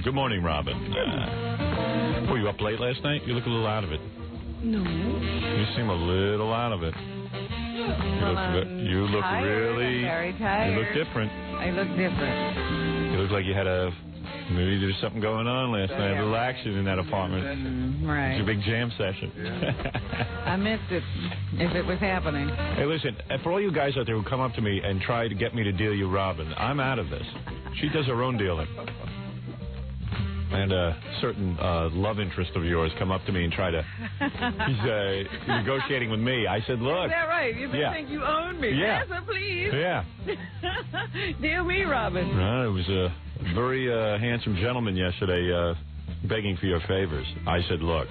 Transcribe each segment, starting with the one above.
Good morning, Robin. Were you up late last night? You look a little out of it. No. You seem a little out of it. You look tired. really... I'm very tired. You look different. I look different. You look like you had maybe there's something going on last night. A little action in that apartment. Right. It was a big jam session. I missed it, if it was happening. Hey, listen, for all you guys out there who come up to me and try to get me to deal you Robin, I'm out of this. She does her own dealing. And a certain love interest of yours come up to me and try to... He's negotiating with me. I said, look... Is that right? You think you own me? Yeah. Yes, please. Yeah. Deal me, Robin. It was a very handsome gentleman yesterday begging for your favors. I said, look...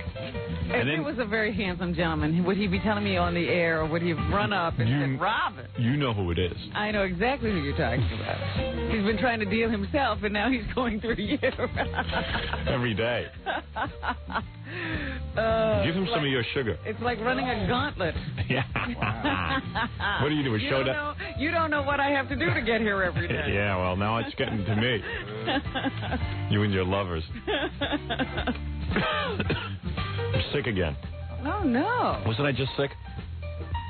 If it was a very handsome gentleman, would he be telling me on the air, or would he have run up and said, Robin? You know who it is. I know exactly who you're talking about. He's been trying to deal himself, and now he's going through you. Every day. Give him some of your sugar. It's like running a gauntlet. Yeah. What do you do, a showdown? You don't know what I have to do to get here every day. Yeah, well, now it's getting to me. You and your lovers. I'm sick again. Oh, no. Wasn't I just sick?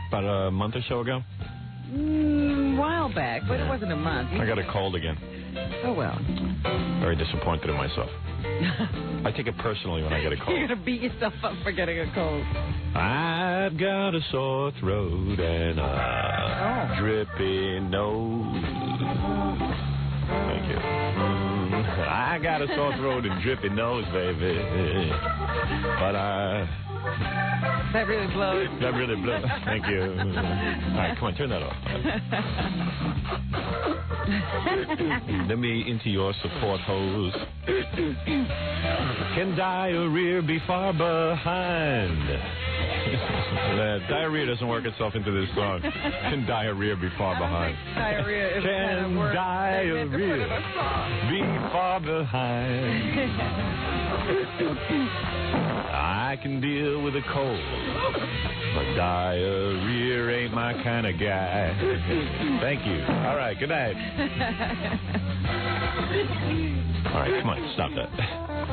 About a month or so ago? A while back, but it wasn't a month. I got a cold again. Oh, well. Very disappointed in myself. I take it personally when I get a cold. You're going to beat yourself up for getting a cold. I've got a sore throat and a drippy nose. Thank you. I got a sore throat and drippy nose, baby. But that really blows. That really blows. Thank you. All right, come on, turn that off. Let me into your support hose. Can diarrhea be far behind? Diarrhea doesn't work itself into this song. Can diarrhea be far behind? Diarrhea is Can diarrhea be far behind? I can deal with a cold, but diarrhea ain't my kind of guy. Thank you. All right, good night. All right, come on, stop that.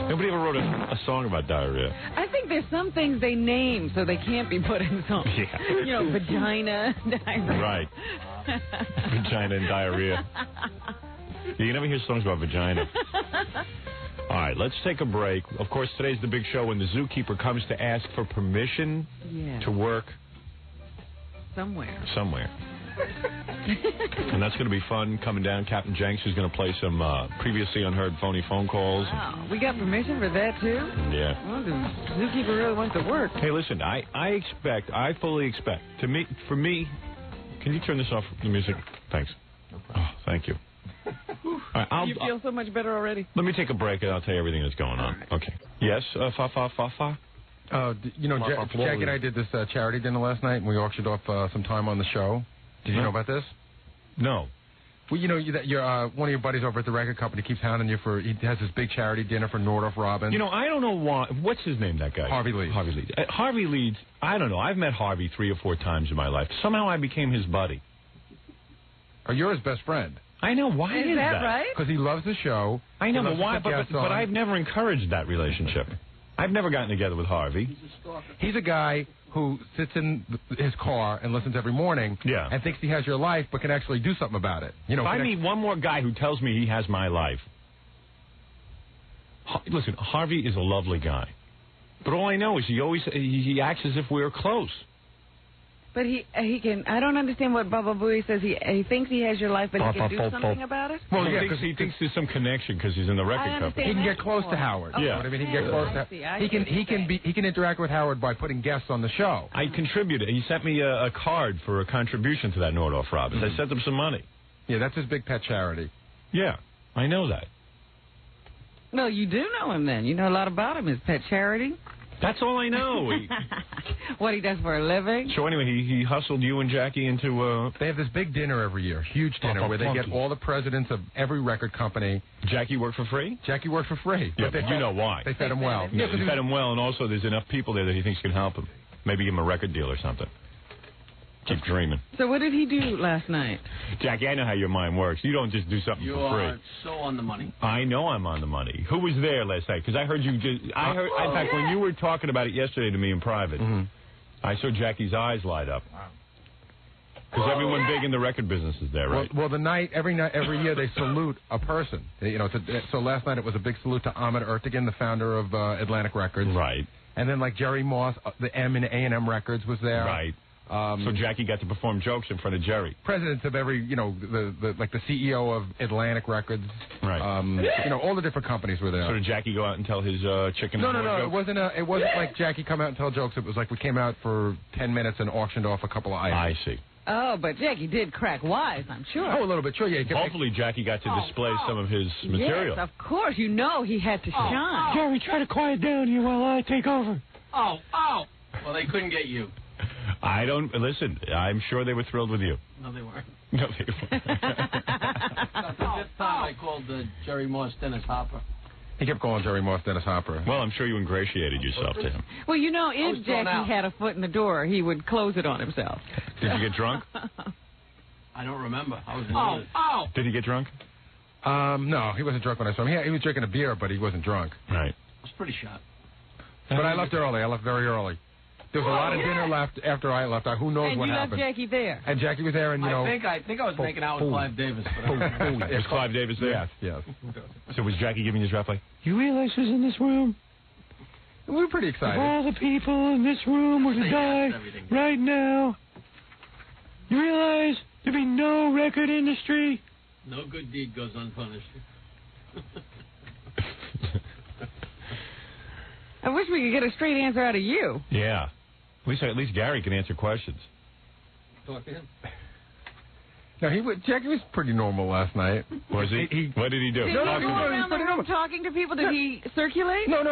Nobody ever wrote a song about diarrhea. I think there's some things they name so they can't be put in songs. Yeah. You know, vagina, diarrhea. Right. Vagina and diarrhea. You never hear songs about vagina. All right, let's take a break. Of course, today's the big show when the zookeeper comes to ask for permission to work somewhere. And that's going to be fun coming down. Captain Jenks is going to play some previously unheard phony phone calls. Wow, we got permission for that, too? Yeah. Well, the zookeeper really wants to work. Hey, listen, I fully expect, for me, can you turn this off, the music? Thanks. Oh, thank you. Right, you feel so much better already? Let me take a break and I'll tell you everything that's going on. Right. Okay. Yes, fa. You know, Jack and I did this charity dinner last night, and we auctioned off some time on the show. Did you know about this? No. Well, you know, one of your buddies over at the record company keeps hounding you he has this big charity dinner for Nordhoff Robin. You know, I don't know why. What's his name, that guy? Harvey Leeds. Harvey Leeds, I don't know. I've met Harvey 3 or 4 times in my life. Somehow I became his buddy. Oh, you're his best friend. I know. Why is that? Right? Because he loves the show. I know, but why? But I've never encouraged that relationship. I've never gotten together with Harvey. He's a guy who sits in his car and listens every morning and thinks he has your life but can actually do something about it. You know, if I meet one more guy who tells me he has my life. Listen, Harvey is a lovely guy. But all I know is he acts as if we're close. But he can. I don't understand what Baba Booey says. He thinks he has your life, but he can do something about it. Well, yeah, because he thinks there's some connection because he's in the record company. He can get close to Howard. Yeah, you know what I mean, he can get close to. He can interact with Howard by putting guests on the show. I contributed. He sent me a card for a contribution to that Nordhoff Robin. I sent him some money. Yeah, that's his big pet charity. Yeah, I know that. Well, you do know him then. You know a lot about him. His pet charity. That's all I know. What he does for a living. So anyway, he hustled you and Jackie into... They have this big dinner every year, huge dinner, where they get all the presidents of every record company. Jackie worked for free? Jackie worked for free. Yeah, but you know why. They fed him well. Yeah, they fed him well, and also there's enough people there that he thinks can help him. Maybe give him a record deal or something. Keep dreaming. So what did he do last night? Jackie, I know how your mind works. You don't just do something for free. You are so on the money. I know I'm on the money. Who was there last night? Because I heard you just... in fact, when you were talking about it yesterday to me in private, I saw Jackie's eyes light up. Wow. Because everyone big in the record business is there, right? Well, every year they salute a person. You know, so last night it was a big salute to Ahmet Ertegun, the founder of Atlantic Records. Right. And then like Jerry Moss, the M in A&M Records was there. Right. So Jackie got to perform jokes in front of Jerry. Presidents of every, you know, like the CEO of Atlantic Records. Right. You know, all the different companies were there. So did Jackie go out and tell his chicken? No. It wasn't like Jackie come out and tell jokes. It was like we came out for 10 minutes and auctioned off a couple of items. I see. Oh, but Jackie did crack wise, I'm sure. Oh, a little bit, sure, yeah. Hopefully Jackie got to display some of his material. Yes, of course. You know he had to shine. Jerry, try to quiet down here while I take over. Oh. Well, they couldn't get you. I don't... Listen, I'm sure they were thrilled with you. No, they weren't. No, they weren't. That's the fifth time I called Jerry Moss Dennis Hopper. He kept calling Jerry Moss Dennis Hopper. Well, I'm sure you ingratiated yourself to him. Well, you know, if Jackie had a foot in the door, he would close it on himself. Did you get drunk? I don't remember. I was Did he get drunk? No, he wasn't drunk when I saw him. He was drinking a beer, but he wasn't drunk. Right. I was pretty shot. But I left early. I left very early. There was a lot of dinner left after I left. Who knows what happened? And you left Jackie there. And Jackie was there, and you know. I think I was making out with Clive Davis. Was Clive Davis there? Yes. So was Jackie giving you his rap like, you realize who's in this room? We were pretty excited. If all the people in this room were to die right now, you realize there'd be no record industry? No good deed goes unpunished. I wish we could get a straight answer out of you. Yeah. At least Gary can answer questions. Talk to him. No, Jackie was pretty normal last night. Was he? What did he do? Did he go around the room talking to people? Did he circulate? No.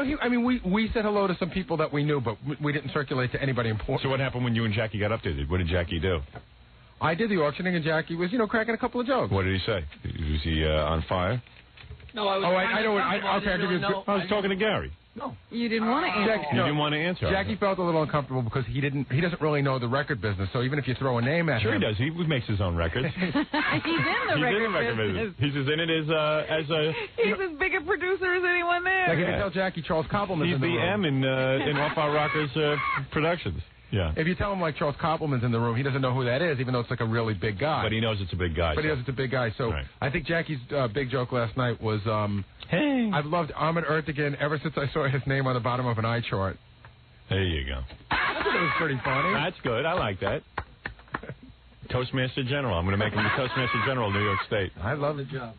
We said hello to some people that we knew, but we didn't circulate to anybody important. So what happened when you and Jackie got up there? What did Jackie do? I did the auctioning, and Jackie was, cracking a couple of jokes. What did he say? Was he on fire? No, I was. I was talking to Gary. No. You didn't want to answer. You didn't want to answer. Jackie felt a little uncomfortable because he doesn't really know the record business. So even if you throw a name at him, sure he does. He makes his own records. He's in the record business. He's as in it as a. He's as big a producer as anyone there. Like if you tell Jackie Charles Koppelman's he's in the room. He's the M in Off Our Rockers Productions. Yeah. If you tell him like Charles Koppelman's in the room, he doesn't know who that is, even though it's like a really big guy. But he knows it's a big guy. He knows it's a big guy. So right. I think Jackie's big joke last night was, hey, I've loved Ahmet Ertegun ever since I saw his name on the bottom of an eye chart. There you go. I thought it was pretty funny. That's good. I like that. Toastmaster General. I'm going to make him the Toastmaster General of New York State. I love the job.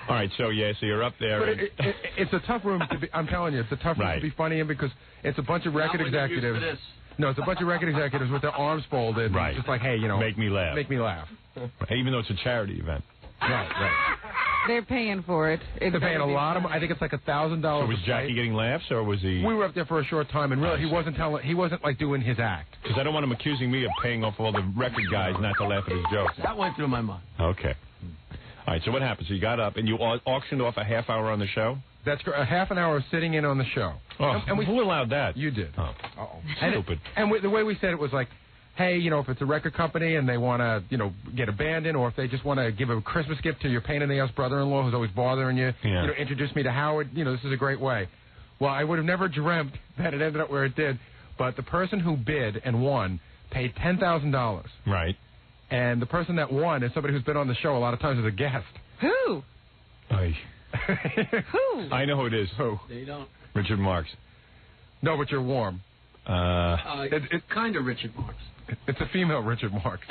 All right, so you're up there. But it's a tough room to be. I'm telling you, it's a tough room to be funny in because it's a bunch of record executives. No, it's a bunch of record executives with their arms folded. Right. Just like, hey, make me laugh. Make me laugh. Even though it's a charity event. Right. They're paying for it. They're paying a lot of money. I think it's like $1,000. So was Jackie getting laughs, or was he? We were up there for a short time, and really, he wasn't like doing his act. Because I don't want him accusing me of paying off all the record guys not to laugh at his jokes. That went through my mind. Okay. All right, so what happened? So you got up and you auctioned off a half hour on the show? That's a half an hour of sitting in on the show. Oh, and who allowed that? You did. Oh. Stupid. And the way we said it was like, hey, if it's a record company and they want to, get a band in, or if they just want to give a Christmas gift to your pain-in-the-ass brother-in-law who's always bothering you, introduce me to Howard, this is a great way. Well, I would have never dreamt that it ended up where it did, but the person who bid and won paid $10,000. Right. And the person that won is somebody who's been on the show a lot of times as a guest. Who? Who? I know who it is. Who? They don't. Richard Marx. No, but you're warm. It's kind of Richard Marx. It's a female Richard Marx.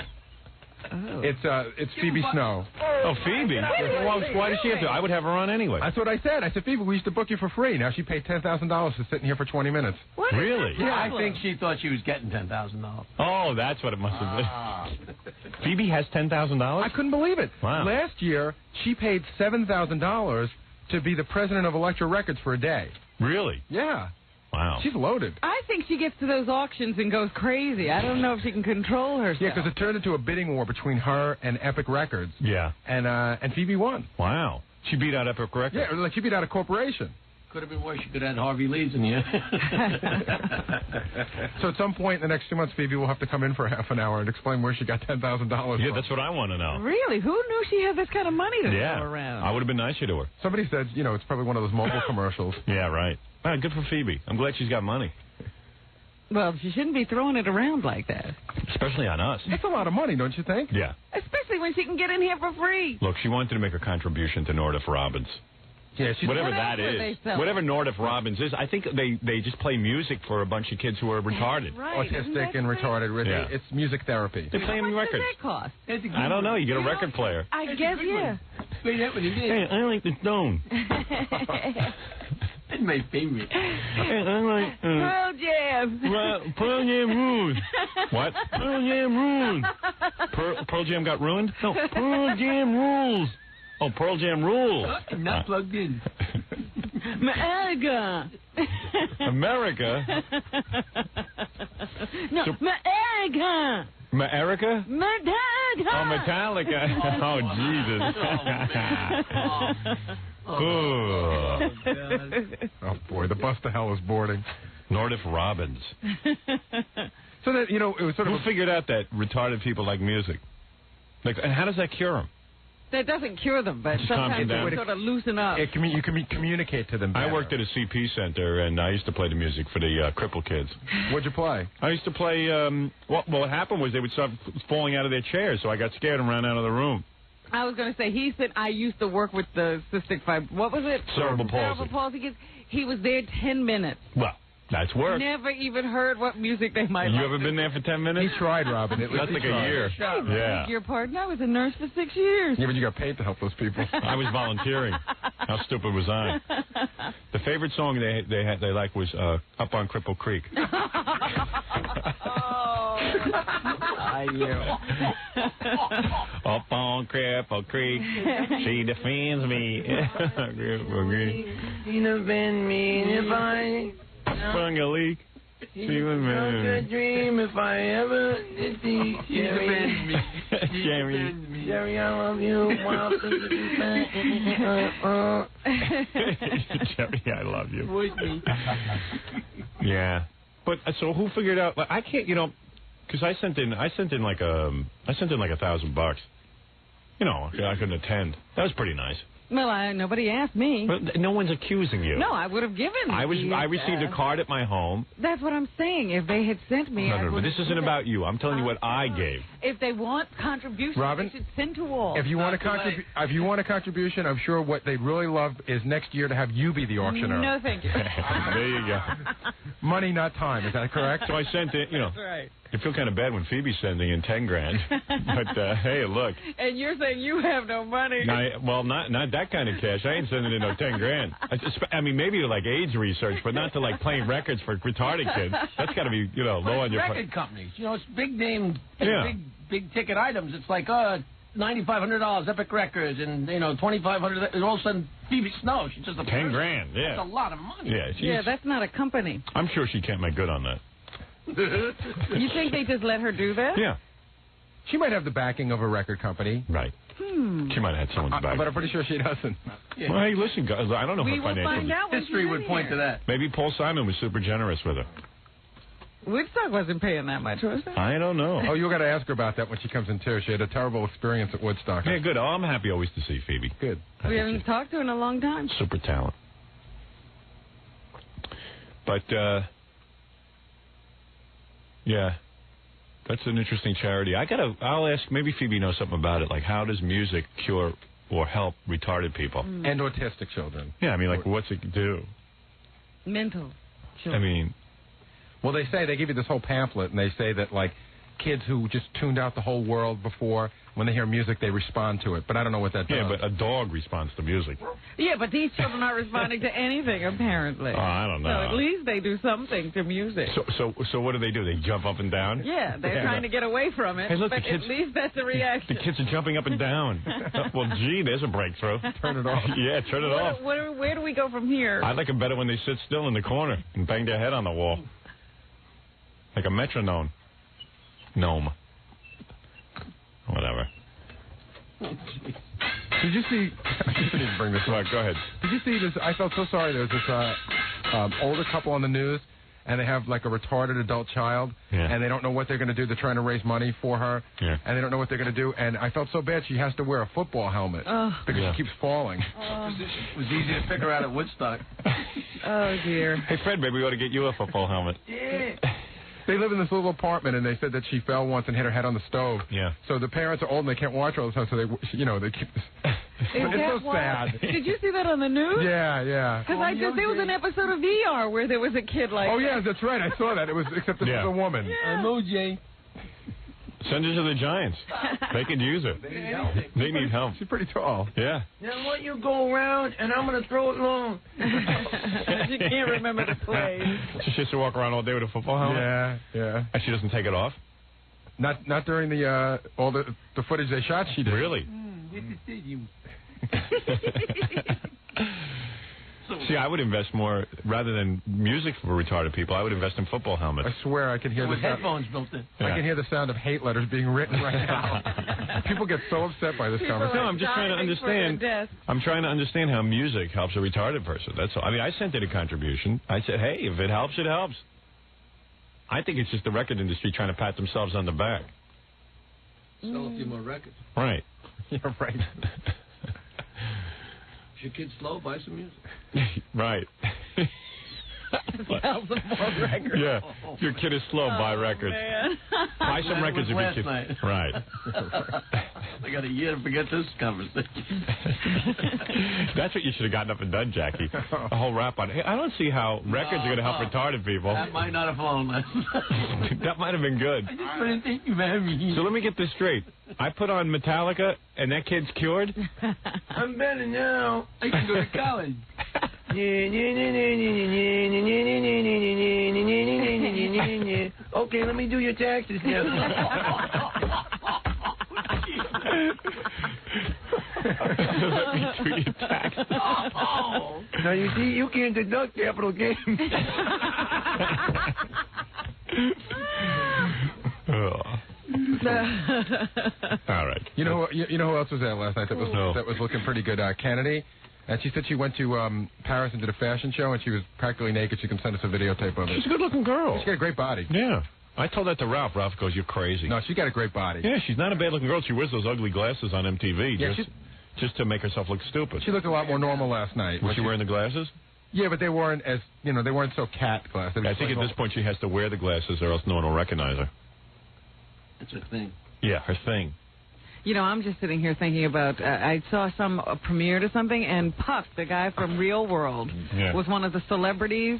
Oh. It's Phoebe Snow. Oh, Phoebe? Why does she have to? I would have her on anyway. That's what I said. I said, Phoebe, we used to book you for free. Now she paid $10,000 for sitting here for 20 minutes. What? Really? Yeah, I think she thought she was getting $10,000. Oh, that's what it must have been. Phoebe has $10,000? I couldn't believe it. Wow. Last year, she paid $7,000 to be the president of Elektra Records for a day. Really? Yeah. Wow. She's loaded. I think she gets to those auctions and goes crazy. I don't know if she can control herself. Yeah, because it turned into a bidding war between her and Epic Records. Yeah. And Phoebe won. Wow. She beat out Epic Records? Yeah, like she beat out a corporation. Could have been worse. You could have had Harvey Lees in here. So at some point in the next 2 months, Phoebe will have to come in for half an hour and explain where she got $10,000 Yeah, that's what I want to know. Really? Who knew she had this kind of money to throw around? I would have been nicer to her. Somebody said, you know, it's probably one of those mobile commercials. Yeah, right. Ah, good for Phoebe. I'm glad she's got money. Well, she shouldn't be throwing it around like that. Especially on us. That's a lot of money, don't you think? Yeah. Especially when she can get in here for free. Look, she wanted to make a contribution to Nordiff Robbins. Yeah, whatever that is. Whatever Nordiff Robbins is. I think they just play music for a bunch of kids who are retarded. Right. Autistic and retarded. Yeah. It's music therapy. They play them records. What does that cost? I don't know. You get a record player. I guess, yeah. Hey, I like the Stone. That's my favorite. Hey, I like... Pearl Jam. Pearl Jam ruined. What? Pearl Jam ruined. Pearl Jam got ruined? No, Pearl Jam rules. Oh, Pearl Jam rules. Not plugged in. America. America? No, America. America? Metallica. Oh, Metallica. Oh, Jesus. Oh, boy, the bus to hell is boarding. Nordiff Robbins. So that, you know, it was sort of... Who figured out that retarded people like music? Like, and how does that cure them? That doesn't cure them, but Just sometimes calm they them sort of loosen up. you can communicate to them better. I worked at a CP center, and I used to play the music for the crippled kids. What'd you play? I used to play, what happened was they would start falling out of their chairs, so I got scared and ran out of the room. I was going to say, he said I used to work with the cystic fibrosis. What was it? Cerebral palsy. Cerebral palsy kids. He was there 10 minutes. Well, that's work. Never even heard what music they might You like ever been there for 10 minutes? He tried, Robin. That's like a year. Yeah. Your pardon? I was a nurse for 6 years. Yeah, but you got paid to help those people. I was volunteering. How stupid was I? The favorite song they liked was Up on Cripple Creek. Up on Cripple Creek, she defends me. Cripple Creek. She defend me if I... Sprung a leak. She was a dream if I ever did see. She defend me. Jerry. Jerry, I love you. Jerry, I love you. Voice me. Yeah. But so who figured out? Like, I can't, you know, because I sent in like $1,000. You know, I couldn't attend. That was pretty nice. Well, nobody asked me. But no one's accusing you. No, I would have given. I received a card at my home. That's what I'm saying. If they had sent me, No, but this isn't about you. I'm telling you what I gave. If they want contributions, Robin, they should send to all. If you want a contribution, I'm sure what they'd really love is next year to have you be the auctioneer. No, thank you. There you go. Money, not time. Is that correct? So I sent it. You know, That's right. you feel kind of bad when Phoebe's sending in $10,000. But hey, look. And you're saying you have no money. Well, not that kind of cash. I ain't sending in no $10,000. I mean, maybe to like AIDS research, but not to like playing records for retarded kids. That's got to be, you know, low on your. Record companies, you know, it's big name, Yeah. big ticket items. It's like $9,500 Epic Records, and you know, $2,500. And all of a sudden, Phoebe Snow, she's just a person. $10,000. Yeah. That's a lot of money. Yeah, that's not a company. I'm sure she can't make good on that. You think they just let her do that? Yeah. She might have the backing of a record company. Right. She might have had someone's back. But I'm pretty sure she doesn't. Well, hey, listen, guys, I don't know We her will financial. find out when History she's would in point here. to that. Maybe Paul Simon was super generous with her. Woodstock wasn't paying that much, was it? I don't know. Oh, you got to ask her about that when she comes in too. She had a terrible experience at Woodstock. Yeah, good. Oh, I'm happy always to see Phoebe. Good. We haven't talked to her in a long time. Super talent. But, yeah, that's an interesting charity. I'll ask, maybe Phoebe knows something about it, like how does music cure or help retarded people? And autistic children. Yeah, I mean, like, what's it do? Mental. I mean... Well, they give you this whole pamphlet, and they say that, like, kids who just tuned out the whole world before, when they hear music, they respond to it. But I don't know what that does. Yeah, but a dog responds to music. Yeah, but these children aren't responding to anything, apparently. Oh, I don't know. So at least they do something to music. So what do? They jump up and down? Yeah, they're trying to get away from it, Hey, look, but the kids, at least that's a reaction. The kids are jumping up and down. Well, gee, there's a breakthrough. Turn it off. Yeah, turn it off. Where do we go from here? I like it better when they sit still in the corner and bang their head on the wall. Like a metronome. Gnome. Whatever. Did you see? I just need to bring this up. Go ahead. Did you see this? I felt so sorry. There was this older couple on the news, and they have like a retarded adult child, and they don't know what they're going to do. They're trying to raise money for her, and they don't know what they're going to do. And I felt so bad. She has to wear a football helmet because she keeps falling. It was easy to figure out at Woodstock. Oh, dear. Hey, Fred, maybe we ought to get you a football helmet. Yeah. They live in this little apartment, and they said that she fell once and hit her head on the stove. Yeah. So the parents are old, and they can't watch her all the time, so they keep... It's so sad. Did you see that on the news? Yeah. Because there was an episode of ER where there was a kid like Oh, yeah, that's right. I saw that. It was, except this was a woman. I know, Jay. Send her to the Giants. They could use her. They need help. She's pretty tall. Yeah. Now, what you go around, and I'm going to throw it long. She can't remember the play. So she has to walk around all day with a football helmet? Yeah. And she doesn't take it off? Not during the all the footage they shot. She did. Really? See, I would invest more, rather than music for retarded people, I would invest in football helmets. I swear I can hear the sound. Headphones built in. I can hear the sound of hate letters being written right now. People get so upset by this conversation. No, I'm just trying to understand. I'm trying to understand how music helps a retarded person. That's all. I mean, I sent it a contribution. I said, hey, if it helps, it helps. I think it's just the record industry trying to pat themselves on the back. Sell a few more records. Right. Yeah, right. If your kid's slow, buy some music. Right. Sell some more records. Yeah. If your kid is slow, buy records. Man. Buy some records if your kid. Night. Right. I got a year to forget this conversation. That's what you should have gotten up and done, Jackie. A whole rap on it. Hey, I don't see how records are going to help retarded people. That might not have fallen. That might have been good. I just couldn't think you had me. So let me get this straight. I put on Metallica, and that kid's cured? I'm better now. I can go to college. Okay, let me do your taxes now. Let me do your taxes. Now, you see, you can't deduct capital gains. All right. You know who else was there last night that was looking pretty good? Kennedy. And she said she went to Paris and did a fashion show, and she was practically naked. She can send us a videotape of it. She's a good-looking girl. She's got a great body. Yeah. I told that to Ralph. Ralph goes, you're crazy. No, she's got a great body. Yeah, she's not a bad-looking girl. She wears those ugly glasses on MTV just to make herself look stupid. She looked a lot more normal last night. Was she wearing the glasses? Yeah, but they weren't as, they weren't so cat glasses. I think at this point she has to wear the glasses or else no one will recognize her. It's her thing. Yeah, her thing. You know, I'm just sitting here thinking about, I saw some premiere to something, and Puff, the guy from Real World, was one of the celebrities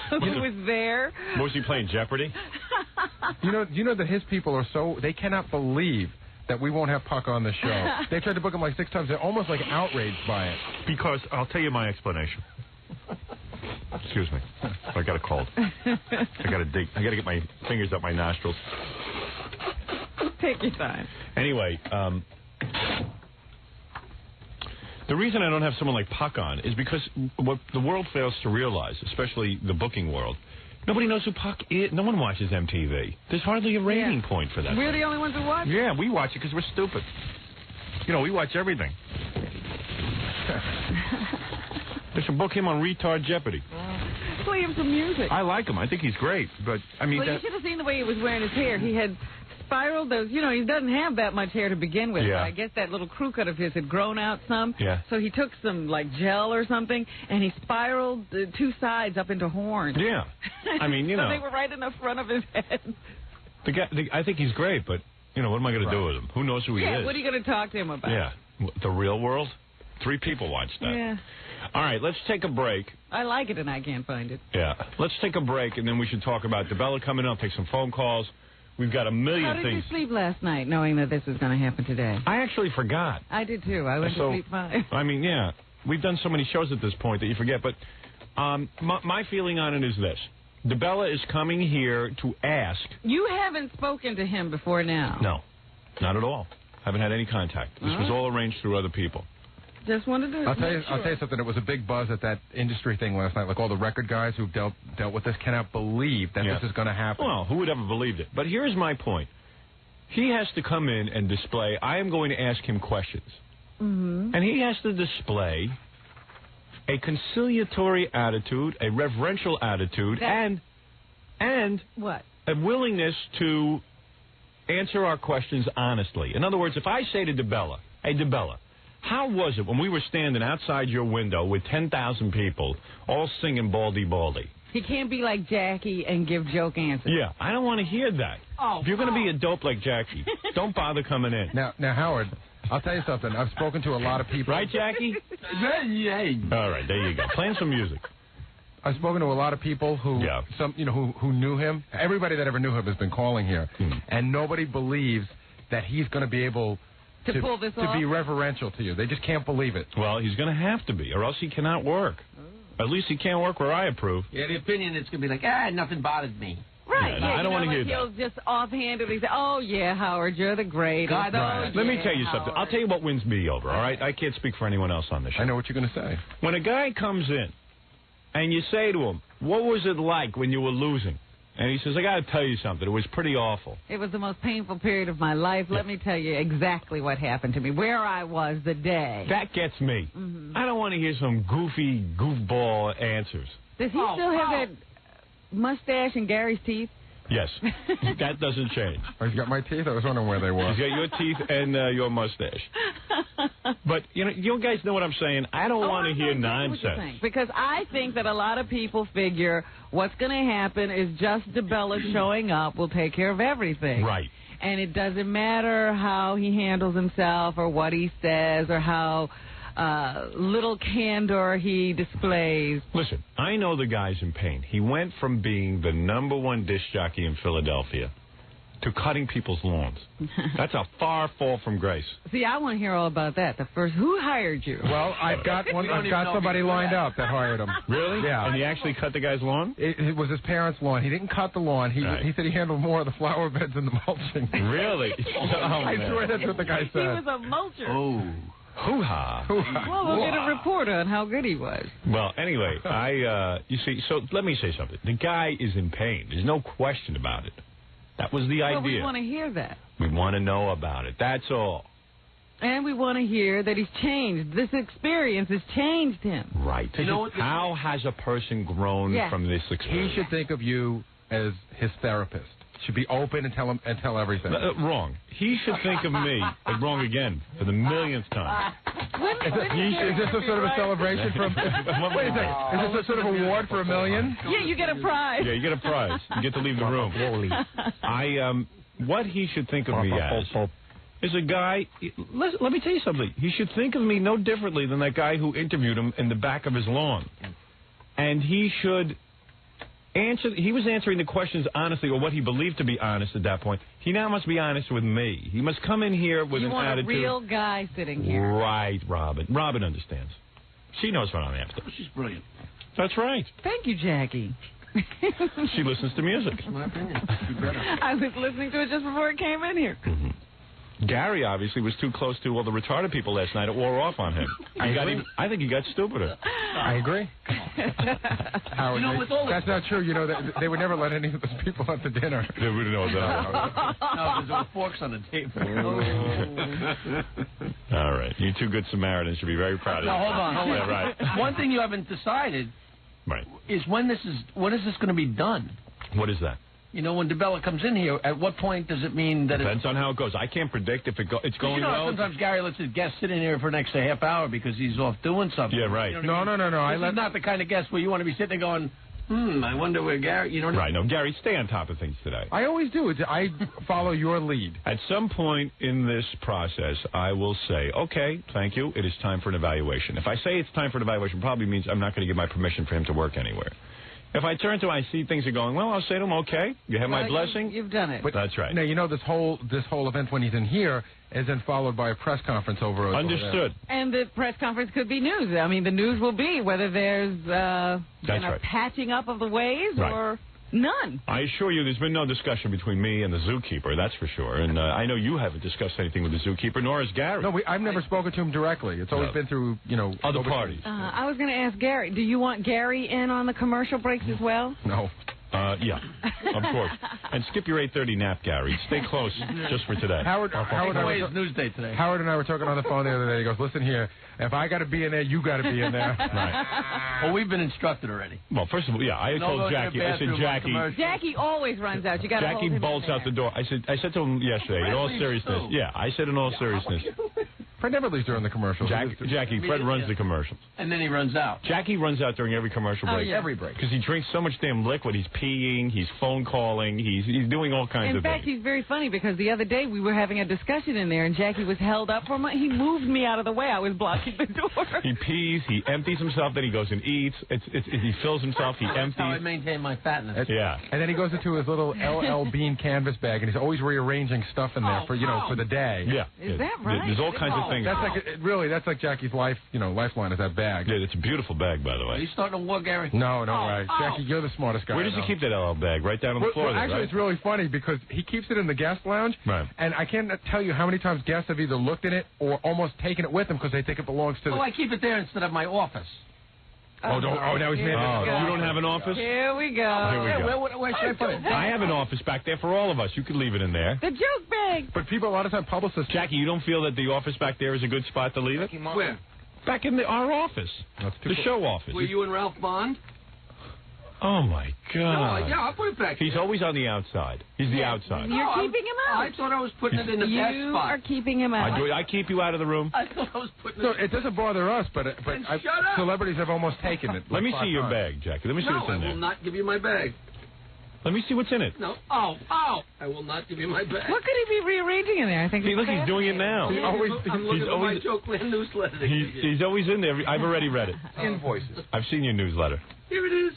who was there. Was he playing Jeopardy? You know that his people are they cannot believe that we won't have Puck on the show. They tried to book him like 6 times. They're almost like outraged by it. Because, I'll tell you my explanation. Excuse me. I got a cold. I got to get my fingers up my nostrils. Take your time. Anyway, the reason I don't have someone like Puck on is because what the world fails to realize, especially the booking world, nobody knows who Puck is. No one watches MTV. There's hardly a rating point for that. We're the only ones who watch it? Yeah, we watch it because we're stupid. We watch everything. They should book him on Retard Jeopardy. Play him some music. I like him. I think he's great. But, I mean... Well, you should have seen the way he was wearing his hair. He had spiraled those... he doesn't have that much hair to begin with. Yeah. I guess that little crew cut of his had grown out some. Yeah. So he took some, gel or something, and he spiraled the 2 sides up into horns. Yeah. I mean, So they were right in the front of his head. I think he's great, but, what am I going to do with him? Who knows who he is? Yeah, what are you going to talk to him about? Yeah. The Real World? 3 people watched that. Yeah. All right, let's take a break. I like it, and I can't find it. Yeah. Let's take a break, and then we should talk about DeBella coming up, take some phone calls. We've got a million things. How did you sleep last night, knowing that this was going to happen today? I actually forgot. I did, too. I went to sleep fine. I mean, yeah. We've done so many shows at this point that you forget. But my feeling on it is this. DeBella is coming here to ask. You haven't spoken to him before now. No. Not at all. Haven't had any contact. This was all arranged through other people. Just wanted to. I'll tell you something. It was a big buzz at that industry thing last night. Like all the record guys who dealt with this cannot believe that this is going to happen. Well, who would ever believed it? But here's my point. He has to come in and display. I am going to ask him questions. Mm-hmm. And he has to display a conciliatory attitude, a reverential attitude, and what? A willingness to answer our questions honestly. In other words, if I say to DeBella, hey, DeBella, how was it when we were standing outside your window with 10,000 people all singing Baldy Baldy? He can't be like Jackie and give joke answers. Yeah, I don't want to hear that. If you're going to be a dope like Jackie, don't bother coming in. Now, Howard, I'll tell you something. I've spoken to a lot of people. Right, Jackie? All right, there you go. Playing some music. I've spoken to a lot of people who, who knew him. Everybody that ever knew him has been calling here, and nobody believes that he's going to be able to pull this off? To be reverential to you. They just can't believe it. Well, he's going to have to be, or else he cannot work. At least he can't work where I approve. Yeah, the opinion it's going to be like, nothing bothered me. Right. I don't want to hear that. He'll just offhandedly say, oh, yeah, Howard, you're the greatest. Right. Let me tell you something. I'll tell you what wins me over, all right? I can't speak for anyone else on this show. I know what you're going to say. When a guy comes in and you say to him, what was it like when you were losing? And he says, I got to tell you something. It was pretty awful. It was the most painful period of my life. Let me tell you exactly what happened to me, where I was the day. That gets me. I don't want to hear some goofy, goofball answers. Does he still have that mustache and Gary's teeth? Yes. That doesn't change. He's got my teeth? I was wondering where they were. He's got your teeth and your mustache. But, you guys know what I'm saying. I don't want to hear nonsense. Because I think that a lot of people figure what's going to happen is just DeBella showing up will take care of everything. Right. And it doesn't matter how he handles himself or what he says or how little candor he displays. Listen, I know the guy's in pain. He went from being the #1 disc jockey in Philadelphia to cutting people's lawns. That's a far fall from grace. See, I want to hear all about that. Who hired you? Well, I've got somebody lined up that hired him. Really? Yeah. And he actually cut the guy's lawn? It was his parents' lawn. He didn't cut the lawn. He said he handled more of the flower beds and the mulching. Really? I swear that's what the guy said. He was a mulcher. Oh. Hoo-ha. Well, we'll get a report on how good he was. Well, anyway, you see, so let me say something. The guy is in pain. There's no question about it. That was the idea. Well, we want to hear that. We want to know about it. That's all. And we want to hear that he's changed. This experience has changed him. Right. How has a person grown from this experience? He should think of you as his therapist. Should be open and tell everything. Wrong. He should think of me wrong again for the millionth time. Is this a sort of a celebration from? Wait a second. Is this a sort of award for $1 million? Yeah, you get a prize. Yeah, you get a prize. You get to leave the room. What he should think of me as is a guy. Let me tell you something. He should think of me no differently than that guy who interviewed him in the back of his lawn, and he should. He was answering the questions honestly, or what he believed to be honest at that point. He now must be honest with me. He must come in here with an attitude. You want a real guy sitting here. Right, Robin. Robin understands. She knows what I'm after. She's brilliant. That's right. Thank you, Jackie. She listens to music. That's my opinion. I was listening to it just before it came in here. Mm-hmm. Gary obviously was too close to all the retarded people last night. It wore off on him. I think he got stupider. I agree. Howard, that's not true. They would never let any of those people out to dinner. They wouldn't know that. No, because there were forks on the table. All right. You two good Samaritans should be very proud of you. No, hold on. Yeah, right. One thing you haven't decided is when is this going to be done? What is that? When DeBella comes in here, at what point does it mean that Depends on how it goes. I can't predict if it's going well. Sometimes Gary lets his guest sit in here for an extra half hour because he's off doing something. Yeah, right. No. This is not the kind of guest where you want to be sitting there going, I wonder where Gary, you know what I mean? Right. No, Gary, stay on top of things today. I always do. I follow your lead. At some point in this process, I will say, okay, thank you. It is time for an evaluation. If I say it's time for an evaluation, it probably means I'm not going to give my permission for him to work anywhere. If I turn to him, I see things are going well, I'll say to him, okay, you have my blessing. You've done it. But that's right. Now, this whole event when he's in here is then followed by a press conference over Understood. And the press conference could be news. I mean, the news will be whether there's patching up of the ways or none. I assure you there's been no discussion between me and the zookeeper, that's for sure. And I know you haven't discussed anything with the zookeeper, nor has Gary. No, I've never spoken to him directly. It's always been through, other parties. I was going to ask Gary, do you want Gary in on the commercial breaks as well? No. Yeah, of course. And skip your 8:30 nap, Gary. Stay close just for today. Howard and I were talking on the phone the other day. He goes, listen here, if I got to be in there, you got to be in there. Right. Well, we've been instructed already. Well, first of all, yeah, I told Jackie. I said, Jackie always runs out. You got to hold him in bolts there. out the door. I said to him yesterday, in all seriousness. Yeah, I said in all seriousness. Fred never leaves during the commercials. Jackie, Fred runs the commercials. And then he runs out. Jackie runs out during every commercial break. Yeah. Every break. Because he drinks so much damn liquid. He's peeing, he's phone calling, he's doing all kinds of In fact, things. he's very funny because the other day we were having a discussion in there and Jackie was held up for a moment. He moved me out of the way. I was blocking the door. He pees, he empties himself, then he goes and eats. He fills himself, he empties. That's how I maintain my fatness. Yeah. And then he goes into his little LL Bean canvas bag, and he's always rearranging stuff in there for the day. Yeah. Is that right? There's all kinds of things. That's like Jackie's lifeline is that bag. Yeah, it's a beautiful bag, by the Are way. you starting a war, Gary? No way. Jackie, you're the smartest guy. Where does he keep that LL bag? Right down on the floor there, actually, right? it's really funny because he keeps it in the guest lounge, right. And I can't tell you how many times guests have either looked in it or almost taken it with them because they think it belongs to the... Oh, I keep it there instead of my office. now he's made it. You don't have an office? Here we go. Here we go. Where should I put it? I have an office back there for all of us. You could leave it in there. The joke bag. But people, a lot of times, publicists... Jackie, you don't feel that the office back there is a good spot to leave it? Where? Back in our office. The show office. Were you and Ralph Bond? Oh, my God. Yeah, I'll put it back He's there. always on the outside. He's the outside. You're keeping him out. I thought I was putting it in the best You spot. are keeping him out. I keep you out of the room. I thought I was putting No, it... it doesn't bother us, but shut up. celebrities have almost taken it. Let me see your bag, Jackie. Let me see what's in I there. will not give you my bag. Let me see what's in it. No. I will not give you my bag. What could he be rearranging in there? I think. See, look, he's doing it now. I'm looking at my Jokeland newsletter. He's always in there. I've already read it. Invoices. I've seen your newsletter. Here it is.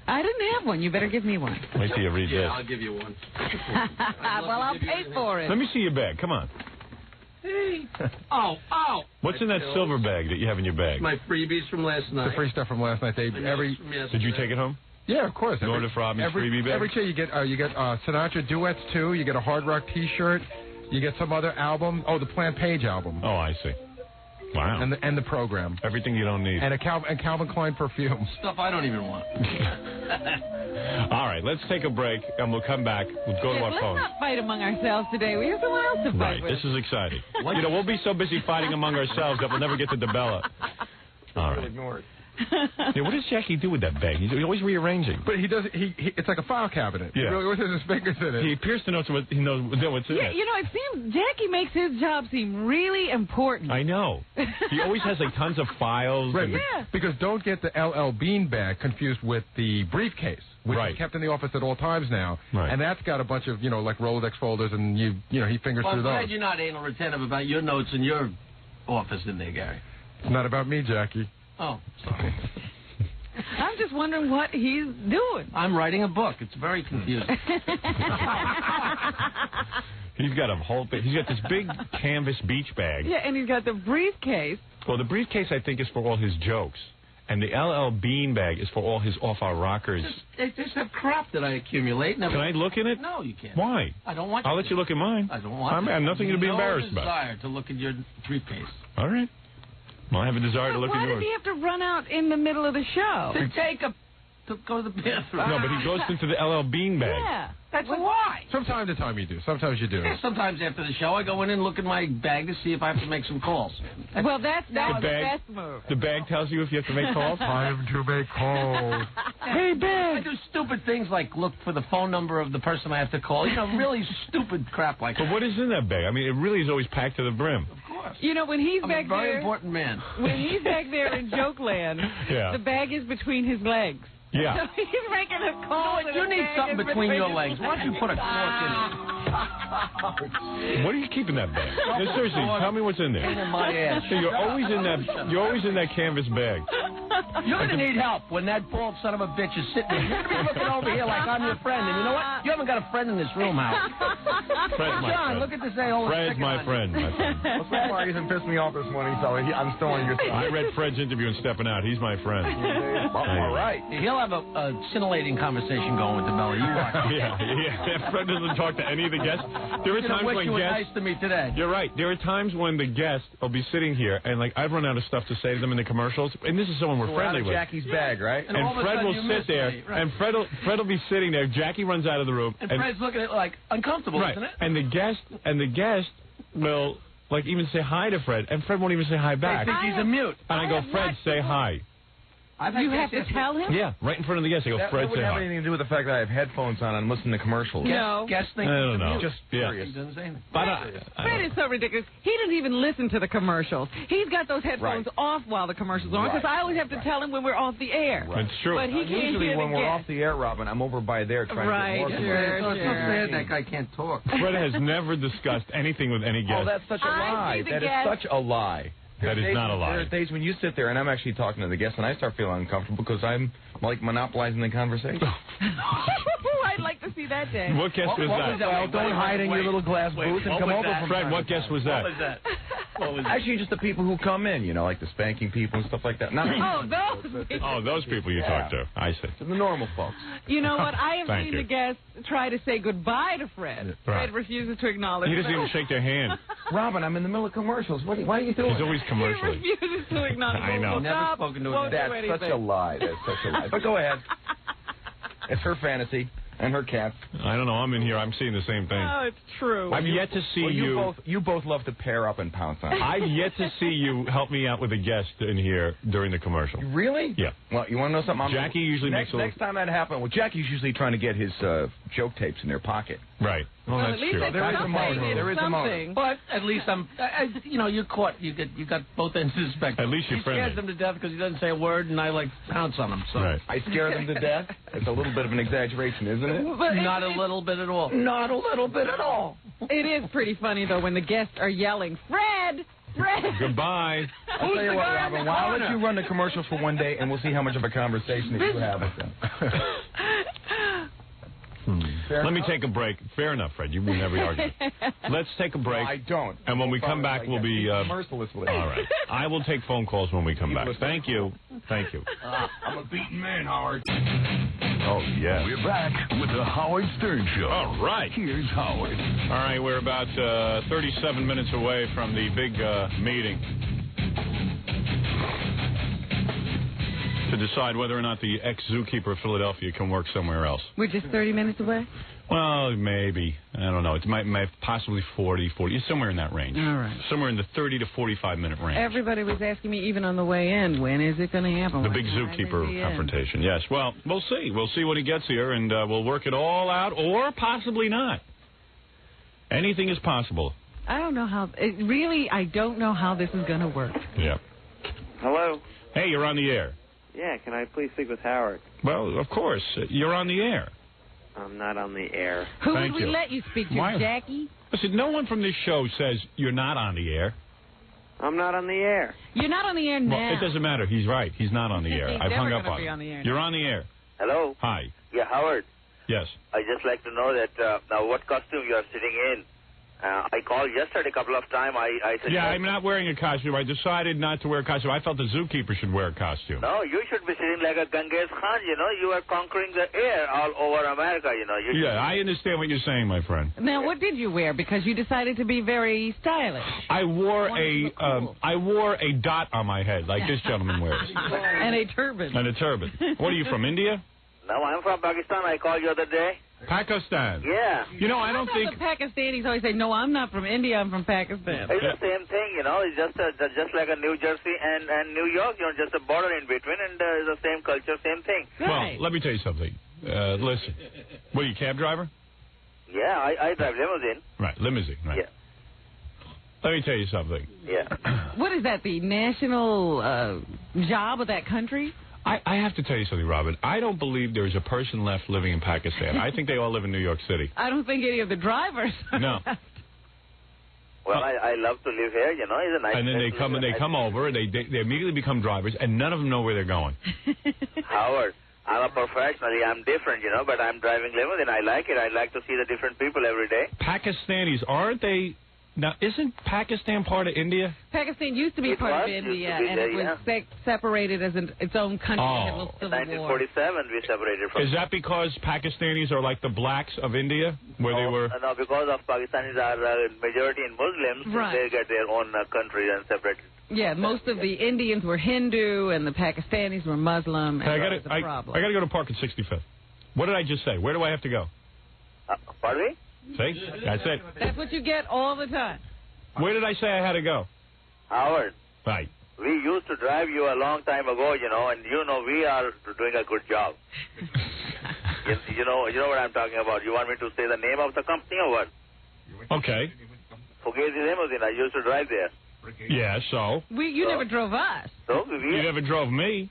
I didn't have one. You better give me one. Let me see you read this. I'll give you one. Well, I'll pay for it. Let me see your bag. Come on. Hey. What's in that silver bag that you have in your bag? My freebies from last night. The free stuff from last night. Did you take it home? Yeah, of course. Norda Frobman's freebie bag? Every year you get Sinatra duets too. You get a Hard Rock T-shirt. You get some other album. Oh, the Plant Page album. Oh, I see. Wow. And the program. Everything you don't need. And Calvin Klein perfume. Stuff I don't even want. All right, let's take a break, and we'll come back. We'll go to our Let's phones. not fight among ourselves today. We have someone else to fight Right, with. this is exciting. We'll be so busy fighting among ourselves that we'll never get to DeBella. All right. Ignore it. Yeah, what does Jackie do with that bag? He's always rearranging. But he does. It's like a file cabinet. Yeah. He really always has his fingers in it. He appears to know what's in it. You know, it seems Jackie makes his job seem really important. I know. He always has like tons of files. Right, Yeah. because don't get the LL Bean bag confused with the briefcase, which Right. is kept in the office at all times now. Right. And that's got a bunch of, like Rolodex folders, and he fingers Well, I'm through glad those. you're not anal retentive about your notes in your office in there, Gary. It's not about me, Jackie. Oh, sorry. I'm just wondering what he's doing. I'm writing a book. It's very confusing. He's got a whole thing. He's got this big canvas beach bag. Yeah, and he's got the briefcase. Well, the briefcase, I think, is for all his jokes. And the LL Bean bag is for all his off-our-rockers. They just have crap that I accumulate. Can I look in it? No, you can't. Why? I don't want I'll let you look at mine. I don't want I have nothing to be embarrassed about. desire to look at your briefcase. All right. Well, I have a desire to look Why at does yours. he have to run out in the middle of the show? To go to the bathroom. No, but he goes into the LL Bean bag. Yeah. That's why. From time to time you do. Sometimes you do. Yeah, sometimes after the show, I go in and look at my bag to see if I have to make some calls. Well, that's the bag- best move. The bag tells you if you have to make calls? Time to make calls. Hey, I bag. do stupid things like look for the phone number of the person I have to call. Really stupid crap like But that. what is in that bag? I mean, it really is always packed to the brim. Of course. You know, when he's I'm back a very there, important man. when he's back there in Jokeland, Yeah. the bag is between his legs. Yeah. So he's making a call. You need something between your legs. Why don't you put a cork in it? What are you keeping that bag? No, seriously, tell me what's in there. In my ass. So you're always in that canvas bag. You're going to need help when that bald son of a bitch is sitting there. You're going to be looking over here like I'm your friend. And you know what? You haven't got a friend in this room, Howard. Fred's my John, friend. look at this a-hole. Fred's my friend, my friend. Well, so far, he hasn't pissed me off this morning, so I'm still on your I side. read Fred's interview and Stepping Out. He's my friend. All right. He'll have a scintillating conversation going with the Bella. You watch. Yeah. Fred doesn't talk to any of the guests. There are He's gonna times wish when you were guests. nice to me today. You're right. There are times when the guest will be sitting here, and like I've run out of stuff to say to them in the commercials, and this is someone we're friends friendly with. Jackie's bag, right? And Fred will sit there, and Fred will be sitting there. Jackie runs out of the room, and Fred's looking at it like uncomfortable, right. isn't it? And the guest will like even say hi to Fred, and Fred won't even say hi back. They think he's a mute. And I go, Fred, say hi. You have to tell him? Yeah, right in front of the guest. I go, That Fred, wouldn't say have hi. anything to do with the fact that I have headphones on and listen to commercials. No. Guests think I don't he's a know. mute. Just curious. He doesn't say anything. Fred is so ridiculous. He doesn't even listen to the commercials. He's got those headphones off while the commercials are on, because I always have to tell him when we're off the air. It's true. But he can't Usually hear when the we're guest. off the air, Robin, I'm over by there trying to get more. Sure, So it's so sad that guy can't talk. Fred has never discussed anything with any guest. Oh, that's such a lie. That is such a lie. That is not a lie. There are days when you sit there and I'm actually talking to the guest and I start feeling uncomfortable because I'm like monopolizing the conversation. I'd like to see that day. What guest was that? Well, don't hide in your little glass booth and come over from Fred, what guest was that? What was that? What was Actually, just the people who come in, you know, like the spanking people and stuff like that. Not those people. Oh, those people you talk to. I see. the normal folks. You know what? I have Thank seen you. the guests try to say goodbye to Fred. Right. Fred refuses to acknowledge He doesn't them. even shake their hand. Robin, I'm in the middle of commercials. Why are you doing He's always He commercially. refuses to acknowledge I know. We'll Never stop, spoken to a won't do That's anything. such a lie. That's such a lie. But go ahead. It's her fantasy and her cat. I don't know. I'm in here. I'm seeing the same thing. Oh, it's true. I've yet to see Well, you both love to pair up and pounce on it. I've yet to see you help me out with a guest in here during the commercial. Really? Yeah. Well, you want to know something? Jackie usually makes a little... Next time that happens, well, Jackie's usually trying to get his joke tapes in their pocket. Right. Well, Well, that's at least true. that's There is a something. motive. It's There is a motive. something. But at least you're caught. You got both ends of the spectrum. At least you're he scares friendly. them to death because he doesn't say a word, and I like pounce on him. So Right. I scare them to death. It's a little bit of an exaggeration, isn't it? But not a little bit at all. Not a little bit at all. It is pretty funny, though, when the guests are yelling, Fred! Fred! Goodbye. I'll tell you the what, guy in Robin. the Well, I'll let corner? you run the commercials for one day, and we'll see how much of a conversation that you have with them. Let me take a break. Fair enough, Fred. You win every argument. Let's take a break. I don't. And when we come back, we'll be... mercilessly. all right. I will take phone calls when we come back. Thank you. Thank you. I'm a beaten man, Howard. Oh, yeah. We're back with the Howard Stern Show. All right. Here's Howard. All right, we're about 37 minutes away from the big meeting to decide whether or not the ex-zookeeper of Philadelphia can work somewhere else. We're just 30 minutes away? Well, maybe. I don't know. It might possibly 40. It's somewhere in that range. All right. Somewhere in the 30 to 45-minute range. Everybody was asking me, even on the way in, when is it going to happen? The Why big can't I zookeeper be in? confrontation. Yes. Well, we'll see. We'll see when he gets here, and we'll work it all out, or possibly not. Anything is possible. I don't know how. I don't know how this is going to work. Yeah. Hello? Hey, you're on the air. Yeah, can I please speak with Howard? Well, of course. You're on the air. I'm not on the air. Who Thank would we you. let you speak to, Why- Jackie? Listen, no one from this show says you're not on the air. I'm not on the air. You're not on the air now. Well, it doesn't matter. He's right. He's not on the air. He's I've never hung up gonna on be him. on the air You're on the air. Hello? Hi. Yeah, Howard. Yes. I'd just like to know that now what costume you are sitting in. I called yesterday a couple of times. I said... Yeah, I'm not wearing a costume. I decided not to wear a costume. I felt the zookeeper should wear a costume. No, you should be sitting like a Genghis Khan, you know. You are conquering the air all over America, you know. You Yeah, I understand what you're saying, my friend. Now, what did you wear? Because you decided to be very stylish. I wore Wanted to look cool. I wore a dot on my head like this gentleman wears, And a turban. and a turban. What are you from, India? No, I'm from Pakistan. I called you the other day. Pakistan. Yeah. You know, I don't thought think. the Pakistanis always say, no, I'm not from India, I'm from Pakistan. It's the same thing, you know. It's just like a New Jersey and New York, you know, just a border in between, and it's the same culture, same thing. Right. Well, let me tell you something. Listen, what are you, cab driver? Yeah, I drive limousine. Right, limousine. Right. Yeah. Let me tell you something. Yeah. What is that, the national job of that country? I have to tell you something, Robin. I don't believe there's a person left living in Pakistan. I think they all live in New York City. I don't think any of the drivers are No. left. Well, I love to live here, you know. It's a nice And then place they to come live. and they come over, and they immediately become drivers, and none of them know where they're going. Howard, I'm a professional. I'm different, you know, but I'm driving limousine. I like it. I like to see the different people every day. Pakistanis, aren't they Now, isn't Pakistan part of India? Pakistan used to be part of India, and it was separated as its own country. Oh. In 1947, we separated from. Is that because Pakistanis are like the blacks of India, where they were? No, because of Pakistanis are majority in Muslims, right. They get their own country and separated. Yeah, most of the Indians were Hindu, and the Pakistanis were Muslim. And that was the problem. I got to go to Park at 65th. What did I just say? Where do I have to go? Pardon me? See? That's it. That's what you get all the time. Where did I say I had to go? Howard. Right. We used to drive you a long time ago, and we are doing a good job. you know what I'm talking about. You want me to say the name of the company or what? Okay. Fugazi Limousine. I used to drive there. Yeah, so? You never drove us. So you never drove me.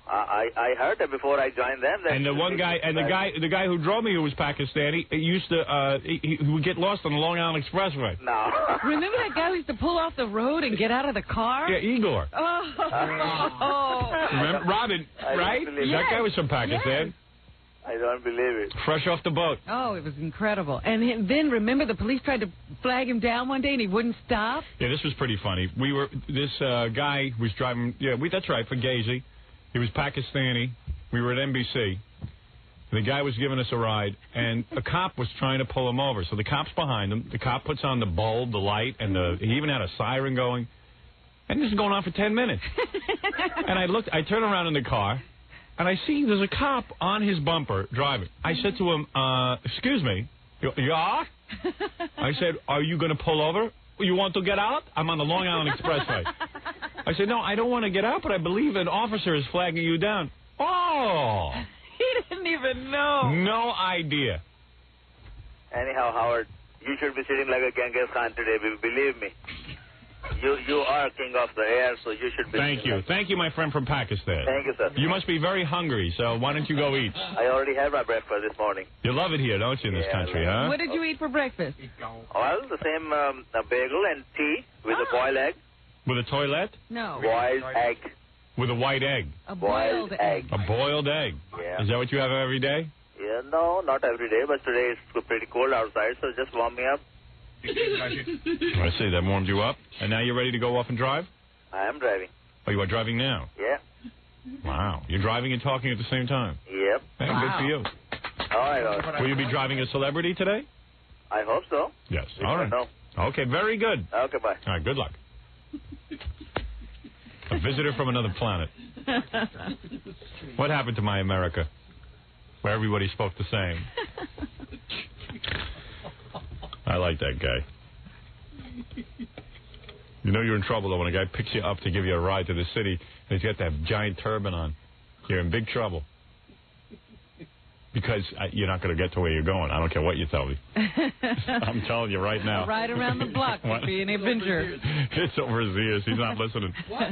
I heard that before I joined them. And the one guy, the guy who drove me, who was Pakistani, used to he would get lost on the Long Island Expressway. No. Remember that guy who used to pull off the road and get out of the car? Yeah, Igor. Oh. Remember Robin, right? That guy was from Pakistan. Yes. I don't believe it. Fresh off the boat. Oh, it was incredible. And then remember the police tried to flag him down one day and he wouldn't stop? Yeah, this was pretty funny. This guy was driving, that's right, Fugazi. He was Pakistani. We were at NBC. The guy was giving us a ride, and a cop was trying to pull him over. So the cop's behind him. The cop puts on the bulb, the light, and he even had a siren going. And this is going on for 10 minutes. And I turn around in the car, and I see there's a cop on his bumper driving. I said to him, excuse me, yeah? I said, are you going to pull over? You want to get out? I'm on the Long Island Expressway. I said, no, I don't want to get out, but I believe an officer is flagging you down. Oh! He didn't even know. No idea. Anyhow, Howard, you should be sitting like a Genghis Khan today, believe me. You are king of the air, so you should be. Thank you. Thank you, my friend from Pakistan. Thank you, sir. You must be very hungry, so why don't you go eat? I already had my breakfast this morning. You love it here, don't you, in this country, huh? What did you eat for breakfast? Well, the same bagel and tea with a boiled egg. With a toilet? No. Boiled egg. With a white egg? A boiled egg. A boiled egg? Yeah. Is that what you have every day? Yeah, no, not every day, but today it's pretty cold outside, so just warm me up. I see, that warmed you up. And now you're ready to go off and drive? I am driving. Oh, you are driving now? Yeah. Wow. You're driving and talking at the same time? Yep. Hey, good for you. All right. Will you be driving a celebrity today? I hope so. Yes. All right. No. Okay, very good. Okay, bye. All right, good luck. A visitor from another planet. What happened to my America? Where everybody spoke the same. I like that guy. You know you're in trouble, though, when a guy picks you up to give you a ride to the city, and he's got that giant turban on. You're in big trouble. Because you're not going to get to where you're going. I don't care what you tell me. I'm telling you right now. Right around the block would be an adventure. It's over his ears. He's not listening. What?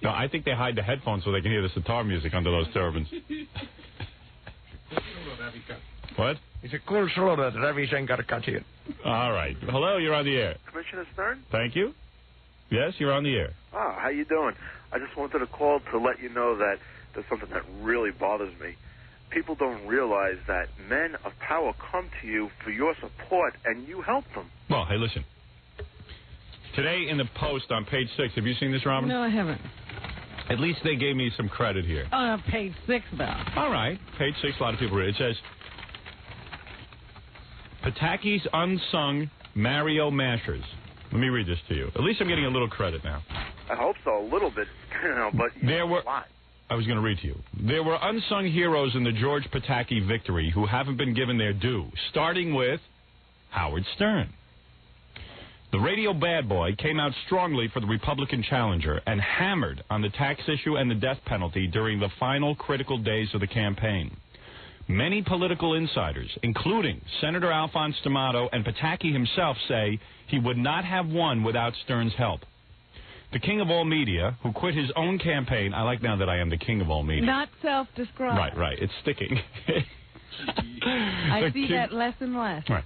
No, I think they hide the headphones so they can hear the sitar music under those turbans. What? It's a cool show that Ravi Shankar Kachir. All right. Hello, you're on the air. Commissioner Stern? Thank you. Yes, you're on the air. Oh, how you doing? I just wanted to call to let you know that there's something that really bothers me. People don't realize that men of power come to you for your support, and you help them. Well, hey, listen. Today in the Post on page 6, have you seen this, Robin? No, I haven't. At least they gave me some credit here. Oh, page 6, though. All right. Page 6, a lot of people read it. It says, Pataki's unsung Mario Mashers. Let me read this to you. At least I'm getting a little credit now. I hope so, a little bit, but there were. I was going to read to you. There were unsung heroes in the George Pataki victory who haven't been given their due, starting with Howard Stern. The radio bad boy came out strongly for the Republican challenger and hammered on the tax issue and the death penalty during the final critical days of the campaign. Many political insiders, including Senator Alphonse D'Amato and Pataki himself, say he would not have won without Stern's help. The king of all media, who quit his own campaign. I like now that I am the king of all media. Not self-described. Right. It's sticking. I see that less and less. Right.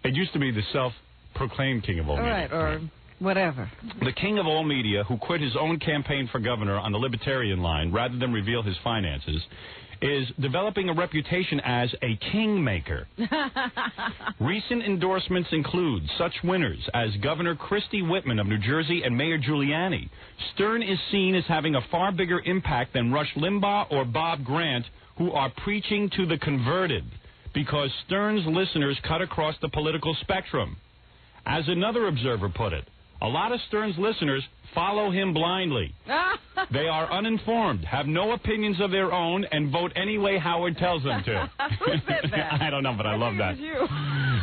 It used to be the self-proclaimed king of all media. Right, or Whatever. The king of all media, who quit his own campaign for governor on the libertarian line rather than reveal his finances, is developing a reputation as a kingmaker. Recent endorsements include such winners as Governor Christie Whitman of New Jersey and Mayor Giuliani. Stern is seen as having a far bigger impact than Rush Limbaugh or Bob Grant, who are preaching to the converted, because Stern's listeners cut across the political spectrum. As another observer put it, a lot of Stern's listeners follow him blindly. They are uninformed, have no opinions of their own, and vote any way Howard tells them to. Who said that? I don't know, but I love that. It was you.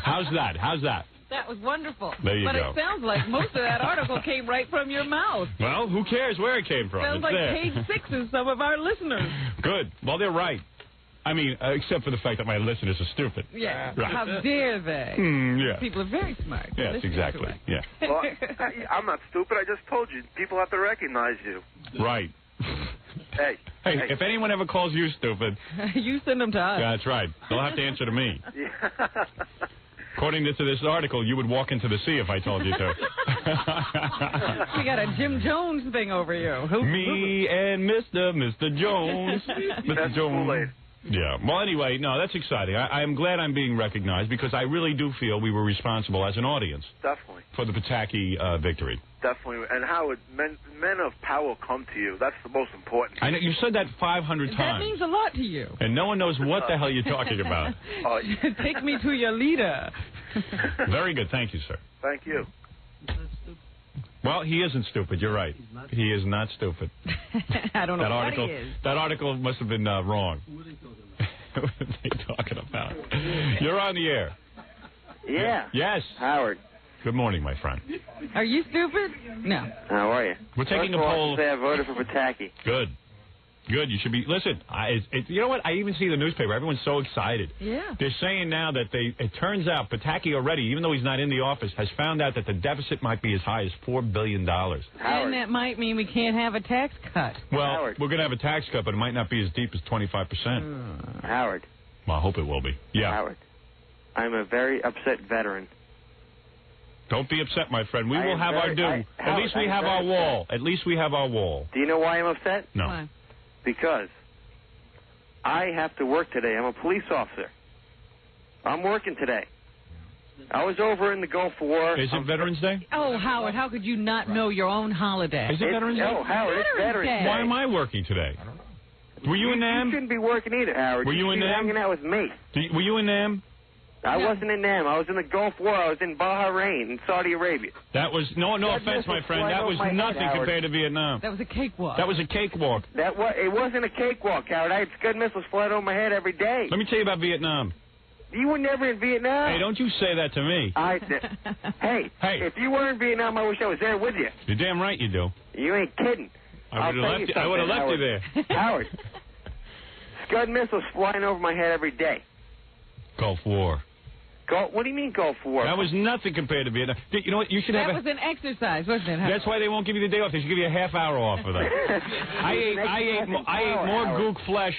How's that? How's that? That was wonderful. There you but go. It sounds like most of that article came right from your mouth. Well, who cares where it came from? Sounds It's like there. page 6 is some of our listeners. Good. Well, they're right. I mean, except for the fact that my listeners are stupid. Yeah. Right. How dare they? Yeah. People are very smart. Yes, Listen exactly. to it. Yeah. Well, I'm not stupid. I just told you. People have to recognize you. Right. Hey. Hey, if anyone ever calls you stupid, You send them to us. that's right. They'll have to answer to me. Yeah. According to this article, you would walk into the sea if I told you to. We got a Jim Jones thing over you. Me and Mr. Jones. Mr. That's Jones. Kool-Aid. Yeah. Well, anyway, no, that's exciting. I am glad I'm being recognized because I really do feel we were responsible as an audience Definitely. for the Pataki victory. Definitely. And Howard, men of power come to you. That's the most important. I know you've said that 500 That times, means a lot to you. and no one knows what the hell you're talking about. Take me to your leader. Very good. Thank you, sir. Thank you. Well, he isn't stupid. You're right. He is not stupid. I don't know That what article, he is. that article must have been wrong. What are they talking about? You're on the air. Yeah. Yes. Howard. Good morning, my friend. Are you stupid? No. How are you? We're taking a First of all, poll. I voted for Pataki. Good. Good. You should be. Listen, you know what? I even see the newspaper. Everyone's so excited. Yeah. They're saying now that it turns out Pataki already, even though he's not in the office, has found out that the deficit might be as high as $4 billion. And that might mean we can't have a tax cut. Well, Howard. we're going to have a tax cut, but it might not be as deep as 25%. Howard. Well, I hope it will be. Yeah. Howard. I'm a very upset veteran. Don't be upset, my friend. We I will am have our very- due. At least we have our wall. At least we have our wall. Do you know why I'm upset? No. Why? Because I have to work today. I'm a police officer. I'm working today. I was over in the Gulf War. Is it Veterans Day? Oh, Howard, how could you not know your own holiday? Is it Veterans Day? No, Howard, it's Veterans Day. Why am I working today? Were you in You NAM? shouldn't be working either, Howard. Were you in should be NAM? hanging out with me. Were you in NAM? I wasn't in NAM. I was in the Gulf War. I was in Bahrain, in Saudi Arabia. That was no That offense, my missile friend. flying That over was my head, nothing Howard. compared to Vietnam. That was a cakewalk. That was a cakewalk. It wasn't a cakewalk, Howard. I had Scud missiles flying over my head every day. Let me tell you about Vietnam. You were never in Vietnam. Hey, don't you say that to me. Hey, if you were in Vietnam, I wish I was there with you. You're damn right you do. You ain't kidding. I would have left you. I would have left you there. Howard, Scud missiles flying over my head every day. Gulf War. What do you mean Gulf War? That was nothing compared to Vietnam. You know what? You should That have. was an exercise, wasn't it? Howard? That's why they won't give you the day off. They should give you a half hour off for that. I ate more gook flesh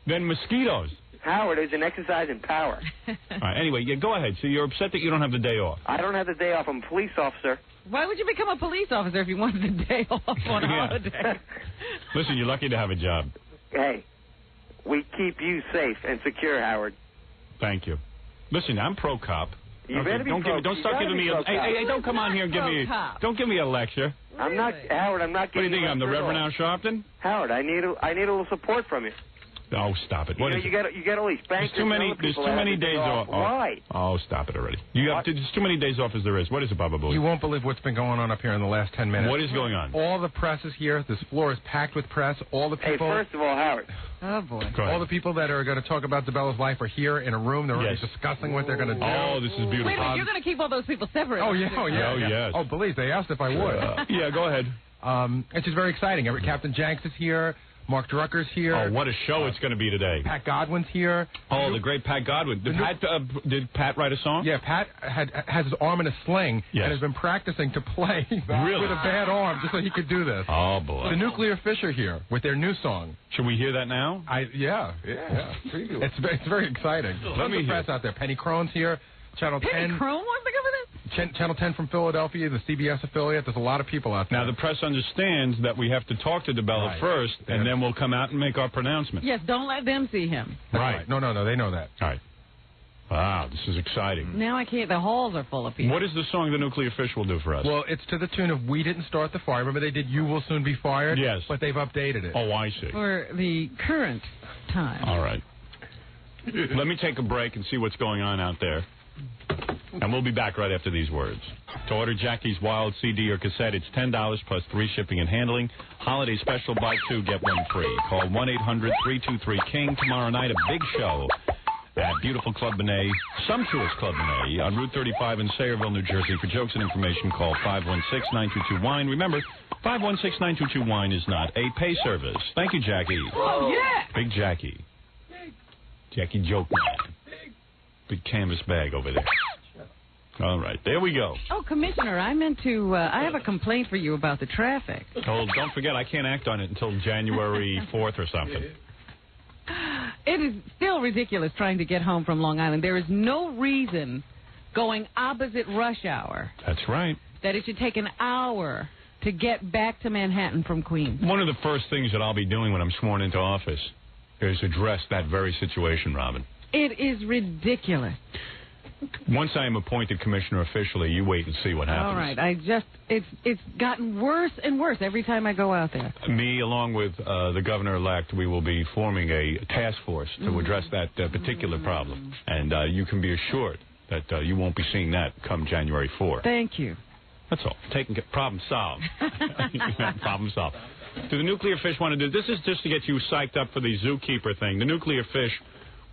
than mosquitoes. Howard, it was an exercise in power. All right, anyway, yeah, go ahead. So you're upset that you don't have the day off. I don't have the day off. I'm a police officer. Why would you become a police officer if you wanted a day off on a Yeah. holiday? Listen, you're lucky to have a job. Hey, we keep you safe and secure, Howard. Thank you. Listen, I'm pro cop. You better be don't pro- don't you start gotta giving be me a. pro cop. Hey, don't come on here and give me. Pro-cop. Don't give me a lecture. I'm not, Howard. I'm not What do you getting. think? I'm the lectured Reverend off. Al Sharpton? Howard, I need a little support from you. Oh, stop it. What is you it? got all these bankers. There's too many. and other There's people too that many have to days get off. Why? Oh, stop it already. There's too many days off as there is. What is it, Baba Booey? You won't believe what's been going on up here in the last 10 minutes. What is going on? All the press is here. This floor is packed with press. All the Hey, people. first of all, Howard. Oh, boy. Go ahead. All the people that are going to talk about DeBella's life are here in a room. They're already Yes. discussing what they're going to do. Oh, this is beautiful. Wait a minute, you're going to keep all those people separate. Oh, yeah. Oh, yeah. Oh, yes. Oh, believe they asked if I would. Yeah, go ahead. It's just very exciting. Captain Jenks is here. Mark Drucker's here. Oh, what a show it's going to be today. Pat Godwin's here. Oh, the great Pat Godwin. Did Pat write a song? Yeah, Pat has his arm in a sling Yes. and has been practicing to play Really? with a bad arm just so he could do this. Oh, boy. The Nuclear Fish are here with their new song. Should we hear that now? Yeah. It's very exciting. Let Lots me of hear press out there. Penny Crone's here. Channel Penny 10. Crone wants to go for this? Channel 10 from Philadelphia, the CBS affiliate. There's a lot of people out there. Now, the press understands that we have to talk to DeBella first, and then we'll come out and make our pronouncement. Yes, don't let them see him. Right. No, they know that. All right. Wow, this is exciting. Now I can't. The halls are full of people. What is the song the Nuclear Fish will do for us? Well, it's to the tune of We Didn't Start the Fire. Remember they did You Will Soon Be Fired? Yes. But they've updated it. Oh, I see. For the current time. All right. Let me take a break and see what's going on out there. And we'll be back right after these words. To order Jackie's Wild CD or cassette, it's $10 plus free shipping and handling. Holiday special, buy two, get one free. Call 1-800-323-KING. Tomorrow night, a big show at beautiful Club Benet, sumptuous Club Benet, on Route 35 in Sayreville, New Jersey. For jokes and information, call 516-922-WINE. Remember, 516-922-WINE is not a pay service. Thank you, Jackie. Oh, yeah! Big Jackie. Jackie Joke Man. Big canvas bag over there. All right, there we go. Oh, Commissioner, I meant to, I have a complaint for you about the traffic. Oh, don't forget, I can't act on it until January 4th or something. It is still ridiculous trying to get home from Long Island. There is no reason going opposite rush hour. That's right. That it should take an hour to get back to Manhattan from Queens. One of the first things that I'll be doing when I'm sworn into office is address that very situation, Robin. It is ridiculous. Once I am appointed commissioner officially, you wait and see what happens. All right, it's gotten worse and worse every time I go out there. Me, along with the governor-elect, we will be forming a task force to address that particular problem. And you can be assured that you won't be seeing that come January 4th. Thank you. That's all. Problem solved. Problem solved. Do the Nuclear Fish want to do this? Is just to get you psyched up for the Zookeeper thing. The Nuclear Fish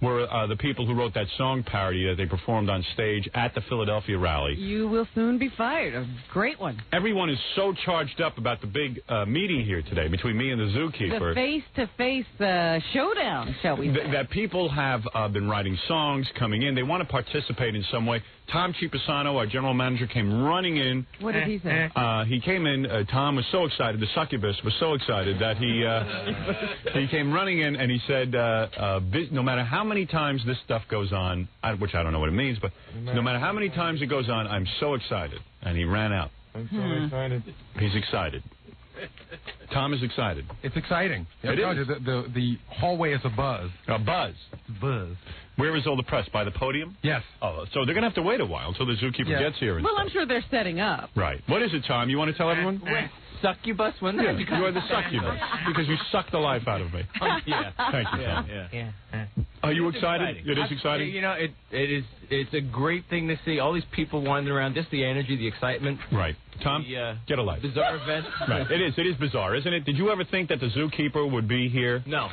were the people who wrote that song parody that they performed on stage at the Philadelphia rally. You Will Soon Be Fired. A great one. Everyone is so charged up about the big meeting here today between me and the Zookeeper. The face-to-face showdown, shall we say. That people have been writing songs, coming in. They want to participate in some way. Tom Ciapisano, our general manager, came running in. What did he say? He came in. Tom was so excited. The succubus was so excited that he came running in and he said, no matter how many times this stuff goes on, which I don't know what it means, but no matter how many times it goes on, I'm so excited. And he ran out. I'm so excited. He's excited. Tom is excited. It's exciting. It is. The hallway is a buzz. A buzz. Buzz. Where is all the press? By the podium? Yes. Oh, so they're going to have to wait a while until the Zookeeper gets here. And well, stuff. I'm sure they're setting up. Right. What is it, Tom? You want to tell everyone? Succubus? Yeah, you are the succubus because you sucked the life out of me. Yeah. Thank you, Tom. Yeah. Are you excited? It is exciting? You know, it's a great thing to see. All these people wandering around, just the energy, the excitement. Right. Tom, get a life. Bizarre event. Right. It is bizarre, isn't it? Did you ever think that the Zookeeper would be here? No.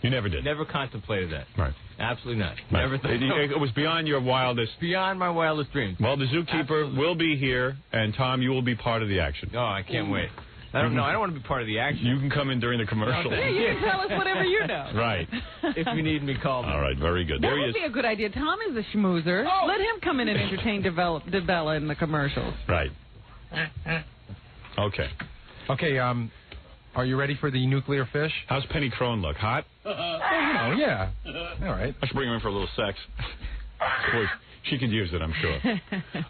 You never did? Never contemplated that. Right. Absolutely not. Right. Never thought. It was beyond your wildest... Beyond my wildest dreams. Well, the Zookeeper will be here, and Tom, you will be part of the action. Oh, I can't wait. I don't know. I don't want to be part of the action. You can come in during the commercial. Yeah, you can tell us whatever you know. Right. If you need me, call me. All right, very good. That There he would is. be a good idea. Tom is a schmoozer. Oh. Let him come in and entertain DeBella in the commercials. Right. Okay. Okay, are you ready for the Nuclear Fish? How's Penny Crone look? Hot? Oh, yeah. All right. I should bring her in for a little sex. Boy, she could use it, I'm sure.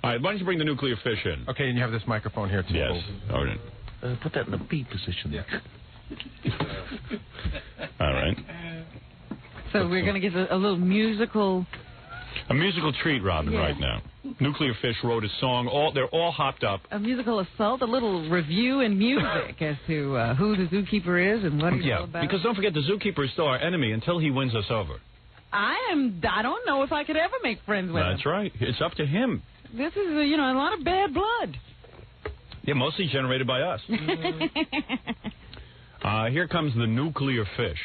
All right, why don't you bring the Nuclear Fish in? Okay, and you have this microphone here, too. Yes. All right. Put that in the B position. Yeah. All right. So we're going to get a little musical... A musical treat, Robin, right now. Nuclear Fish wrote a song. They're all hopped up. A musical assault, a little review in music as to who the Zookeeper is and what he's all about. Because don't forget, the Zookeeper is still our enemy until he wins us over. I don't know if I could ever make friends with him. That's right. It's up to him. This is, a lot of bad blood. Yeah, mostly generated by us. Here comes the Nuclear Fish,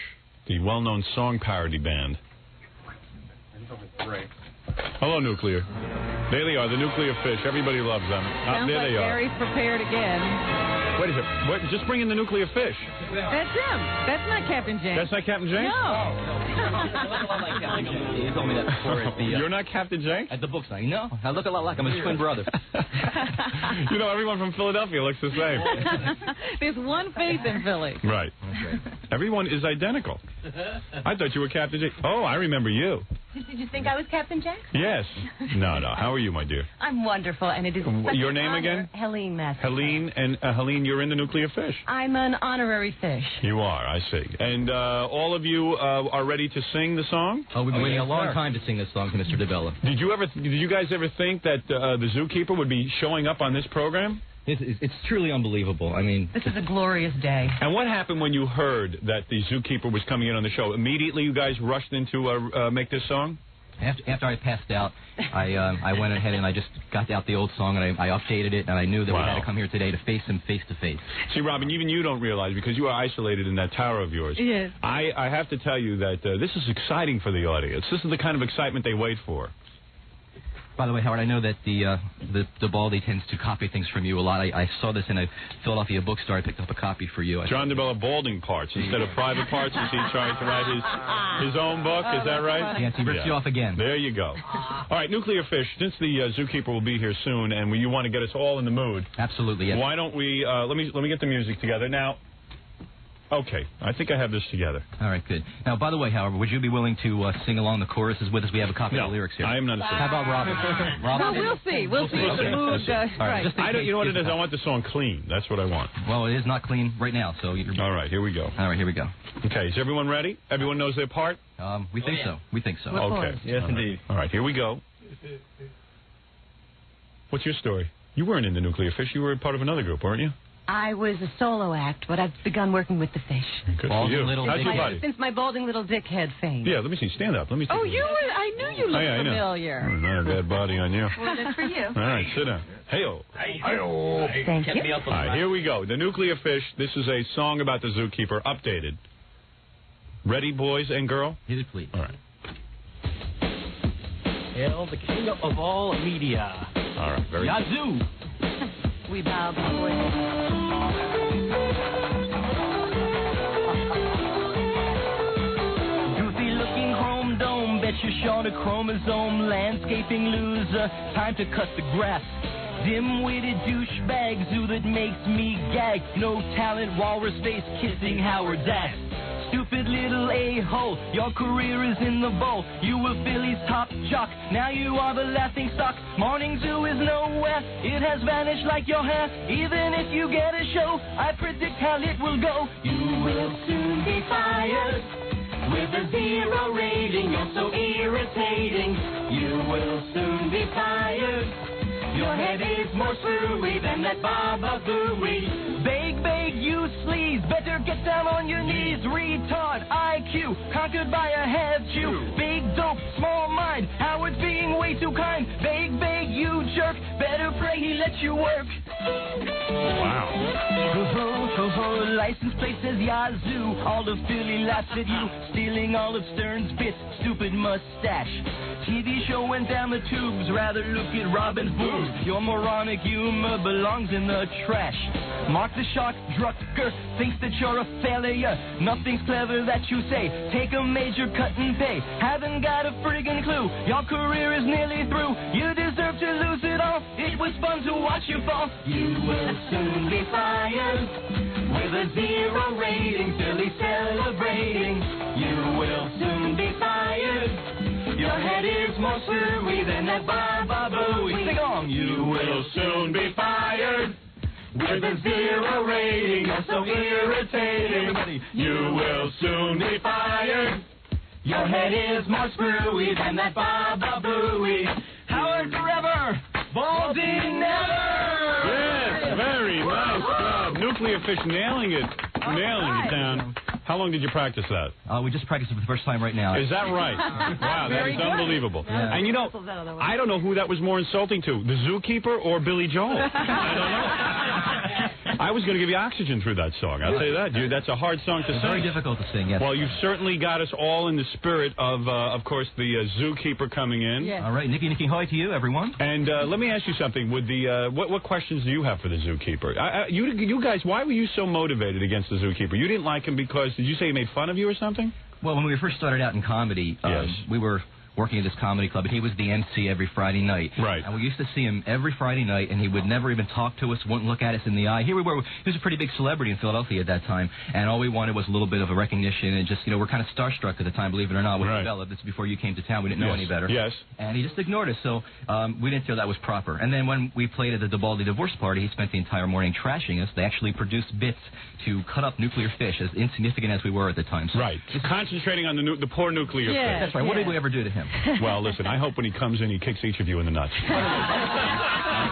the well-known song parody band. Hello, Nuclear. There they are, the Nuclear Fish. Everybody loves them. Sounds there like they are. Gary's prepared again. Wait a second. Just bring in the Nuclear Fish. That's him. That's not Captain James. That's not Captain James? No. He told me that before at the... You're not Captain James? At the book signing. No, I look a lot like him. I'm his twin brother. Everyone from Philadelphia looks the same. There's one face in Philly. Right. Everyone is identical. I thought you were Captain James. Oh, I remember you. Did you think I was Captain Jackson? Yes. No. How are you, my dear? I'm wonderful, and it is such Your an name honor. again? Helene Master. Helene, and Helene, you're in the Nuclear Fish. I'm an honorary fish. You are, I see. And all of you are ready to sing the song? Oh, we've been waiting a long time to sing this song to Mr. DeBella. Did you guys ever think that the Zookeeper would be showing up on this program? It's truly unbelievable. I mean, This is a glorious day. And what happened when you heard that the Zookeeper was coming in on the show? Immediately you guys rushed into make this song? After I passed out, I went ahead and I just got out the old song and I updated it, and I knew that we had to come here today to face him face to face. See, Robin, even you don't realize, because you are isolated in that tower of yours. Yes. I have to tell you that this is exciting for the audience. This is the kind of excitement they wait for. By the way, Howard, I know that the Baldy tends to copy things from you a lot. I saw this in a Philadelphia bookstore. I picked up a copy for you. John DeBella balding parts instead of private parts. Is he trying to write his own book? Is that right? Yes, he rips you off again. There you go. All right, Nuclear Fish, since the Zookeeper will be here soon and you want to get us all in the mood. Absolutely, yes. Why don't we, let me get the music together. Now, okay, I think I have this together. All right, good. Now, by the way, Howard, would you be willing to sing along the choruses with us? We have a copy of the lyrics here. I am not a singer. How about Robin? Well, we'll see. We'll see if the mood right. I don't, you know what it is? I want the song clean. That's what I want. Well, it is not clean right now, so... All right, here we go. All right, here we go. Okay, is everyone ready? Everyone knows their part? We think so. We think so. Okay. Yes, indeed. All right, here we go. What's your story? You weren't in the Nuclear Fish. You were part of another group, weren't you? I was a solo act, but I've begun working with the fish. Good for you. How's your body? Since my balding little dickhead fame. Yeah, let me see. Stand up. Let me see. Oh, you were... I knew you looked I know. familiar. Not a bad body on you. Well, that's for you. All right, sit down. Hey-o. Hey-o. Thank you. All right, here we go. The Nuclear Fish. This is a song about the Zookeeper, updated. Ready, boys and girl? Hit it, please. All right. Hail the king of all media. All right, very good. Yazoo! We bow before you. Goofy looking chrome dome, bet you're short a chromosome. Landscaping loser, time to cut the grass. Dim-witted douchebags, zoo that makes me gag. No talent, walrus face kissing Howard's ass. Stupid little a-hole, your career is in the bowl. You were Philly's top jock, now you are the laughing stock. Morning zoo is nowhere, it has vanished like your hair. Even if you get a show, I predict how it will go. You will soon be fired with a 0 rating. You're so irritating. You will soon be fired. Your head is more screwy than that Baba Booey. Beg, you sleaze, better get down on your knees. Retard, IQ, conquered by a head chew. Big dope, small mind, Howard's being way too kind. Beg, you jerk, better pray he lets you work. Wow. License plate says Yazoo. All of Philly laughs at you, stealing all of Stern's bits, stupid mustache. TV show went down the tubes, rather look at Robin's boobs. Your moronic humor belongs in the trash. Mark the Shark Drucker thinks that you're a failure. Nothing's clever that you say. Take a major cut and pay. Haven't got a friggin' clue. Your career is nearly through. You deserve to lose it all. It was fun to watch you fall. You will soon be fired with a 0 rating. Silly celebrating. You will soon be fired. Your head is more screwy than that Baba Booey. Sing along. You will soon be fired with a 0 rating. You're so irritating. You will soon be fired. Your head is more screwy than that Baba Booey. Howard forever, Baldy never. Yes, very nice job. Nuclear Fish nailing it. Nailing it down. How long did you practice that? We just practiced it for the first time right now. Is that right? Wow, that is unbelievable. Yeah. And you know, I don't know who that was more insulting to, the Zookeeper or Billy Joel. I don't know. I was going to give you oxygen through that song. I'll tell you that, dude. That's a hard song to sing. Very difficult to sing, yes. Well, you've certainly got us all in the spirit of course, the Zookeeper coming in. Yes. All right, Nicky Hoy to you, everyone. And let me ask you something. With the what questions do you have for the Zookeeper? You guys, why were you so motivated against the Zookeeper? You didn't like him because, did you say he made fun of you or something? Well, when we first started out in comedy, yes. we were working at this comedy club, and he was the MC every Friday night. Right. And we used to see him every Friday night, and he would never even talk to us, wouldn't look at us in the eye. Here we were. He was a pretty big celebrity in Philadelphia at that time, and all we wanted was a little bit of a recognition, and just, we're kind of starstruck at the time, believe it or not, with Bella. This is before you came to town. We didn't know any better. Yes. And he just ignored us, so we didn't feel that was proper. And then when we played at the DeBaldi divorce party, he spent the entire morning trashing us. They actually produced bits to cut up nuclear fish, as insignificant as we were at the time. So right. Just concentrating on the poor nuclear fish. That's right. What did we ever do to him? Well, listen, I hope when he comes in, he kicks each of you in the nuts.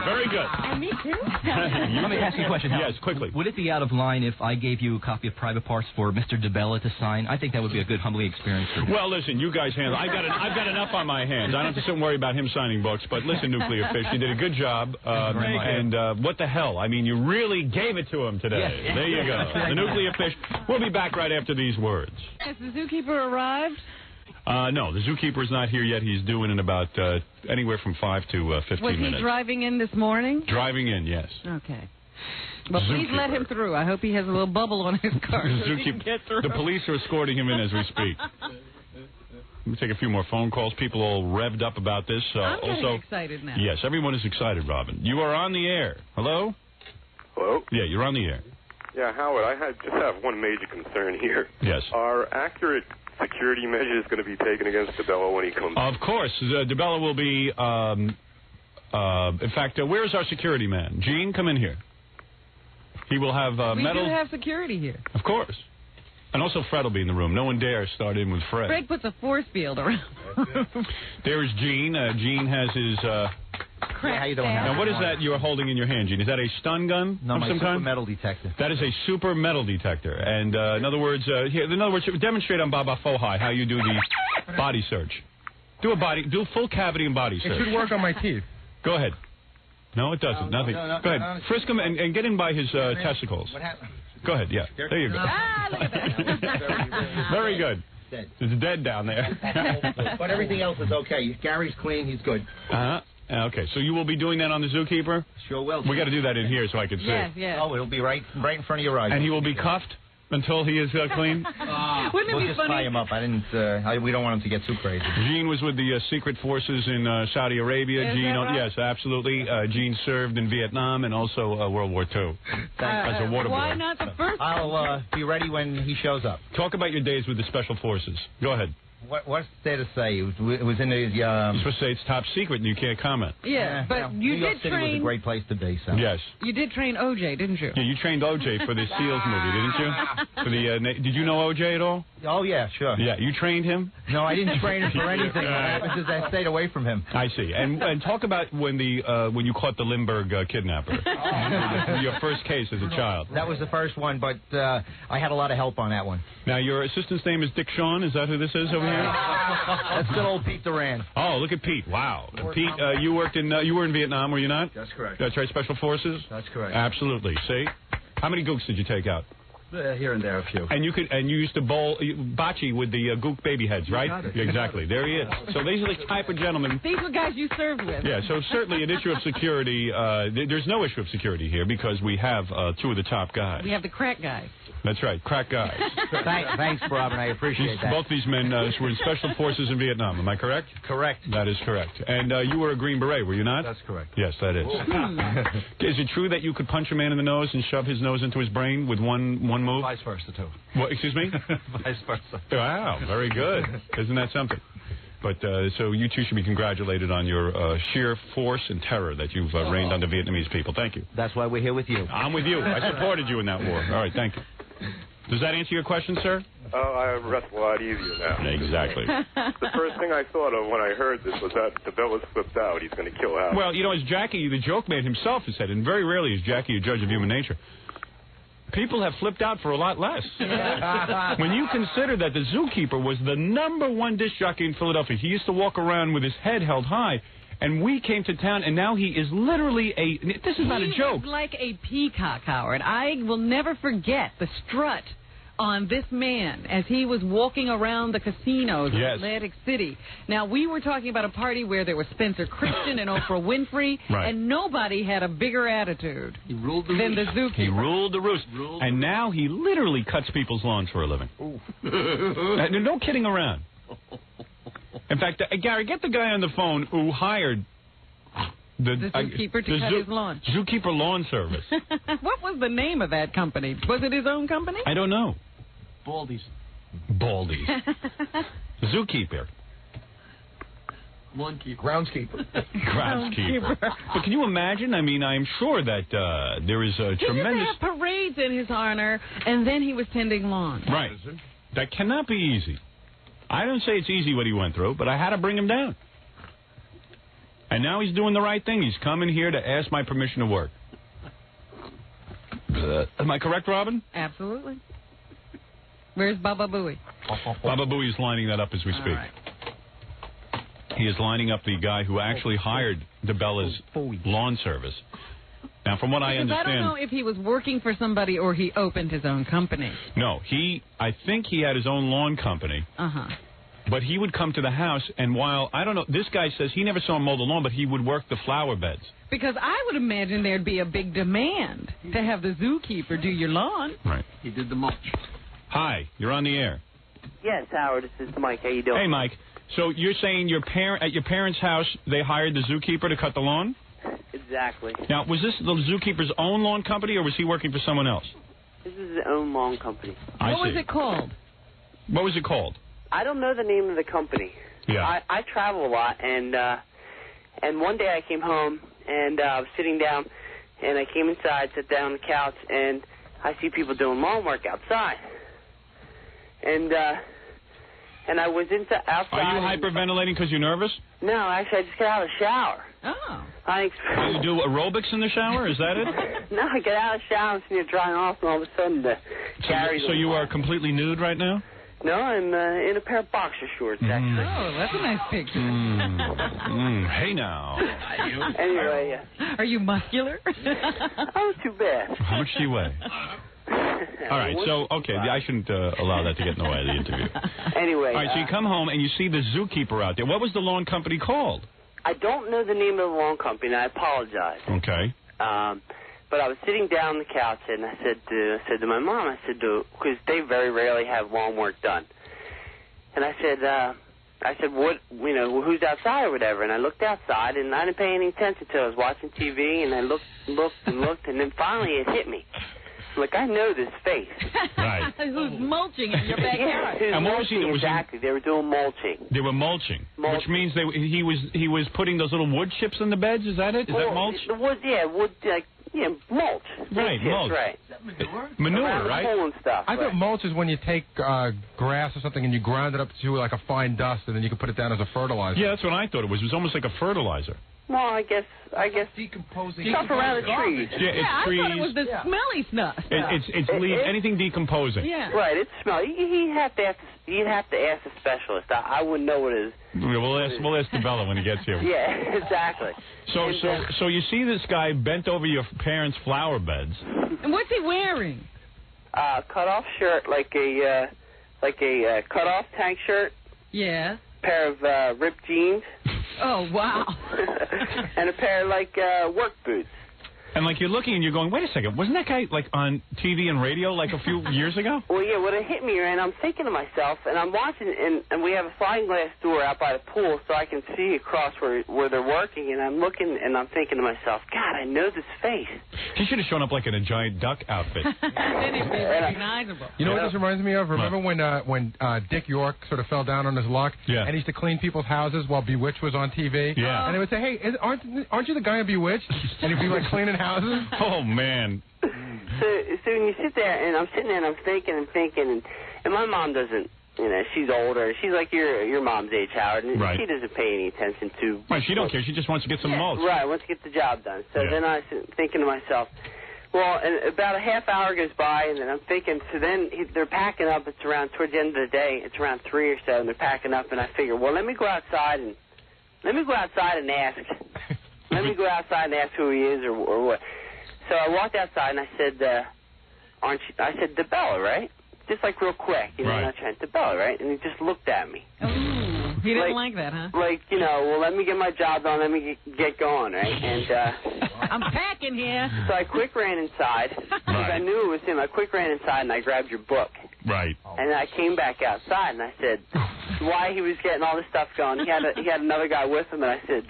Very good. And me too. Let me ask you a question, Hal. Yes, quickly. Would it be out of line if I gave you a copy of Private Parts for Mr. DeBella to sign? I think that would be a good, humbling experience for you. Well, listen, you guys handle. I've got enough on my hands. I don't have to sit and worry about him signing books. But listen, Nuclear Fish, you did a good job. And what the hell? I mean, you really gave it to him today. Yes. There you go. The Nuclear Fish. We'll be back right after these words. Has the zookeeper arrived? No, the zookeeper's not here yet. He's due in about anywhere from 5 to 15 minutes. Was he driving in this morning? Driving in, yes. Okay. Well, please let him through. I hope he has a little bubble on his car so he can get through. The police are escorting him in as we speak. Let me take a few more phone calls. People all revved up about this. I'm getting excited now. Yes, everyone is excited, Robin. You are on the air. Hello? Hello? Yeah, you're on the air. Yeah, Howard, I just have one major concern here. Yes. Are accurate security measures going to be taken against DeBella when he comes? Of course. DeBella will be, in fact, where's our security man? Gene, come in here. He will have we metal. do have security here. Of course. And also Fred will be in the room. No one dare start in with Fred. Fred puts a force field around. There's Gene. Gene has his... how you doing? Now, what is that you're holding in your hand, Gene? Is that a stun gun No, of my some super kind? metal detector. That is a super metal detector. And in other words, demonstrate on Baba Fohai how you do the body search. Do a full cavity and body search. It should work on my teeth. Go ahead. No, it doesn't. Nothing. No, go ahead. Frisk him and get in by his testicles. What happened? Go ahead. Yeah. There you go. Look at that. Very good. Dead. It's dead down there. But everything else is okay. Gary's clean. He's good. Okay, so you will be doing that on the Zookeeper? Sure will. We got to do that in here so I can see. Yes. Oh, it'll be right in front of your eyes. And he will be cuffed until he is clean? Wouldn't it we'll be just funny? tie him up. I didn't. We don't want him to get too crazy. Gene was with the secret forces in Saudi Arabia. Is Gene, that right? yes, absolutely. Gene served in Vietnam and also World War II as a water why boy. not the first? I'll be ready when he shows up. Talk about your days with the special forces. Go ahead. What's there to say? It was in the. You're supposed to say it's top secret and you can't comment. Yeah, but New you York did City was a train. great place to be. So. Yes. You did train OJ, didn't you? Yeah, you trained OJ for the SEALs movie, didn't you? For the did you know OJ at all? Oh yeah, sure. Yeah, you trained him? No, I didn't train him for anything. What happens is I stayed away from him. I see. And talk about when you caught the Lindbergh kidnapper. Your first case as a child. That was the first one, but I had a lot of help on that one. Now, your assistant's name is Dick Shawn. Is that who this is over here? That's good old Pete Duran. Oh, look at Pete. Wow. Pete, you were in Vietnam, were you not? That's correct. That's right, Special Forces? That's correct. Absolutely. See? How many gooks did you take out? Here and there, a few. And you used to bowl bocce with the gook baby heads, right? got it. Exactly. There he is. So these are the type of gentlemen. These were guys you served with. Yeah, so certainly an issue of security. There's no issue of security here because we have two of the top guys. We have the crack guys. That's right, crack guys. Thanks, Robin. I appreciate that. Both these men were in Special Forces in Vietnam. Am I correct? Correct. That is correct. And you were a Green Beret, were you not? That's correct. Yes, that is. Is it true that you could punch a man in the nose and shove his nose into his brain with one move? Vice versa, too. What, excuse me? Vice versa. Wow, very good. Isn't that something? But so you two should be congratulated on your sheer force and terror that you've rained on the Vietnamese people. Thank you. That's why we're here with you. I'm with you. I supported you in that war. All right, thank you. Does that answer your question, sir? Oh, I rest a lot easier now. Exactly. The first thing I thought of when I heard this was that DeBella slipped out. He's going to kill Howard. Well, you know, as Jackie, the joke man himself, has said, and very rarely is Jackie a judge of human nature, people have flipped out for a lot less. When you consider that the Zookeeper was the #1 disc jockey in Philadelphia, he used to walk around with his head held high, and we came to town, and now he is literally this is not a joke. He's like a peacock, Howard. I will never forget the strut on this man as he was walking around the casinos in Atlantic City. Now, we were talking about a party where there was Spencer Christian and Oprah Winfrey, and nobody had a bigger attitude than the Zookeeper. He ruled the roost. And now he literally cuts people's lawns for a living. No kidding around. In fact, Gary, get the guy on the phone who hired the zookeeper to cut his lawn. Zookeeper Lawn Service. What was the name of that company? Was it his own company? I don't know. Baldies. Zookeeper. Lawnkeeper. Groundskeeper. Groundskeeper. But can you imagine? I mean, I'm sure that there is a tremendous... He used to have parades in his honor, and then he was tending lawn. Right. That cannot be easy. I don't say it's easy what he went through, but I had to bring him down. And now he's doing the right thing. He's coming here to ask my permission to work. Am I correct, Robin? Absolutely. Where's Baba Booey? Baba Booey is lining that up as we speak. All right. He is lining up the guy who actually hired DeBella's lawn service. Now, from what I understand... I don't know if he was working for somebody or he opened his own company. No, I think he had his own lawn company. Uh-huh. But he would come to the house, and while, I don't know, this guy says he never saw him mow the lawn, but he would work the flower beds. Because I would imagine there'd be a big demand to have the zookeeper do your lawn. Right. He did the mulch. Hi, you're on the air. Yes, Howard, this is Mike. How you doing? Hey, Mike. So you're saying at your parents' house, they hired the zookeeper to cut the lawn? Exactly. Now, was this the zookeeper's own lawn company, or was he working for someone else? This is his own lawn company. What was it called? What was it called? I don't know the name of the company. Yeah. I travel a lot, and one day I came home, and I was sitting down, and I came inside, sat down on the couch, and I see people doing lawn work outside. And I was outside. Are you hyperventilating because you're nervous? No, actually, I just got out of the shower. Oh. You do aerobics in the shower? Is that it? No, I get out of the shower and you're drying off, and all of a sudden So you are completely nude right now? No, I'm in a pair of boxer shorts, actually. Oh, that's a nice picture. Hey, now. Anyway. Are you muscular? Oh, too bad. How much do you weigh? All right, so, okay, I shouldn't allow that to get in the way of the interview. Anyway. All right, so you come home and you see the zookeeper out there. What was the lawn company called? I don't know the name of the lawn company, and I apologize. Okay. But I was sitting down on the couch, and I said to my mom, I said, because they very rarely have lawn work done. And I said, what, who's outside or whatever? And I looked outside, and I didn't pay any attention to it. I was watching TV, and I looked, and then finally it hit me. Look, I know this face. Right. Who's mulching in your backyard? Yeah, and what was he doing? Exactly. They were doing mulching. They were mulching. Which means he was putting those little wood chips in the beds. Is that it? Is that mulch? Mulch. Right, chips, mulch. Right. Is that manure? Manure, right? And stuff, I thought mulch is when you take grass or something and you grind it up to like a fine dust, and then you can put it down as a fertilizer. Yeah, that's what I thought it was. It was almost like a fertilizer. Well, I guess decomposing stuff around the trees. Yeah, it's trees. I thought it was the smelly stuff. It's leaves, anything decomposing. Yeah. Right, it's smelly. You'd have to ask a specialist. I wouldn't know what it is. Yeah, we'll ask DeBella when he gets here. Yeah, exactly. So you see this guy bent over your parents' flower beds. And what's he wearing? Cut-off shirt, like a cut-off tank shirt. Yeah. Pair of ripped jeans. Oh, wow. And a pair of, work boots. And, you're looking and you're going, wait a second, wasn't that guy, on TV and radio, a few years ago? Well, yeah, when it hit me, and I'm thinking to myself, and I'm watching, and we have a sliding glass door out by the pool so I can see across where they're working, and I'm looking, and I'm thinking to myself, God, I know this face. He should have shown up in a giant duck outfit. Then it'd be recognizable. You know what this reminds me of? Remember when Dick York sort of fell down on his luck? Yeah. And he used to clean people's houses while Bewitched was on TV? Yeah. And they would say, hey, aren't you the guy on Bewitched? And he'd be, cleaning houses. Oh, man. So when you sit there, and I'm sitting there, and I'm thinking, and my mom doesn't, she's older. She's like your mom's age, Howard, and right. She doesn't pay any attention to... Right, she don't care. She just wants to get some mulch. Right, wants to get the job done. So then I was thinking to myself, well, and about a half hour goes by, and then I'm thinking, so then they're packing up. It's around, towards the end of the day, it's around 3 or so, and they're packing up, and I figure, well, let me go outside and ask. Let me go outside and ask who he is or what. So I walked outside and I said, I said, DeBella, right? Just real quick, right. Not trying, DeBella, right? And he just looked at me. Ooh, he didn't like that, huh? Well, let me get my job done, let me get going, right? And I'm packing here. So I quick ran inside because I knew it was him. I quick ran inside and I grabbed your book. Right. And I came back outside and I said, why he was getting all this stuff going. He had another guy with him, and I said,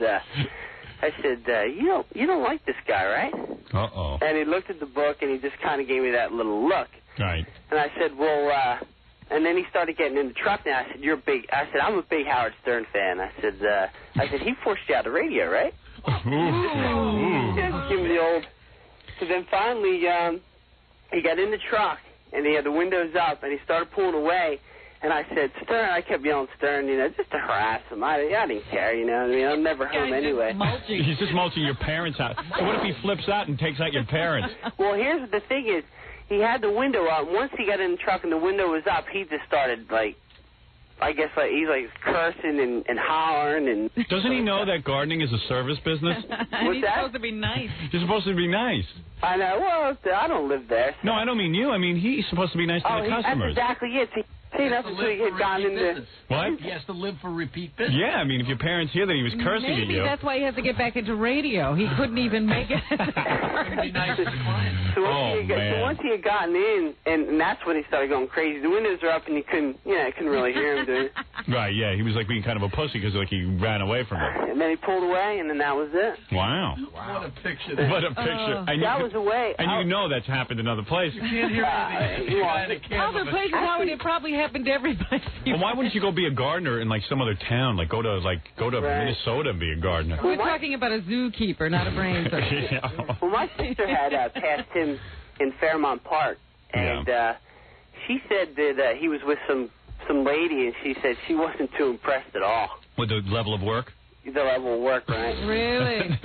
you don't like this guy, right? Uh-oh. And he looked at the book, and he just kind of gave me that little look. Right. And I said, well, and then he started getting in the truck. Now I said, I'm a big Howard Stern fan. I said, he forced you out of radio, right? Just give me the old. So then finally, he got in the truck, and he had the windows up, and he started pulling away. And I said, Stern, I kept yelling Stern, just to harass him. I didn't care, I mean, I'm never home anyway. He's just mulching your parents out. So what if he flips out and takes out your parents? Well, here's the thing is, he had the window up. Once he got in the truck and the window was up, he just started, he's cursing and hollering. And doesn't he know that gardening is a service business? He's supposed to be nice. You're supposed to be nice. I know. Well, I don't live there. So. No, I don't mean you. I mean, he's supposed to be nice to the customers. That's exactly it. See, that's until he had gone into... What? He has to live for repeat business. Yeah, I mean, if your parents hear that he was cursing at you... Maybe that's why he has to get back into radio. He couldn't even make it. Be nice to the client. So once he had gotten in, and that's when he started going crazy. The windows are up, and you couldn't really hear him doing it. Right, yeah, he was like being kind of a pussy because he ran away from it. And then he pulled away, and then that was it. Wow. What a picture. What a picture. That was a way. And you know that's happened in other places. You can't hear anything. Other places, Howard, it probably happened to everybody. Well, why wouldn't you go be a gardener in some other town? Go to Minnesota and be a gardener. We're talking about a zookeeper, not a brain surgeon. Yeah. Well, my sister had passed him in Fairmount Park, and she said that he was with some lady, and she said she wasn't too impressed at all. With the level of work? The level of work, right? Really?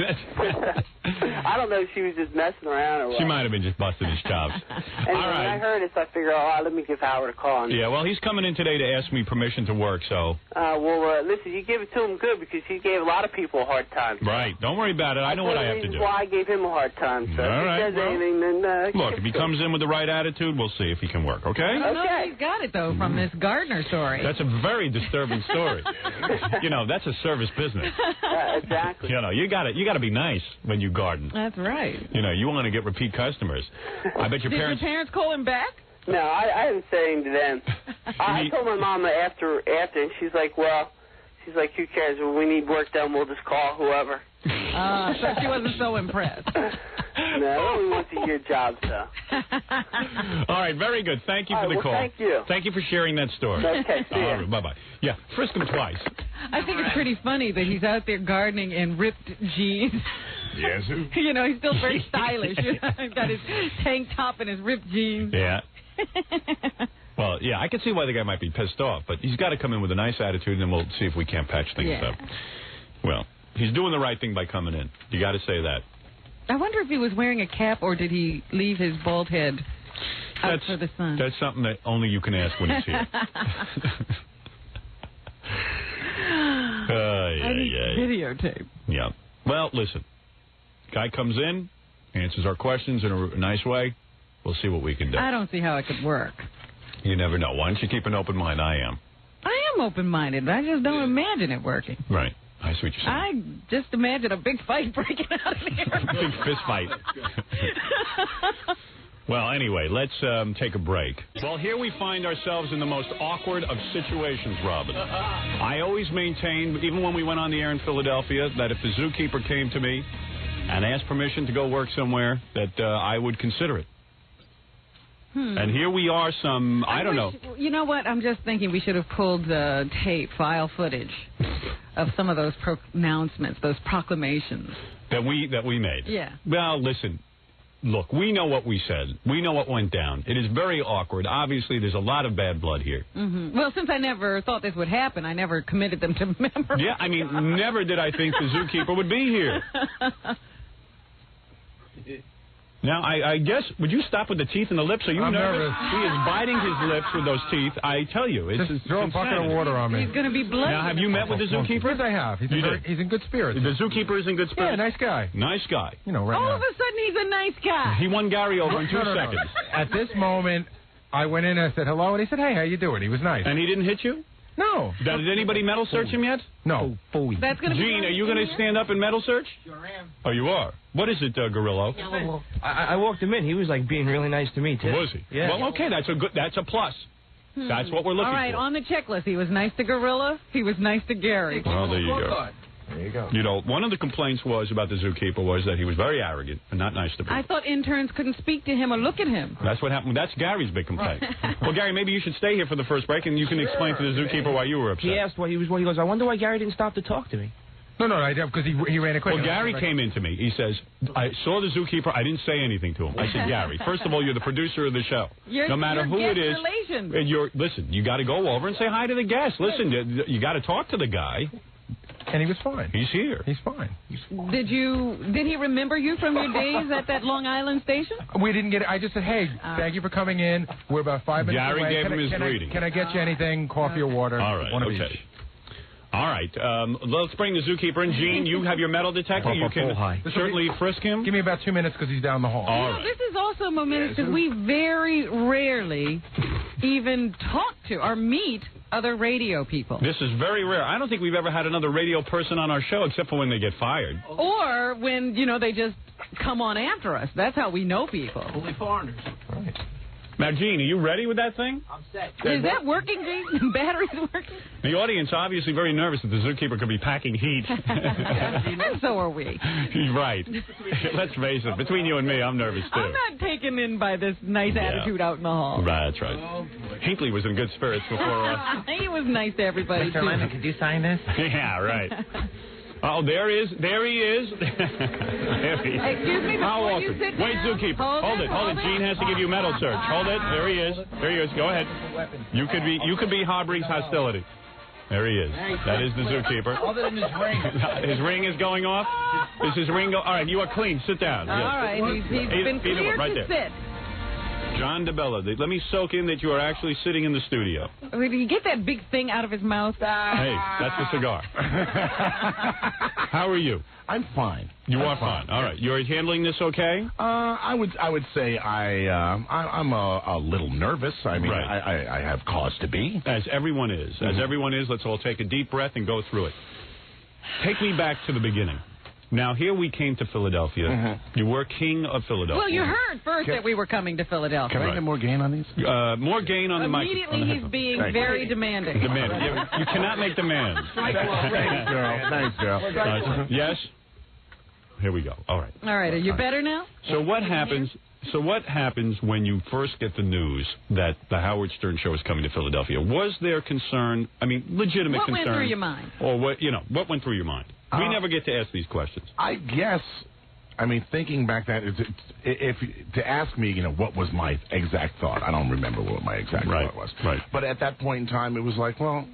I don't know if she was just messing around or what. She might have been just busting his chops. And all right. when I heard it, so I figured, let me give Howard a call. Yeah, well, he's coming in today to ask me permission to work, so... listen, you give it to him good, because he gave a lot of people a hard time. So. Right. Don't worry about it. I know what I have to do. Why I gave him a hard time. So all right. if he says anything, then... Look, if he comes in with the right attitude, we'll see if he can work, okay? I don't know if he's got it, though, from this Gardner story. That's a very disturbing story. That's a service business. Exactly. You got to be nice when you garden. That's right. You want to get repeat customers. I bet your parents... Did your parents call him back? No, I didn't say anything to them. I told my mom after, and she's like, who cares? When we need work done, we'll just call whoever. So she wasn't so impressed. No, we want to hear jobs, though. All right, very good. Thank you for the call. Thank you. Thank you for sharing that story. Okay, see ya. All right, bye-bye. Yeah, frisk him twice. I think it's pretty funny that he's out there gardening in ripped jeans. Yes. He's still very stylish. He's got his tank top and his ripped jeans. Yeah. Well, yeah, I can see why the guy might be pissed off, but he's got to come in with a nice attitude, and then we'll see if we can't patch things up. Well, he's doing the right thing by coming in. You got to say that. I wonder if he was wearing a cap or did he leave his bald head out for the sun? That's something that only you can ask when he's here. Videotape. Yeah. Well, listen. Guy comes in, answers our questions in a nice way. We'll see what we can do. I don't see how it could work. You never know. Why don't you keep an open mind? I am. I am open-minded. I just don't imagine it working. Right. I see what you're saying. I just imagine a big fight breaking out in here. A big fist fight. Well, anyway, let's take a break. Well, here we find ourselves in the most awkward of situations, Robin. I always maintained, even when we went on the air in Philadelphia, that if the zookeeper came to me and asked permission to go work somewhere, that I would consider it. And here we are I don't know. You know what? I'm just thinking we should have pulled the file footage of some of those pronouncements, those proclamations. That we made. Yeah. Well, listen. Look, we know what we said. We know what went down. It is very awkward. Obviously, there's a lot of bad blood here. Mm-hmm. Well, since I never thought this would happen, I never committed them to memory. Yeah, I mean, never did I think the zookeeper would be here. Now, I guess, would you stop with the teeth and the lips? Are you nervous? He is biting his lips with those teeth. I tell you, it's throw a bucket of water on me. He's going to be bloody. Now, have you met with the zookeeper? Yes, I have. He's in good spirits. The zookeeper is in good spirits? Yeah, nice guy. Nice guy. All of a sudden, he's a nice guy. He won Gary over in 2 seconds. At this moment, I went in and I said hello, and he said, hey, how you doing? He was nice. And he didn't hit you? No. Did anybody metal search him yet? No. That's gonna Gene, are you going to stand up and metal search? Sure am. Oh, you are? What is it, Gorillo? I walked him in. He was being really nice to me too. Was he? Yeah. Well, okay, that's a plus. That's what we're looking All right, for. on the checklist, he was nice to Gorilla. He was nice to Gary. Well, there you go. There you go. You know, one of the complaints was about the zookeeper was that he was very arrogant and not nice to people. I thought interns couldn't speak to him or look at him. That's what happened. That's Gary's big complaint. Well, Gary, maybe you should stay here for the first break, and you can explain to the zookeeper why you were upset. He asked why he was. He goes, I wonder why Gary didn't stop to talk to me. No, because he ran a question. Well, Gary came in to me. He says, I saw the zookeeper. I didn't say anything to him. I said, Gary, first of all, you're the producer of the show. No matter who it is, listen, you got to go over and say hi to the guest. Listen, you got to talk to the guy. And he was fine. He's here. He's fine. Did he remember you from your days at that Long Island station? We didn't get it. I just said, hey, thank you for coming in. We're about 5 minutes away. Gary gave him his greeting. Can I get you anything? Coffee or water? All right, One of okay. each. All right, let's bring the zookeeper in. Gene, you have your metal detector. You can certainly frisk him. Give me about 2 minutes because he's down the hall. All right. This is also momentous because we very rarely even talk to or meet other radio people. This is very rare. I don't think we've ever had another radio person on our show except for when they get fired. Or when, they just come on after us. That's how we know people. Only foreigners. Right. Now, Gene, are you ready with that thing? I'm set. Is that working, Gene? Batteries working? The audience obviously very nervous that the zookeeper could be packing heat. And so are we. Right. Let's face it. Between you and me, I'm nervous, too. I'm not taken in by this nice attitude out in the hall. Right, that's right. Hinckley was in good spirits before us. He was nice to everybody, Mr. Lyman, could you sign this? Yeah, right. Oh, there he is. There he is. Excuse me, before you sit down. Wait, zookeeper. Hold it. Gene has to give you metal search. Hold it. There he is. There he is. Go ahead. You could be harboring hostility. There he is. That is the zookeeper. Other than his ring. His ring is going off. Is his ring All right, you are clean. Sit down. All right. He's been cleared right to there. sit. John DeBella, let me soak in that you are actually sitting in the studio. Did he get that big thing out of his mouth? Hey, that's the cigar. How are you? I'm fine. You are fine. All right. You're handling this okay? I would say I'm a little nervous. I mean, right. I have cause to be. As everyone is. As everyone is, let's all take a deep breath and go through it. Take me back to the beginning. Now, here we came to Philadelphia. You were king of Philadelphia. Well, you heard first that we were coming to Philadelphia. Can I get more gain on these? More gain on the mic. Immediately he's being very demanding. Demanding. You cannot make demands. Thanks, girl. Yes? Here we go. All right. All right. Are you better now? So what happens... So what happens when you first get the news that the Howard Stern Show is coming to Philadelphia? Was there concern, legitimate concern? What went through your mind? Or what went through your mind? We never get to ask these questions. I guess, thinking back that, if to ask me, what was my exact thought, I don't remember what my exact thought was. Right. But at that point in time, it was like, well,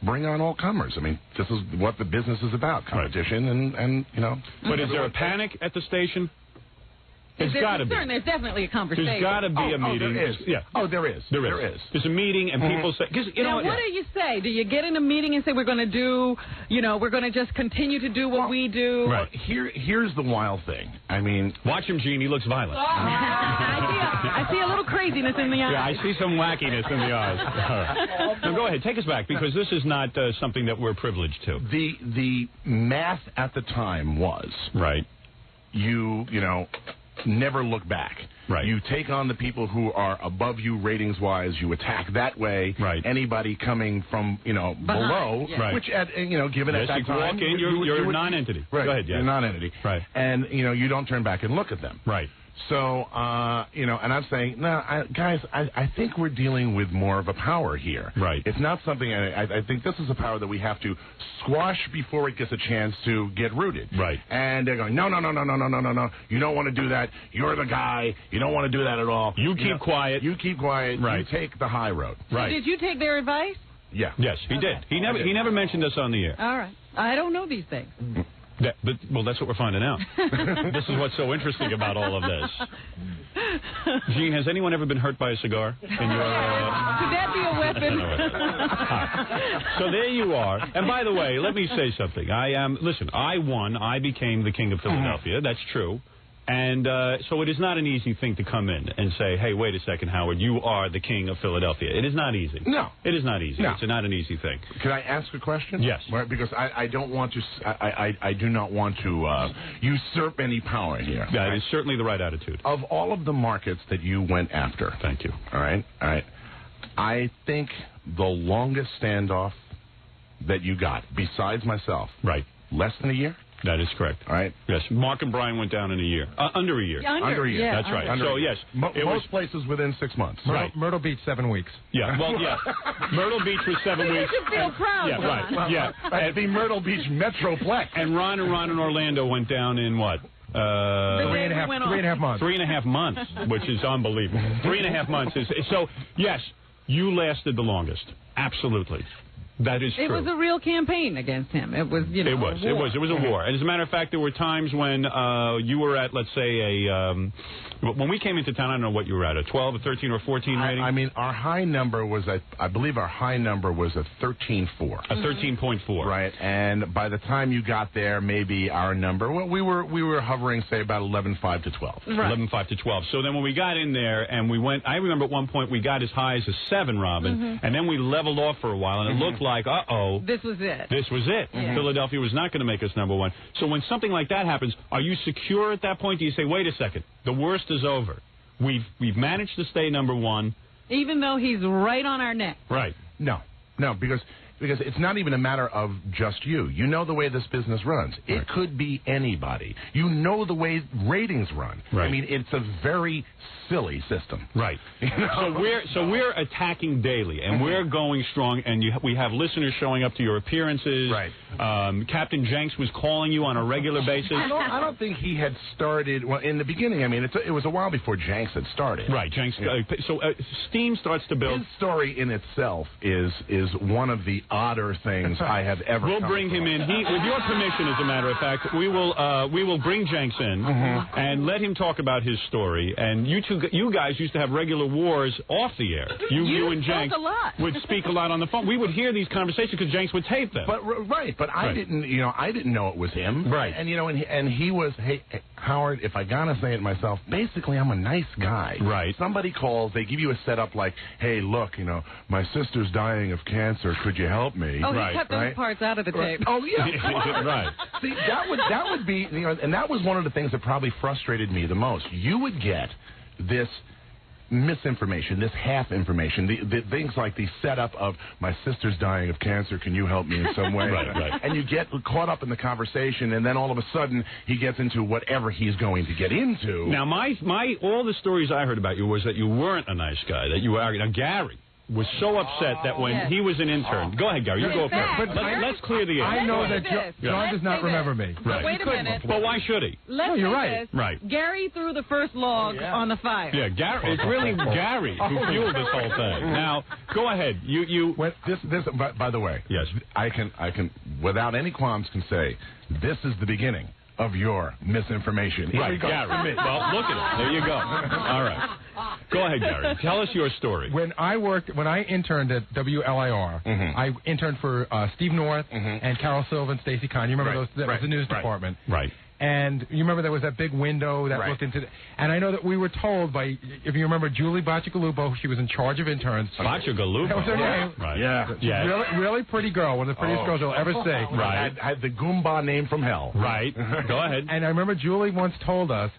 bring on all comers. This is what the business is about, competition and. But is there a panic at the station? There's got to be. There's definitely a conversation. There's got to be a meeting. There is. Yeah. Oh, there is. There is. There's a meeting, and people say... Now, what do you say? Do you get in a meeting and say, we're going to do, we're going to just continue to do what we do? Right. Here's the wild thing. Watch him, Gene. He looks violent. I see a little craziness in the eyes. Yeah, I see some wackiness in the eyes. All right. Now, go ahead. Take us back, because this is not something that we're privileged to. The math at the time was... Right. Never look back. Right. You take on the people who are above you ratings-wise. You attack that way. Right. Anybody coming from below, which given at that time, walk in, you're a non-entity. Right. Go ahead. You're a non-entity. Right. And you don't turn back and look at them. Right. So and I'm saying, guys, I think we're dealing with more of a power here. Right. It's not something. I think this is a power that we have to squash before it gets a chance to get rooted. Right. And they're going, no. You don't want to do that. You're the guy. You don't want to do that at all. You keep quiet. You keep quiet. Right. You take the high road. Right. Did you take their advice? Yeah. Yes, he did. He never mentioned us on the air. All right. I don't know these things. Well, that's what we're finding out. This is what's so interesting about all of this. Gene, has anyone ever been hurt by a cigar? Could that be a weapon? So there you are. And by the way, let me say something. Listen, I won. I became the king of Philadelphia. That's true. And so it is not an easy thing to come in and say, hey, wait a second, Howard, you are the king of Philadelphia. It is not easy. No. It is not easy. No. It's not an easy thing. Can I ask a question? Yes. Right, because I don't want to, I do not want to usurp any power here. That is certainly the right attitude. Of all of the markets that you went after. Thank you. All right. I think the longest standoff that you got, besides myself, right, less than a year? That is correct. All right. Yes, Mark and Brian went down in a year. Under a year. Under a year. Yeah, That's right. Under So, a year. yes. Most places within 6 months. Right. Myrtle Beach, 7 weeks. Yeah, well, yeah. Myrtle Beach was 7 You weeks. should feel proud, Yeah, John. right. Well, Yeah. at the Myrtle Beach Metroplex. And Ron and Orlando went down in what? 3.5 months. 3.5 months, which is unbelievable. 3.5 months is so. Yes, you lasted the longest. Absolutely, that is true. It was a real campaign against him. It was, you know, It was a war. And as a matter of fact, there were times when you were at, let's say, when we came into town, I don't know what you were at, a 12, a 13, or 14 rating? I mean, our high number was, I believe our high number was a 13.4. A 13.4. Right, and by the time you got there, maybe our number, well, we were hovering, say, about 11.5 to 12. Right. 11.5 to 12. So then when we got in there and we went, I remember at one point we got as high as a 7, Robin, and then we leveled off for a while, and it looked like, uh-oh. This was it. This was it. Yeah. Philadelphia was not going to make us number one. So when something like that happens, are you secure at that point? Do you say, wait a second, the worst is over. We've managed to stay number one. Even though he's right on our neck. Right. No, because it's not even a matter of just you. You know the way this business runs. It could be anybody. You know the way ratings run. Right. I mean, it's a very silly system. Right. You know? So we're attacking daily, and we're going strong, and we have listeners showing up to your appearances. Right. Captain Jenks was calling you on a regular basis. I don't think he had started, well, in the beginning. I mean, it was a while before Jenks had started. Right, Jenks. So steam starts to build. His story in itself is one of the odder things I have ever. We'll bring him in. With your permission, as a matter of fact, we will bring Jenks in and let him talk about his story. And you guys used to have regular wars off the air. You and Jenks would speak a lot on the phone. We would hear these conversations because Jenks would tape them. But I didn't know it was him. Right. And and he was, hey, Howard, if I gotta say it myself, basically I'm a nice guy. Right. Somebody calls, they give you a setup like, hey, look, my sister's dying of cancer. Could you help me? Oh, he kept those parts out of the tape. Oh, yeah. Right. See, that would be, and that was one of the things that probably frustrated me the most. You would get this misinformation, this half information, the things like the setup of my sister's dying of cancer, can you help me in some way? Right. And you get caught up in the conversation, and then all of a sudden he gets into whatever he's going to get into. Now, all the stories I heard about you was that you weren't a nice guy, that you were. Now, Gary was so upset that when he was an intern. Go ahead, Gary. You go first. Let's clear the air. I know that John does not remember me. Right. Wait a minute. But why should he? You're right. Right. Gary threw the first log on the fire. Yeah, Gary. It's really Gary who fueled this whole thing. Now, go ahead. By the way, yes, I can without any qualms can say this is the beginning of your misinformation. Right, Gary. Well, look at it. There you go. All right. Go ahead, Gary. Tell us your story. When I interned at WLIR, I interned for Steve North and Carol Silva and Stacey Kahn. You remember those? That was the news department. Right. And you remember there was that big window that looked into and I know that we were told by, if you remember, Julie Bacigalupo, she was in charge of interns. Bacigalupo? That was her name. Right. Yeah. Really pretty girl, one of the prettiest girls you'll ever see. Right. Had the Goomba name from hell. Right. Go ahead. And I remember Julie once told us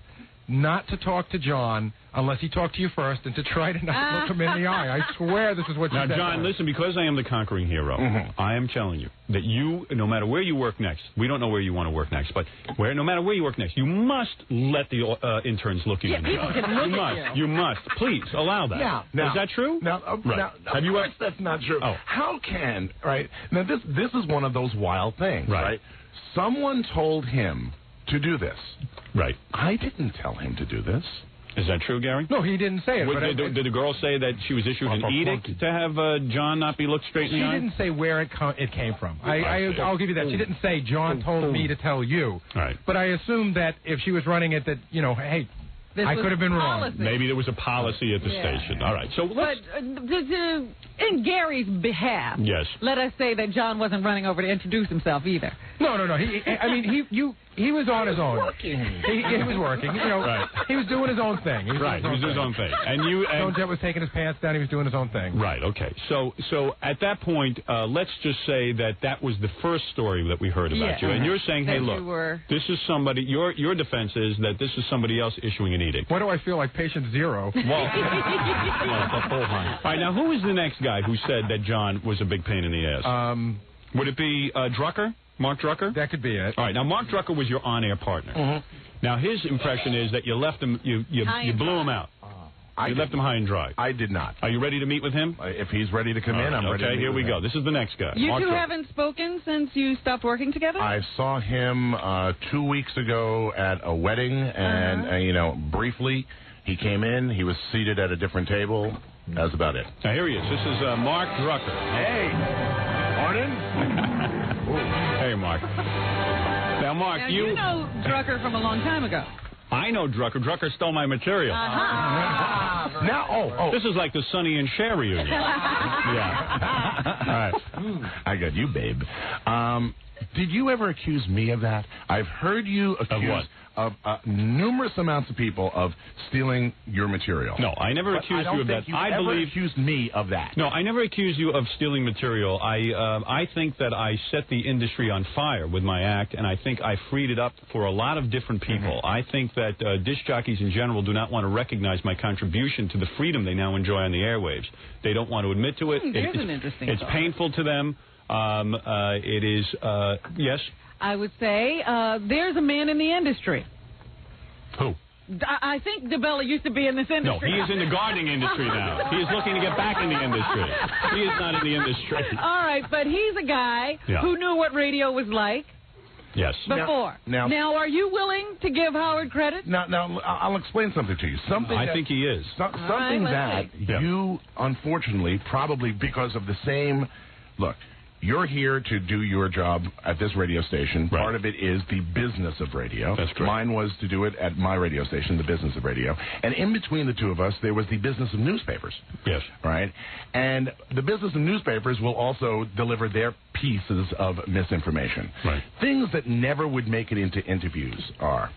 not to talk to John unless he talked to you first, and to try to not look him in the eye. I swear this is what you said. Now, John, listen, because I am the conquering hero, I am telling you that you, no matter where you work next, we don't know where you want to work next, but no matter where you work next, you must let the interns look you in the eye. Can look at you. You must. Please, allow that. Now, is that true? Now, Have you that's not true. Oh. How can, now this is one of those wild things, right? Someone told him to do this. Right. I didn't tell him to do this. Is that true, Gary? No, he didn't say it. Did the girl say that she was issued an edict to have John not be looked straight in the eye? She didn't say where it came from. I'll give you that. She didn't say, John told me to tell you. Right. But I assumed that if she was running it, that, hey, I could have been wrong. Maybe there was a policy at the station. All right. So let's... But in Gary's behalf, yes, let us say that John wasn't running over to introduce himself either. No. He he was on his own. Working. He was working. You know, Right. he was doing his own thing. He was doing his own thing. And you and Joan Jett was taking his pants down. He was doing his own thing. Right. Okay. So at that point, let's just say that was the first story that we heard about you, and you're saying, hey, look, this is somebody. Your defense is that this is somebody else issuing an edict. Why do I feel like patient zero? Well, all right. Now, who is the next guy who said that John was a big pain in the ass? Would it be Drucker? Mark Drucker? That could be it. All right. Now, Mark Drucker was your on-air partner. Mm-hmm. Now, his impression is that you left him, you blew him out. You left him high and dry. I did not. Are you ready to meet with him? If he's ready to come in, I'm ready to meet here we with go. him. This is the next guy. You Mark two Drucker. haven't spoken since you stopped working together? I saw him 2 weeks ago at a wedding, and, briefly, he came in. He was seated at a different table. That's about it. Now, here he is. This is Mark Drucker. Hey. Morning. Hey, Mark. Now, Mark, now, you know Drucker from a long time ago. I know Drucker. Drucker stole my material. Now, This is like the Sonny and Cher reunion. Yeah. All right. I got you, babe. Did you ever accuse me of that? I've heard you accuse of numerous amounts of people of stealing your material. No, I never accused you of that. I believe accused me of that. No, I never accused you of stealing material. I think that I set the industry on fire with my act, and I think I freed it up for a lot of different people. I think that disc jockeys in general do not want to recognize my contribution to the freedom they now enjoy on the airwaves. They don't want to admit to it. There's an interesting It's thought. painful to them. It is, yes? I would say there's a man in the industry. Who? I think DeBella used to be in this No, industry. he is in the gardening industry now. He is looking to get back in the industry. He is not in the industry. All right, but he's a guy who knew what radio was like Yes. before. Now, are you willing to give Howard credit? Now, I'll explain something to you. I think he is. Something that you, unfortunately, probably because of the same... Look, you're here to do your job at this radio station. Right. Part of it is the business of radio. That's correct. Mine was to do it at my radio station, the business of radio. And in between the two of us, there was the business of newspapers. Yes. Right? And the business of newspapers will also deliver their pieces of misinformation. Right. Things that never would make it into interviews are,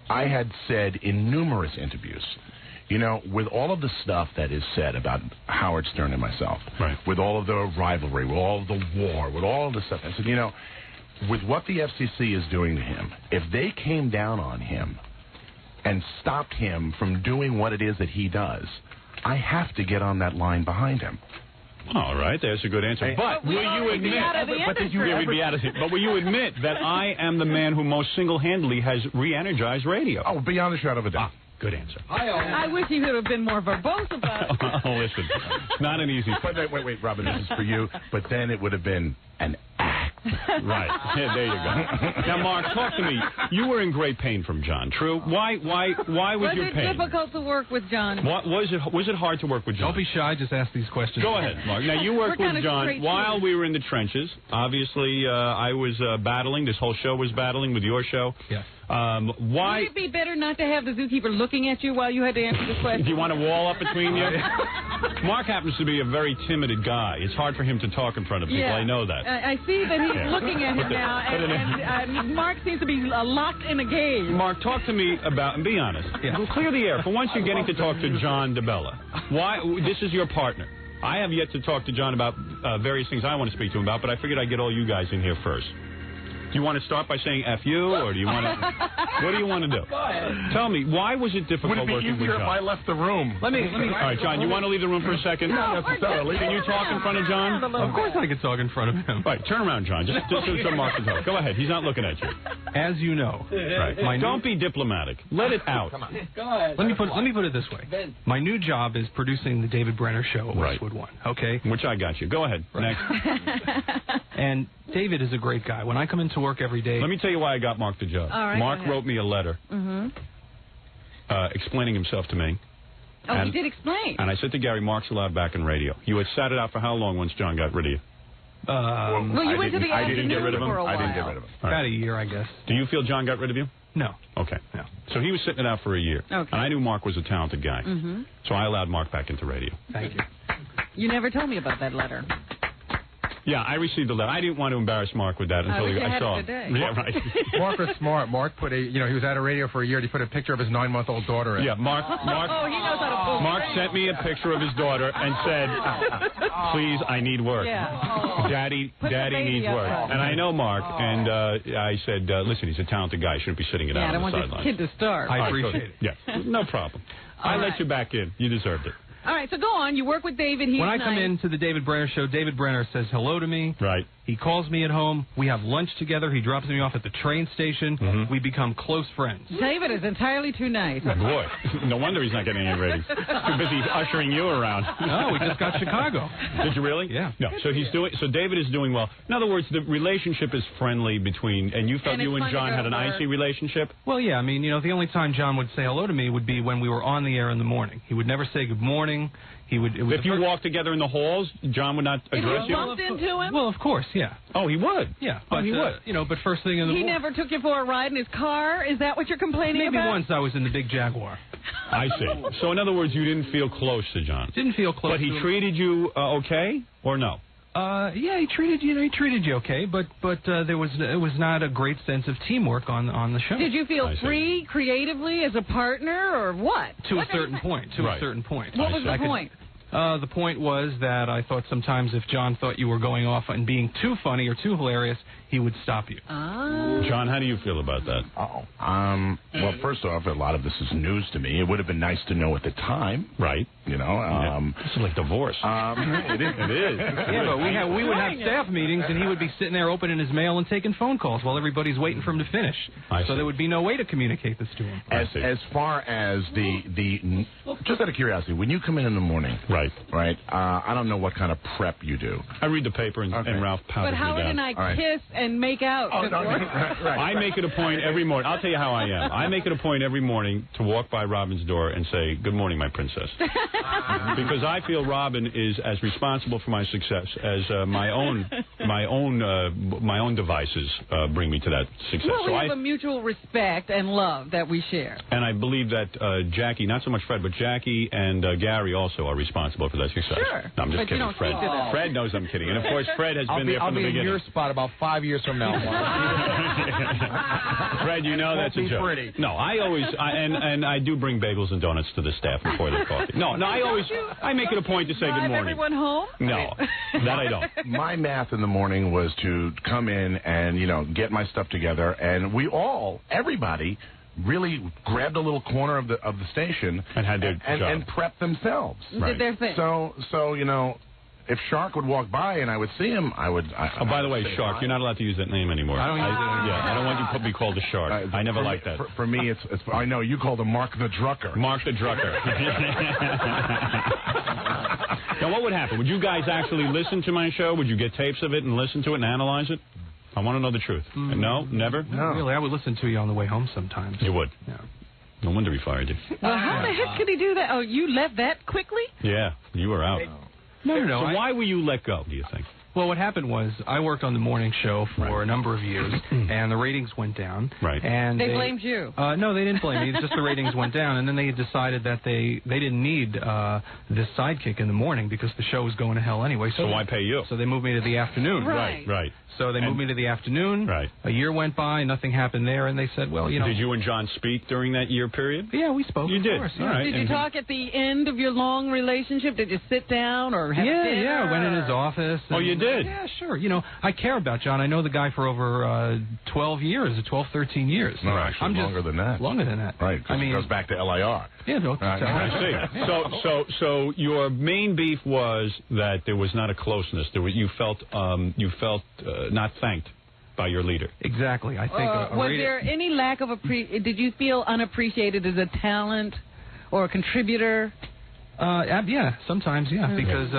I had said in numerous interviews, you know, with all of the stuff that is said about Howard Stern and myself, with all of the rivalry, with all of the war, with all of the stuff, I said, you know, with what the FCC is doing to him, if they came down on him and stopped him from doing what it is that he does, I have to get on that line behind him. All right, there's a good answer. But will you admit? But will you admit that I am the man who most single-handedly has re-energized radio? Oh, beyond a shadow of a doubt. Good answer. I wish you would have been more verbose about it. Oh, listen, not an easy. Wait, Robin, this is for you. But then it would have been an act. Right. Yeah, there you go. Now, Mark, talk to me. You were in great pain from John. True. Why was your pain? Was it difficult to work with John? What was it hard to work with John? Don't be shy. Just ask these questions. Go ahead, Mark. Now, you worked with John while we were in the trenches. Obviously, I was battling. This whole show was battling with your show. Yeah. Why? Would it be better not to have the zookeeper looking at you while you had to answer this question? Do you want a wall up between you? Mark happens to be a very timid guy. It's hard for him to talk in front of people. Yeah. I know that. I see that he's looking at him now, and Mark seems to be locked in a game. Mark, talk to me about, and be honest. Clear the air. For once, you're getting to talk to John DeBella. Why? This is your partner. I have yet to talk to John about various things I want to speak to him about, but I figured I'd get all you guys in here first. Do you want to start by saying F you, or do you want to... What do you want to do? Go ahead. Tell me, why was it difficult working with John? Would it be easier if I left the room? Let me... All right, John, you want to leave the room for a second? Not necessarily. Can you talk in front of John? Of course I can talk in front of him. Right, turn around, John. Just so Mark can talk. Go ahead. He's not looking at you. As you know. Right. Don't be diplomatic. Let it out. Come on. Go ahead. Let me put it this way. My new job is producing the David Brenner Show at Westwood One. Okay? Which I got you. Go ahead. Next. And David is a great guy. When I come into work every day... Let me tell you why I got Mark the job. All right, Mark wrote me a letter explaining himself to me. Oh, he did explain. And I said to Gary, Mark's allowed back in radio. You had sat it out for how long once John got rid of you? Well, you went to the I didn't get rid of him. for a while. I didn't get rid of him. About a year, I guess. Do you feel John got rid of you? No. Okay. No. So he was sitting it out for a year. Okay. And I knew Mark was a talented guy. So I allowed Mark back into radio. Thank you. You never told me about that letter. Yeah, I received the letter. I didn't want to embarrass Mark with that until I saw him. Yeah, right. Mark was smart. Mark put he was at a radio for a year. And he put a picture of his 9-month-old daughter in. Yeah, Mark. Oh, he knows how to pull. Mark sent me a picture of his daughter and said, "Please, I need work. Yeah. Daddy needs work." And I know Mark, and I said, "Listen, he's a talented guy. He shouldn't be sitting it out on the I don't sidelines." want this kid to starve. I appreciate it. Yeah, no problem. I let you back in. You deserved it. All right, so go on. You work with David. He's when I nice. come into the David Brenner show, David Brenner says hello to me. Right. He calls me at home. We have lunch together. He drops me off at the train station. We become close friends. David is entirely too nice. Boy, no wonder he's not getting any ratings. Too busy ushering you around. No, we just got Chicago. Did you really? Yeah. No. So David is doing well. In other words, the relationship is friendly between, and you felt you and John had an icy relationship? Well, yeah. I mean, the only time John would say hello to me would be when we were on the air in the morning. He would never say good morning. If you walked together in the halls, John would not address you? Bumped into him? Well, of course, yeah. Oh, he would? Yeah. But, he would. But first thing in the He morning. never took you for a ride in his car? Is that what you're complaining Maybe about? once I was in the big Jaguar. I see. So, in other words, you didn't feel close to John? Didn't feel close. But he to him. treated you okay, or no? Yeah, he treated you okay, but it was not a great sense of teamwork on the show. Did you feel free creatively as a partner, or what? To a certain point. Right. A certain point. What was the point? The point was that I thought sometimes if John thought you were going off and being too funny or too hilarious, he would stop you. John, how do you feel about that? Well, first off, a lot of this is news to me. It would have been nice to know at the time. Right. You know. This is like divorce. It is. Yeah, but we would have staff meetings, and he would be sitting there opening his mail and taking phone calls while everybody's waiting for him to finish. So there would be no way to communicate this to him. As far as the just out of curiosity, when you come in the morning, right? I don't know what kind of prep you do. I read the paper and Ralph powders But Howard me down. and I kiss and make out before. I make it a point every morning. I'll tell you how I am. I make it a point every morning to walk by Robin's door and say, "Good morning, my princess," because I feel Robin is as responsible for my success as my own devices bring me to that success. Well, we so have a mutual respect and love that we share. And I believe that Jackie, not so much Fred, but Jackie and Gary also are responsible for that success. Sure. No, I'm just But you kidding, don't Fred. speak to them. Fred knows I'm kidding. And, of course, Fred has been there from the beginning. I'll be in your spot about 5 years from now. Fred, you know that's a joke. Pretty. No, I do bring bagels and donuts to the staff before their coffee. No, I make it a point to say good morning. Everyone home? No, that I don't. My math in the morning was to come in and, get my stuff together, and everybody really grabbed a little corner of the station and had their job. and prepped themselves. Did their thing. So if Shark would walk by and I would see him, I would. By the way, Shark, you're not allowed to use that name anymore. I don't use it anymore. Yeah, I don't want you to be called a Shark. I never liked that. For me, it's. I know you called him Mark the Drucker. Mark the Drucker. Now, what would happen? Would you guys actually listen to my show? Would you get tapes of it and listen to it and analyze it? I want to know the truth. No? Never? No. Really, I would listen to you on the way home sometimes. You would? Yeah. No wonder he fired you. Well, how the heck could he do that? Oh, you left that quickly? Yeah, you were out. No. So why were you let go, do you think? Well, what happened was I worked on the morning show for a number of years, and the ratings went down. Right. And They blamed you. No, they didn't blame me. It's just the ratings went down, and then they decided that they didn't need this sidekick in the morning because the show was going to hell anyway. So why pay you? So they moved me to the afternoon. Right. So they moved me to the afternoon. Right. A year went by, nothing happened there, and they said, well, Did you and John speak during that year period? Yeah, we spoke. You of did. Course, All right. Did you talk at the end of your long relationship? Did you sit down or have dinner? Yeah. I went in his office. Oh, you did? Yeah, sure. I care about John. I know the guy for over 12 years, 13 years. No, actually, longer than that. Longer than that. Right, because it goes back to LIR. Yeah, no. I see. So your main beef was that there was not a closeness. You felt not thanked by your leader. Exactly. I think. Was there any lack of did you feel unappreciated as a talent or a contributor? Yeah, sometimes, yeah, because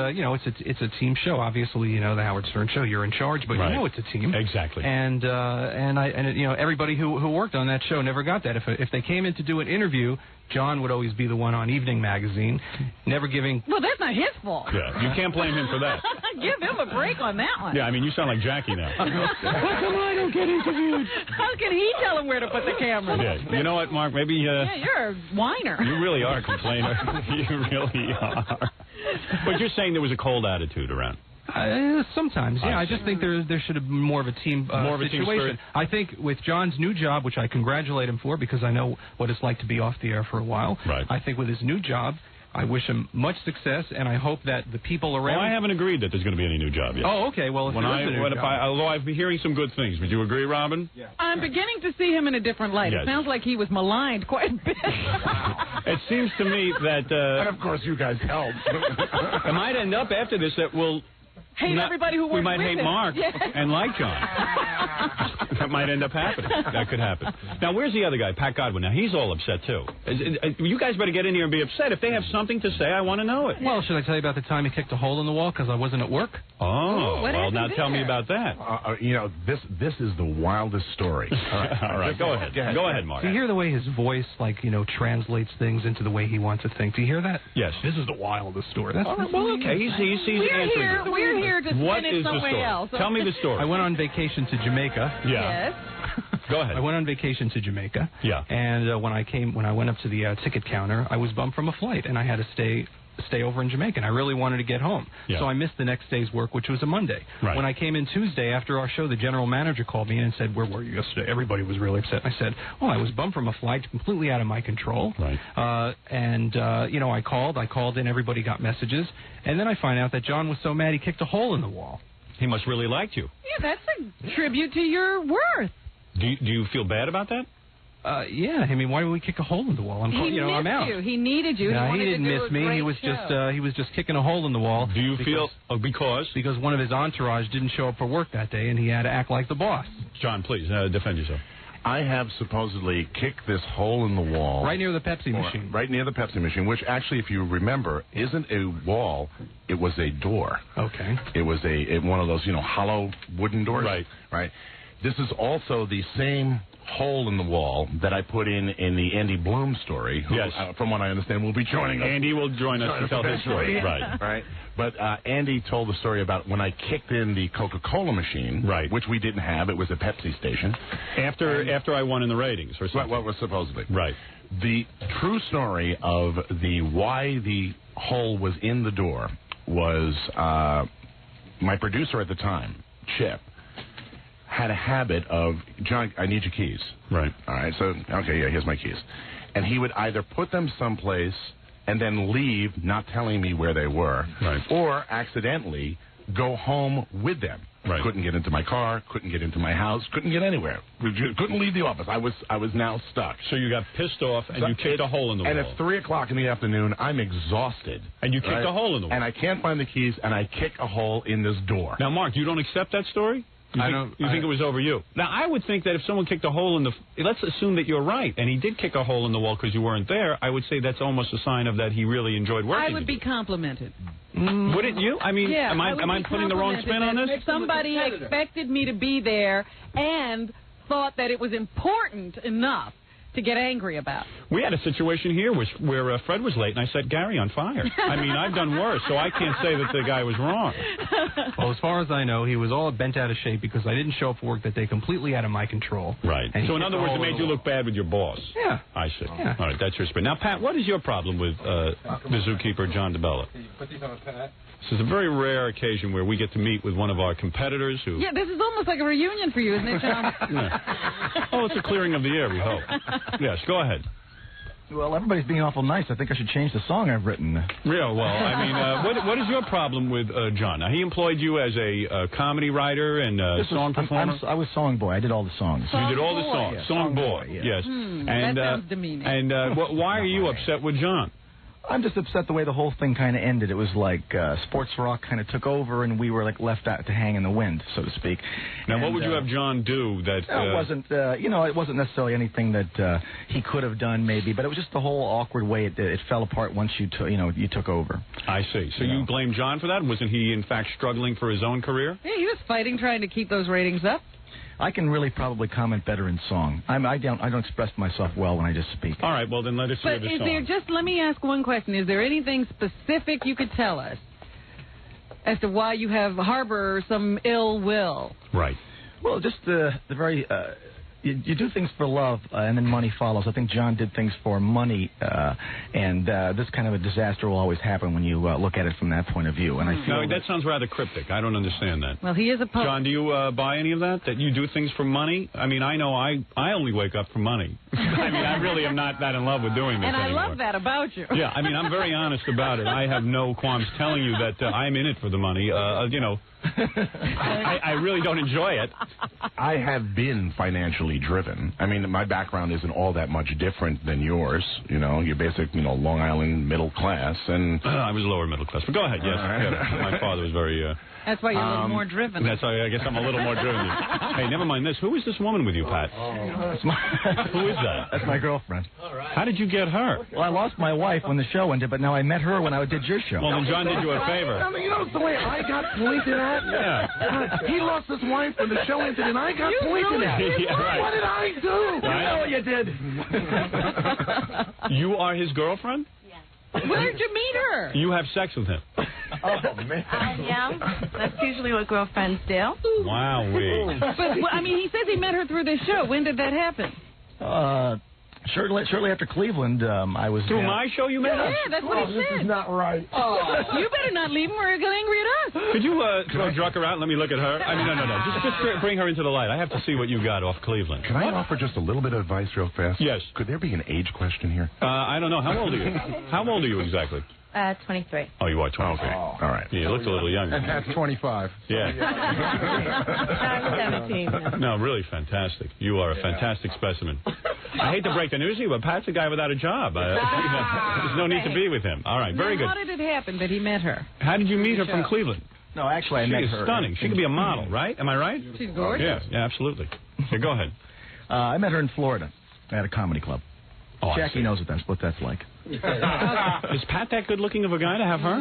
it's a team show. Obviously, the Howard Stern show, you're in charge, but it's a team. Exactly. And everybody who worked on that show never got that. If they came in to do an interview, John would always be the one on Evening Magazine, never giving. Well, that's not his fault. Yeah, you can't blame him for that. Give him a break on that one. Yeah, I mean, you sound like Jackie now. How come I don't get interviewed? How can he tell him where to put the camera? Yeah, you know what, Mark? Maybe. Yeah, you're a whiner. You really are a complainer. You really are. But you're saying there was a cold attitude around. Sometimes, yeah. I just think there should have been more of a team situation. I think with John's new job, which I congratulate him for because I know what it's like to be off the air for a while. Right. I think with his new job, I wish him much success, and I hope that the people around... Well, I haven't agreed that there's going to be any new job yet. Oh, okay. Well, although I've been hearing some good things. Would you agree, Robin? Yeah. I'm beginning to see him in a different light. Yes. It sounds like he was maligned quite a bit. It seems to me that... and, of course, you guys helped. It might end up after this that we'll... Hate everybody who works We might with hate him. Mark and like John. That might end up happening. That could happen. Now, where's the other guy, Pat Godwin? Now, he's all upset, too. You guys better get in here and be upset. If they have something to say, I want to know it. Well, should I tell you about the time he kicked a hole in the wall because I wasn't at work? Oh, well, now tell me about that. This is the wildest story. All right, go ahead. Go ahead, Mark. Do you hear the way his voice, translates things into the way he wants to think? Do you hear that? Yes. This is the wildest story. Well, okay. He's answering. We're here to What spin it is the somewhere story? else. Tell me the story. I went on vacation to Jamaica. Yeah. Yes. Go ahead. I went on vacation to Jamaica. Yeah. And when I went up to the ticket counter, I was bummed from a flight, and I had to stay over in Jamaica, and I really wanted to get home. Yeah. So I missed the next day's work, which was a Monday. Right. When I came in Tuesday after our show, the general manager called me in and said, "Where were you yesterday?" Everybody was really upset. I said, "Oh, I was bummed from a flight, completely out of my control." Right. I called in, everybody got messages, and then I find out that John was so mad he kicked a hole in the wall. He must really like you. Yeah, that's a tribute to your worth. Do you feel bad about that? Yeah. I mean, why would we kick a hole in the wall? I'm out. You. He needed you. No, he didn't miss me. He was just kicking a hole in the wall. Do you feel because one of his entourage didn't show up for work that day, and he had to act like the boss. John, please defend yourself. I have supposedly kicked this hole in the wall. Right near the Pepsi machine. Right near the Pepsi machine, which actually, if you remember, isn't a wall. It was a door. Okay. It was one of those, hollow wooden doors. Right. Right. This is also the same hole in the wall that I put in the Andy Bloom story. Who, yes. From what I understand, will be joining us. Andy will join us to tell his story. Right. Right. But Andy told the story about when I kicked in the Coca-Cola machine, right, which we didn't have. It was a Pepsi station. After I won in the ratings or something. What was supposedly. Right. The true story of why the hole was in the door was my producer at the time, Chip, had a habit of, "John, I need your keys." Right. All right, so, okay, yeah, here's my keys. And he would either put them someplace and then leave, not telling me where they were, right, or accidentally go home with them. Right. Couldn't get into my car, couldn't get into my house, couldn't get anywhere. Couldn't leave the office. I was now stuck. So you got pissed off and you kicked a hole in the wall. And it's 3 o'clock in the afternoon. I'm exhausted. And you kicked a hole in the wall. And I can't find the keys, and I kick a hole in this door. Now, Mark, you don't accept that story? You think it was over you? Now, I would think that if someone kicked a hole in the... Let's assume that you're right, and he did kick a hole in the wall because you weren't there. I would say that's almost a sign of that he really enjoyed working. I would be complimented. Wouldn't you? I mean, yeah, am I putting the wrong spin on this? If somebody expected me to be there and thought that it was important enough to get angry about. We had a situation here where Fred was late, and I set Gary on fire. I mean, I've done worse, so I can't say that the guy was wrong. Well, as far as I know, he was all bent out of shape because I didn't show up for work that day, completely out of my control. Right. So, in other words, it made you look bad with your boss. Yeah. I see. Yeah. All right, that's your spin. Now, Pat, what is your problem with the zookeeper, John DeBella? Put these on a Pat. This is a very rare occasion where we get to meet with one of our competitors who... Yeah, this is almost like a reunion for you, isn't it, John? Yeah. Oh, it's a clearing of the air, we hope. Yes, go ahead. Well, everybody's being awful nice. I think I should change the song I've written. Yeah, well, I mean, what is your problem with John? Now, he employed you as a comedy writer and song performer? I was song boy. I did all the songs. You did all the songs. Yeah, song boy, yeah. yes. That sounds demeaning. And why are you upset with John? I'm just upset the way the whole thing kind of ended. It was like sports rock kind of took over, and we were like left out to hang in the wind, so to speak. Now, what would you have John do that... it wasn't, it wasn't necessarily anything that he could have done, maybe, but it was just the whole awkward way it fell apart once you took over. I see. So you blame John for that? Wasn't he, in fact, struggling for his own career? Yeah, he was fighting, trying to keep those ratings up. I can really probably comment better in song. I don't express myself well when I just speak. All right, well, then let us hear the song. Let me ask one question. Is there anything specific you could tell us as to why you have harbor some ill will? Right. Well, just the very you do things for love, and then money follows. I think John did things for money, and this kind of a disaster will always happen when you look at it from that point of view. And I feel no, that sounds rather cryptic. I don't understand that. Well, he is a poet. John, do you buy any of that? That you do things for money? I mean, I know I only wake up for money. I mean, I really am not that in love with doing this And I anymore. love that about you. Yeah, I mean, I'm very honest about it. I have no qualms telling you that I'm in it for the money. You know, I really don't enjoy it. I have been financially driven. I mean, my background isn't all that much different than yours. You know, you're basic, you know, Long Island middle class, and I was lower middle class. But go ahead. Yes, yeah, my father was very. That's why you're a little more driven. That's why I guess I'm a little more driven. Hey, never mind this. Who is this woman with you, Pat? Who is that? That's my girlfriend. How did you get her? Well, I lost my wife when the show ended, but now I met her when I did your show. Well, then John did you a favor. You know the way I got pointed at? Yeah. He lost his wife when the show ended, and I got pointed at. Yeah, right. What did I do? You know what you did. You are his girlfriend? Where'd you meet her? You have sex with him. Oh, man. Yeah, that's usually what girlfriends do. Wow-wee. But, well, I mean, he says he met her through this show. When did that happen? Shortly after Cleveland, I was... Through my show you met her? Yeah, that's what he said. This is not right. You better not leave him or he'll get angry at us. Could you throw Drucker out and let me look at her? I mean, no. Just bring her into the light. I have to see what you got off Cleveland. Can I offer just a little bit of advice real fast? Yes. Could there be an age question here? I don't know. How old are you? How old are you exactly? 23. Oh, you are 23. All right. Yeah, you looked a little younger. And that's 25. Yeah. I'm 17. No, really fantastic. You are a fantastic specimen. I hate to break the news to you, but Pat's a guy without a job. There's no need to be with him. All right, very good. How did it happen that he met her? How did you meet her from Cleveland? No, actually, I met her. She's stunning. She could be a model, right? Am I right? She's gorgeous. Yeah, absolutely. Okay, go ahead. I met her in Florida at a comedy club. Oh, Jackie knows what that's like. Is Pat that good looking of a guy to have her?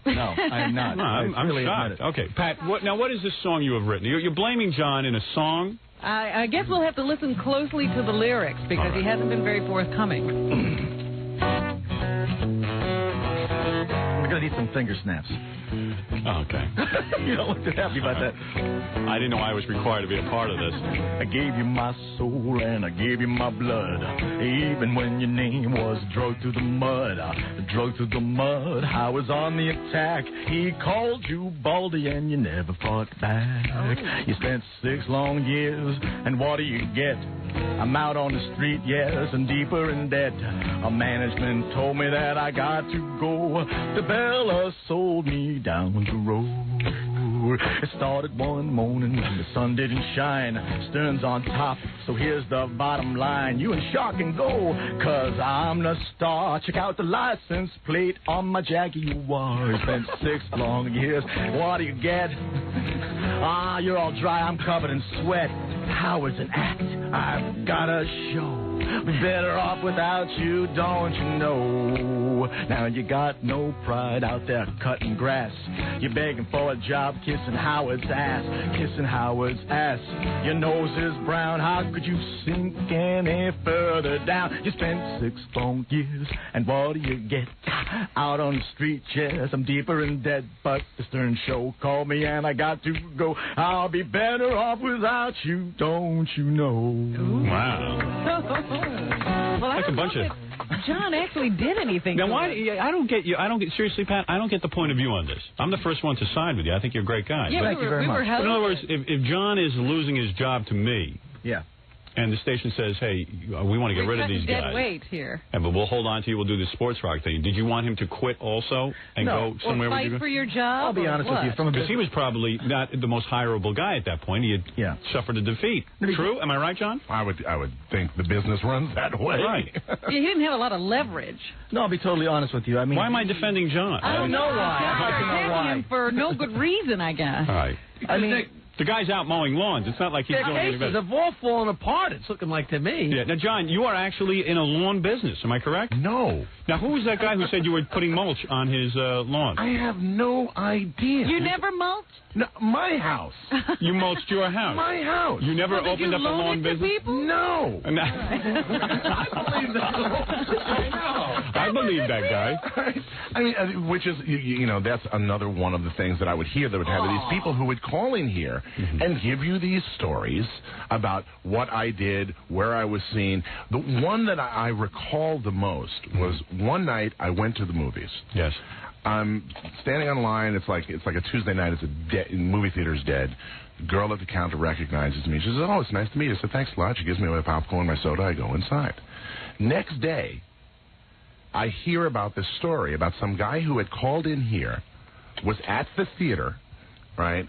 No, I'm not. No, I'm really shocked. Okay, Pat, what is this song you have written? You're blaming John in a song? I guess we'll have to listen closely to the lyrics because he hasn't been very forthcoming. We're going to need some finger snaps. Oh, okay. You don't look too happy about that. I didn't know I was required to be a part of this. I gave you my soul and I gave you my blood. Even when your name was drugged through the mud. Drugged through the mud. I was on the attack. He called you Baldy and you never fought back. You spent 6 long years and what do you get? I'm out on the street, yes, and deeper in debt. A management told me that I got to go. The Bella sold me down the road. It started one morning when the sun didn't shine. Stern's on top, so here's the bottom line. You and Shark can go, cause I'm the star. Check out the license plate on my Jaguar. It's been 6 long years. What do you get? Ah, you're all dry, I'm covered in sweat. How is an act? I've got a show. Be better off without you, don't you know? Now you got no pride out there cutting grass. You're begging for a job, kissing Howard's ass. Kissing Howard's ass. Your nose is brown, how could you sink any further down? You spent 6 long years, and what do you get? Out on the street, yes, I'm deeper in debt, but the Stern Show called me and I got to go. I'll be better off without you, don't you know? Wow. Well, That's a bunch of... John actually did anything. Now, why? I don't get you. Seriously, Pat, I don't get the point of view on this. I'm the first one to side with you. I think you're a great guy. Yeah, but, thank you very much. In other words, if John is losing his job to me... Yeah. And the station says, hey, we want to get rid of these guys. Dead weight here. But we'll hold on to you. We'll do the sports rock thing. Did you want him to quit also and go somewhere? Or fight for your job? I'll be honest with you. Because he was probably not the most hireable guy at that point. He had suffered a defeat. True? Am I right, John? I would think the business runs that way. Right. He didn't have a lot of leverage. No, I'll be totally honest with you. I mean, why am I defending John? I don't know why. I don't know why. Him for no good reason, I guess. All right. I mean... The guy's out mowing lawns. It's not like he's doing anything better. They've all fallen apart, it's looking like to me. Yeah. Now, John, you are actually in a lawn business. Am I correct? No. Now, who was that guy who said you were putting mulch on his lawn? I have no idea. You never mulched? No, my house. You mulched your house? My house. You never opened up a lawn business? People? No. I believe that. I believe that guy. I mean, which is, you know, that's another one of the things that I would hear that would have these people who would call in here theater and give you these stories about what I did, where I was seen. The one that I recall the most was one night I went to the movies. Yes. I'm standing on line. It's like a Tuesday night. Movie theater's dead. The girl at the counter recognizes me. She says, "Oh, it's nice to meet you." I said, "Thanks a lot." She gives me my popcorn, my soda. I go inside. Next day, I hear about this story about some guy who had called in here, was at the theater, right,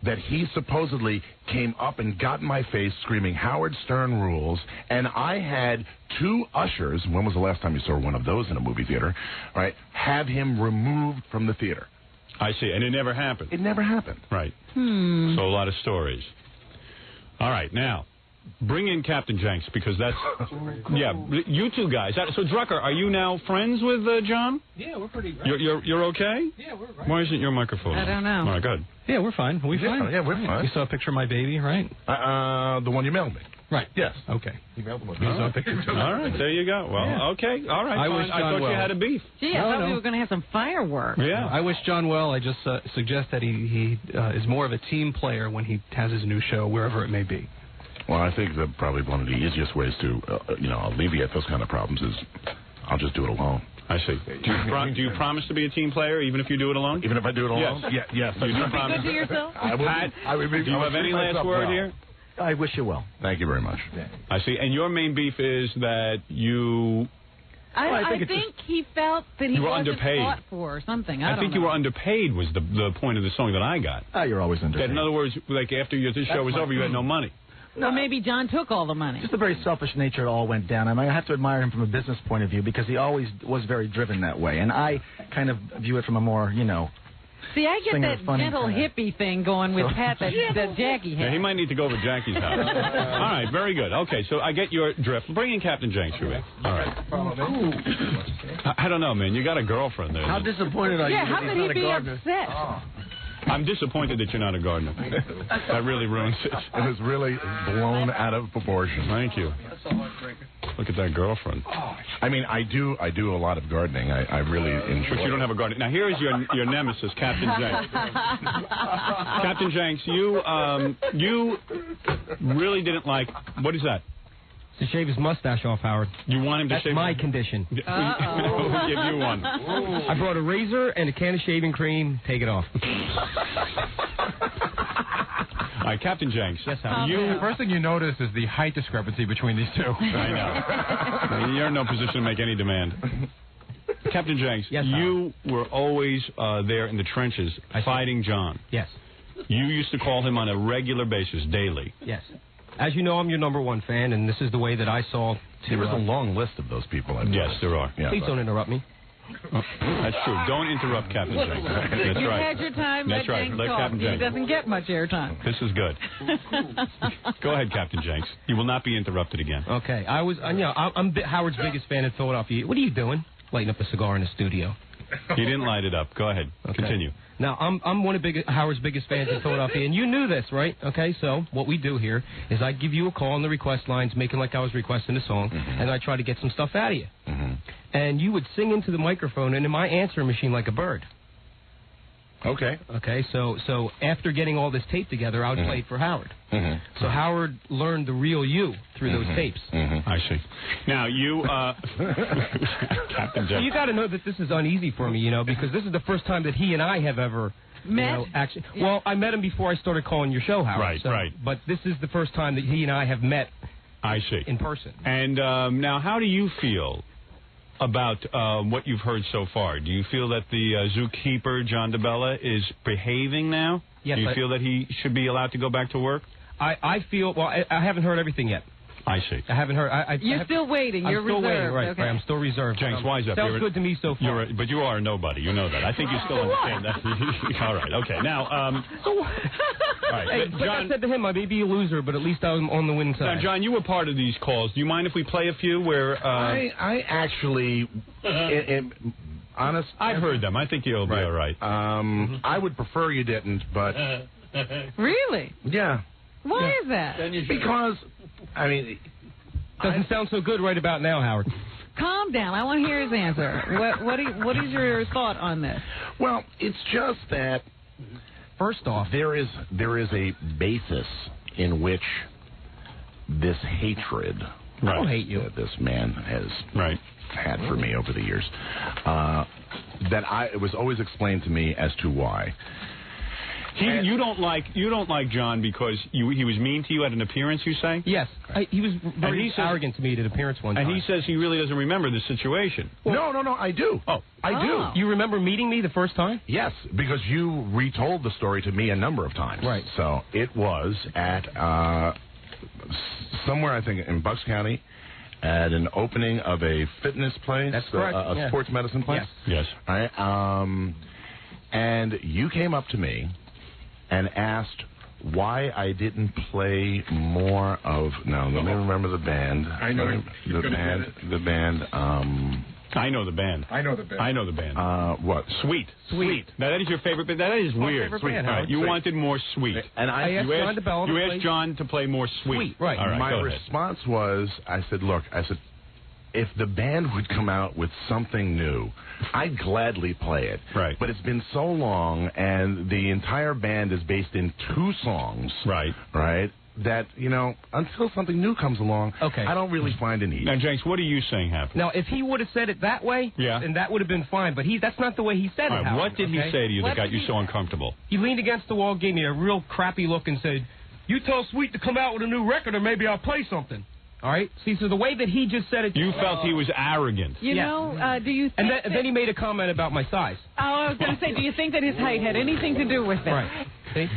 that he supposedly came up and got in my face screaming, "Howard Stern rules," and I had 2 ushers, when was the last time you saw one of those in a movie theater, right, have him removed from the theater. I see, and it never happened. It never happened. Right. So a lot of stories. All right, now, bring in Captain Jenks, because that's... yeah, you two guys. So, Drucker, are you now friends with John? Yeah, we're pretty great. You're okay? Yeah, we're right. Why isn't your microphone I don't know. All right, good. Yeah, we're fine. We're fine. Yeah, we're fine. You saw a picture of my baby, right? The one you mailed me. Right. Yes. Okay. You mailed them. All right, there you go. Well, okay. All right, I thought you had a beef. Gee, I thought we were going to have some fireworks. Yeah. I wish John well. I just suggest that he is more of a team player when he has his new show, wherever it may be. Well, I think that probably one of the easiest ways to, alleviate those kind of problems is I'll just do it alone. I see. Do you promise to be a team player even if you do it alone? Even if I do it alone? Yes. Yes. You do Be promise. good to yourself. Pat, do you have any last word here? I wish you well. Thank you very much. I see. And your main beef is that you... I think he felt that he you were wasn't underpaid. fought for or something. I think don't you know. were underpaid was the point of the song that I got. You're always underpaid. That in other words, like after this show was over, you had no money. Well, maybe John took all the money. Just the very selfish nature it all went down. I mean, I have to admire him from a business point of view because he always was very driven that way. And I kind of view it from a more, See, I get singer, that funny gentle kinda. hippie thing going with Pat that Jackie had. Yeah, he might need to go over to Jackie's house. All right, very good. Okay, so I get your drift. Bring in Captain Jenks for me. All right. I don't know, man. You got a girlfriend there. How disappointed are you? Yeah, how that could he's he not a be gardener? upset? I'm disappointed that you're not a gardener. That really ruins it. It was really blown out of proportion. Thank you. That's a heartbreaker. Look at that girlfriend. I mean, I do a lot of gardening. I really enjoy But you don't have a garden. Now, here is your nemesis, Captain Jenks. Captain Jenks, you really didn't like... What is that? To shave his mustache off, Howard. You want him to That's shave... That's my condition. We'll give you one. I brought a razor and a can of shaving cream. Take it off. All right, Captain Jenks. Yes, Howard. The first thing you notice is the height discrepancy between these two. I know. You're in no position to make any demand. Captain Jenks, yes, you were always there in the trenches fighting John. Yes. You used to call him on a regular basis, daily. Yes. As you know, I'm your #1 fan, and this is the way that I saw... There was a long list of those people. Yes, there are. Yeah, Please don't interrupt me. That's true. Don't interrupt Captain Jenks. That's you right. had your time. That's right. Jenks Let talk. Captain He Jenks. doesn't get much airtime. This is good. Go ahead, Captain Jenks. You will not be interrupted again. Okay. I'm Howard's biggest fan in Philadelphia. What are you doing? Lighting up a cigar in the studio. He didn't light it up. Go ahead. Okay. Continue. Now, I'm one of Howard's biggest fans in Philadelphia, and you knew this, right? Okay, so what we do here is I give you a call on the request lines, making like I was requesting a song, and I try to get some stuff out of you. And you would sing into the microphone into my answering machine like a bird. Okay. Okay, so after getting all this tape together, I would play it for Howard. So Howard learned the real you through those tapes. I see. Now, you, Captain Jenks. You got to know that this is uneasy for me, because this is the first time that he and I have ever... Met? Actually, well, I met him before I started calling your show, Howard. Right. But this is the first time that he and I have met I see. in person. And now, how do you feel about what you've heard so far? Do you feel that the zookeeper, John DeBella, is behaving now? Yes. Do you feel that he should be allowed to go back to work? I feel... Well, I haven't heard everything yet. I see. I haven't heard... You're still waiting. I'm You're still reserved. waiting, Okay. right. I'm still reserved. Jenks, wise up. Sounds good to me so far. But you are a nobody. You know that. I think you still understand that. All right. Okay. Now, all right. Hey, but like John, I said to him, I may be a loser, but at least I'm on the winning side. now, John, you were part of these calls. Do you mind if we play a few where... I actually... honest... I've heard them. I think you'll be all right. I would prefer you didn't, but... Really? Yeah. Why is that? Because, I mean... Doesn't sound so good right about now, Howard. Calm down. I want to hear his answer. What is your thought on this? Well, it's just that first off, there is a basis in which this hatred I don't hate you. that this man has had for me over the years, that it was always explained to me as to why. You don't like John because he was mean to you at an appearance, you say? Yes. He was very arrogant to me at an appearance one time. And he says he really doesn't remember the situation. Well, no, I do. Oh. I do. You remember meeting me the first time? Yes, because you retold the story to me a number of times. Right. So it was at somewhere, I think, in Bucks County, at an opening of a fitness place. That's correct. A sports medicine place. Yes. All right. And you came up to me and asked why I didn't play more of. Now, let me remember the band. I know the band. The band. I know the band. I know the band. I know the band. What? Sweet. Now, that is your favorite band. That is weird. Favorite band, All right, you wanted more Sweet. And I asked John DeBella to you play asked John to play more Sweet. Right. All right, My go ahead. response was, I said, if the band would come out with something new, I'd gladly play it. Right. But it's been so long, and the entire band is based in 2 songs. Right. Right. That, until something new comes along, okay. I don't really find a need. Now, Jenks, what are you saying happened? Now, if he would have said it that way, then that would have been fine. But that's not the way he said All it. right, Howard, what did he say to you that got you so uncomfortable? He leaned against the wall, gave me a real crappy look, and said, "You tell Sweet to come out with a new record, or maybe I'll play something." All right. See, so the way that he just said it, you felt he was arrogant. You know, do you think? And then he made a comment about my size. Oh, I was going to say, do you think that his height had anything to do with it? Right.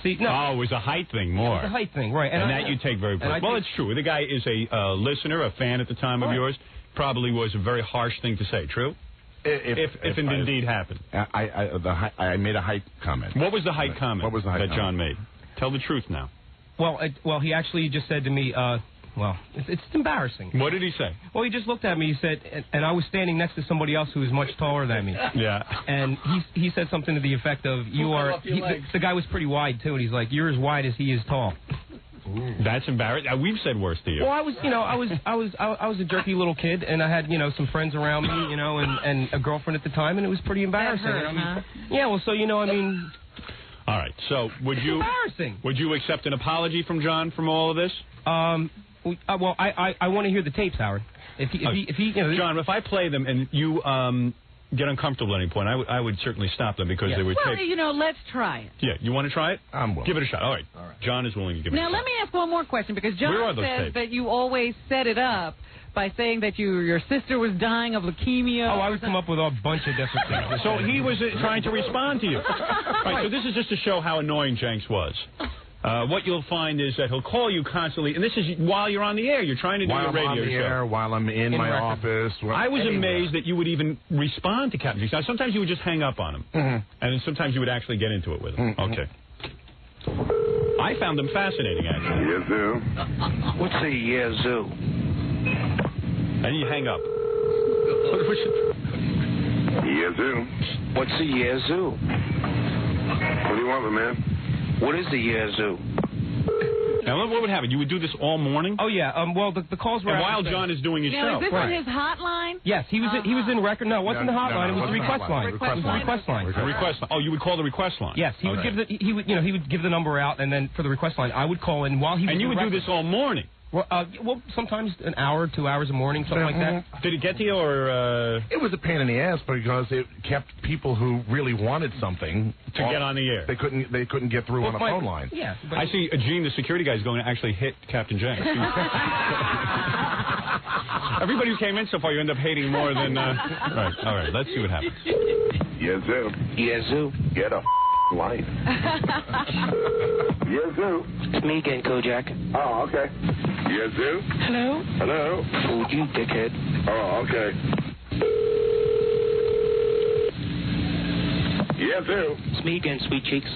See, no. Oh, it was a height thing more. It was a height thing, right? And that you take very personally. Well, it's true. The guy is a listener, a fan at the time of yours. Probably was a very harsh thing to say. True. If it indeed happened. I made a height comment. What was the height comment? What was the height that John made? Tell the truth now. Well, he actually just said to me, it's embarrassing. What did he say? Well, he just looked at me. He said, and I was standing next to somebody else who was much taller than me. Yeah. And he said something to the effect of, the guy was pretty wide too, and he's like, "You're as wide as he is tall." Ooh. That's embarrassing. We've said worse to you. Well, I was a jerky little kid, and I had some friends around me, and a girlfriend at the time, and it was pretty embarrassing. That hurt, huh? Yeah. Well, so All right. So would you accept an apology from John from all of this? Well, I want to hear the tapes, Howard. If he John, if I play them and you get uncomfortable at any point, I would certainly stop them because they would take... Well, let's try it. Yeah, you want to try it? I'm willing. Give it a shot. All right. John is willing to give it a shot. Now, let me ask one more question, because John Where are those says tapes? that you always set it up by saying that your sister was dying of leukemia. Oh, I would come up with a bunch of different things. So he was trying to respond to you. Right, so this is just to show how annoying Jenks was. What you'll find is that he'll call you constantly, and this is while you're on the air. You're trying to do a radio show. While I'm on the air, while I'm in my office. I was amazed that you would even respond to Captain Jenks. Now, sometimes you would just hang up on him, and then sometimes you would actually get into it with him. Okay. I found them fascinating, actually. Yazoo. What's a yazoo? And you hang up. Yazoo. What's a yazoo? What do you want, my man? What is a yazoo? Now, what would happen? You would do this all morning? Oh, yeah. Well, the calls were... And while John is doing his show. Now, is this on his hotline? Yes, he was in record. No, it wasn't the hotline. It was the request line. It was the request line. Request line. Oh, you would call the request line? Yes, he would give the number out, and then for the request line, I would call in while he was... And you would do this all morning? Well, sometimes an hour, 2 hours a morning, something like that. Did it get to you, or... It was a pain in the ass because it kept people who really wanted something to get on the air. They couldn't get through on a phone line. Yeah. I see Gene, the security guy, is going to actually hit Captain Jenks. Everybody who came in so far, you end up hating more than... Right, all right, let's see what happens. Yazoo. Yazoo. Get a life. Yazoo. It's me again, Kojak. Oh, okay. Yazoo. Hello? Hello? Fooled you, dickhead. Oh, okay. Yazoo. It's me again, sweet cheeks.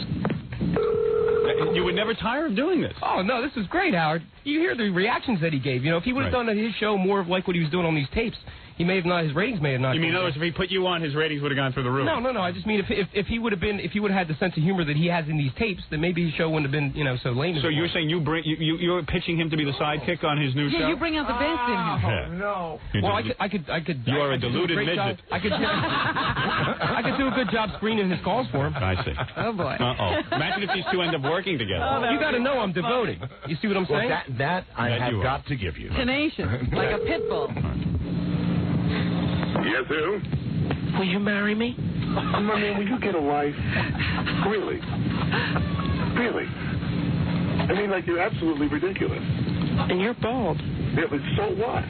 You would never tire of doing this. Oh, no, this is great, Howard. You hear the reactions that he gave. If he would have done his show more of like what he was doing on these tapes, he may have not. His ratings may have not. You mean, in other words, if he put you on, his ratings would have gone through the roof? No. I just mean if he would have had the sense of humor that he has in these tapes, then maybe his show wouldn't have been so lame. So you're saying you're pitching him to be the sidekick on his new show? Yeah, you bring out the best in him. Oh no. Well, I could. You are a deluded midget. I could do a good job screening his calls for him. I see. Oh boy. Uh-oh. Imagine if these two end up working together. You got to know I'm devoted. You see what I'm saying? That I have got to give you. Tenacious, like a pit bull. Yes, who? Will you marry me? I mean, will you get a life? Really? Really? I mean, like, you're absolutely ridiculous. And you're bald. Yeah, but so what?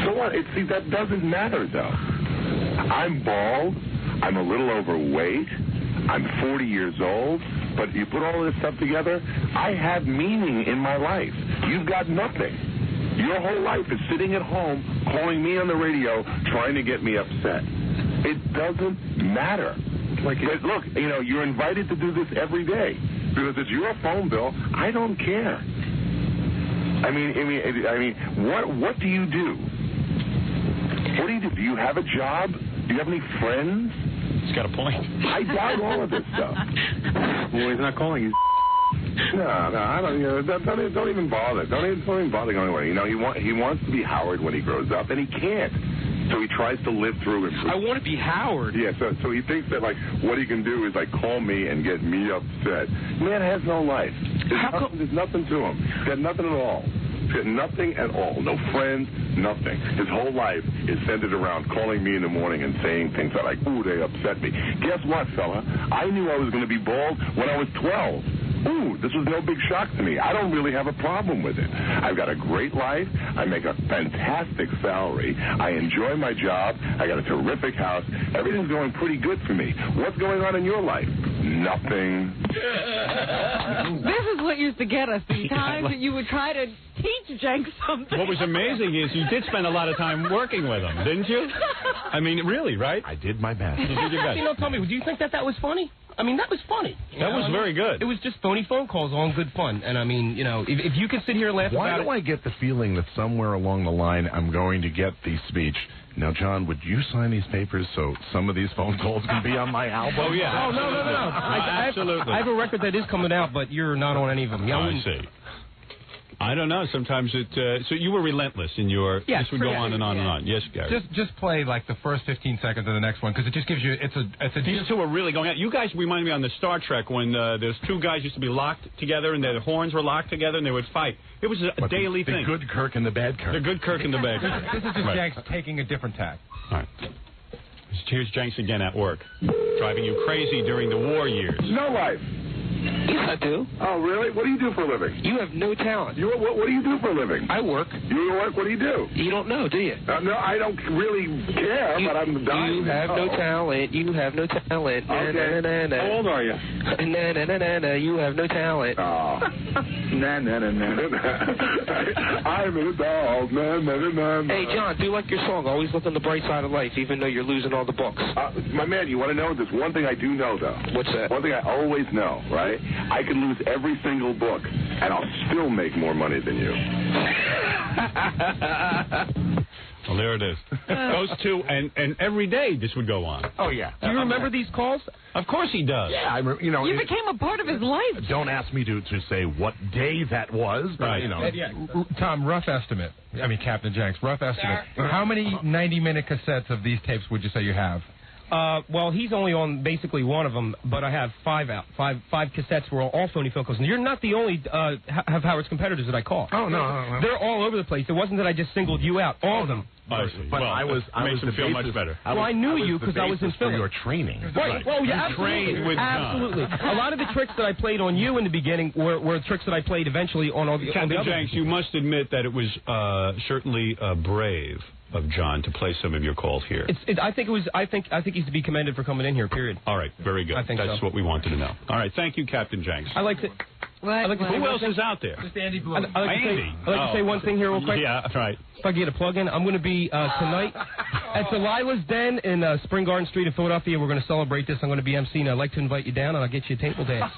So what? See, that doesn't matter, though. I'm bald. I'm a little overweight. I'm 40 years old. But you put all this stuff together, I have meaning in my life. You've got nothing. Your whole life is sitting at home, calling me on the radio, trying to get me upset. It doesn't matter. But look, you're invited to do this every day because it's your phone bill. I don't care. I mean, what do you do? What do you do? Do you have a job? Do you have any friends? He's got a point. I doubt all of this stuff. Well, he's not calling you. No, I don't. Don't even bother. Don't even bother going anywhere. He wants to be Howard when he grows up, and he can't. So he tries to live through it. I want to be Howard. Yeah. So he thinks that what he can do is call me and get me upset. Man has no life. There's nothing to him. He's got nothing at all. He's got nothing at all. No friends. Nothing. His whole life is centered around calling me in the morning and saying things that ooh, they upset me. Guess what, fella? I knew I was going to be bald when I was 12. Ooh, this was no big shock to me. I don't really have a problem with it. I've got a great life. I make a fantastic salary. I enjoy my job. I got a terrific house. Everything's going pretty good for me. What's going on in your life? Nothing. This is what used to get us, the times that you would try to teach Jenks something. What was amazing is you did spend a lot of time working with him, didn't you? I mean, really, right? I did my best. You did your best. Tell me, do you think that was funny? I mean, that was funny. That was very good. It was just phony phone calls, all in good fun. And I mean, if you can sit here and laugh about it. Why do I get the feeling that somewhere along the line I'm going to get the speech? Now, John, would you sign these papers so some of these phone calls can be on my album? Oh, yeah. Oh, no. Absolutely. I have a record that is coming out, but you're not on any of them. I see. I don't know. Sometimes so you were relentless in your. Yeah, this would go on and on and on. Yes, Gary. Just play the first 15 seconds of the next one because it just gives you. It's a. These two are really going out. You guys remind me on the Star Trek when there's two guys used to be locked together and their horns were locked together and they would fight. It was a daily thing. The good Kirk and the bad Kirk. The good Kirk and the bad Kirk. This is just Jenks taking a different tack. All right. Here's Jenks again at work, driving you crazy during the war years. No life. Yes, I do. Oh, really? What do you do for a living? You have no talent. What do you do for a living? I work. You work? What do you do? You don't know, do you? No, I don't really care, but I'm dying. You have no talent. You have no talent. Okay. How old are you? You have no talent. Oh. I'm a dog. Hey, John, do like your song. Always look on the bright side of life, even though you're losing all the books. My man, you want to know? There's one thing I do know, though. What's that? One thing I always know, right? I can lose every single book, and I'll still make more money than you. Well, there it is. Those two, and every day this would go on. Oh, yeah. Do you remember these calls? Of course he does. Yeah, You became a part of his life. Don't ask me to say what day that was, but, right. Tom, rough estimate. I mean, Captain Jenks, rough estimate. How many 90-minute cassettes of these tapes would you say you have? Well, he's only on basically one of them, but I have five cassettes were all phony phone calls. And you're not the only have Howard's competitors that I call. Oh, no. They're all over the place. It wasn't that I just singled you out. All of them. I see. But well, I was him feel much better. I knew you because I was in Philly. For your training. Right. Well, yeah, trained with absolutely. A lot of the tricks that I played on you in the beginning were tricks that I played eventually on all the Captain other Jenks, you must admit that it was certainly brave of John to play some of your calls here. I think he's to be commended for coming in here. Period. All right. Very good. I think that's so. what we wanted to know. All right. Thank you, Captain Jenks. I like to. What? Who else is out there? Just Andy Bloom. Andy. I'd like to say one thing here real quick. Yeah, right. If I can get a plug in, I'm going to be tonight at Delilah's Den in Spring Garden Street in Philadelphia. We're going to celebrate this. I'm going to be emceeing. I'd like to invite you down, and I'll get you a table dance.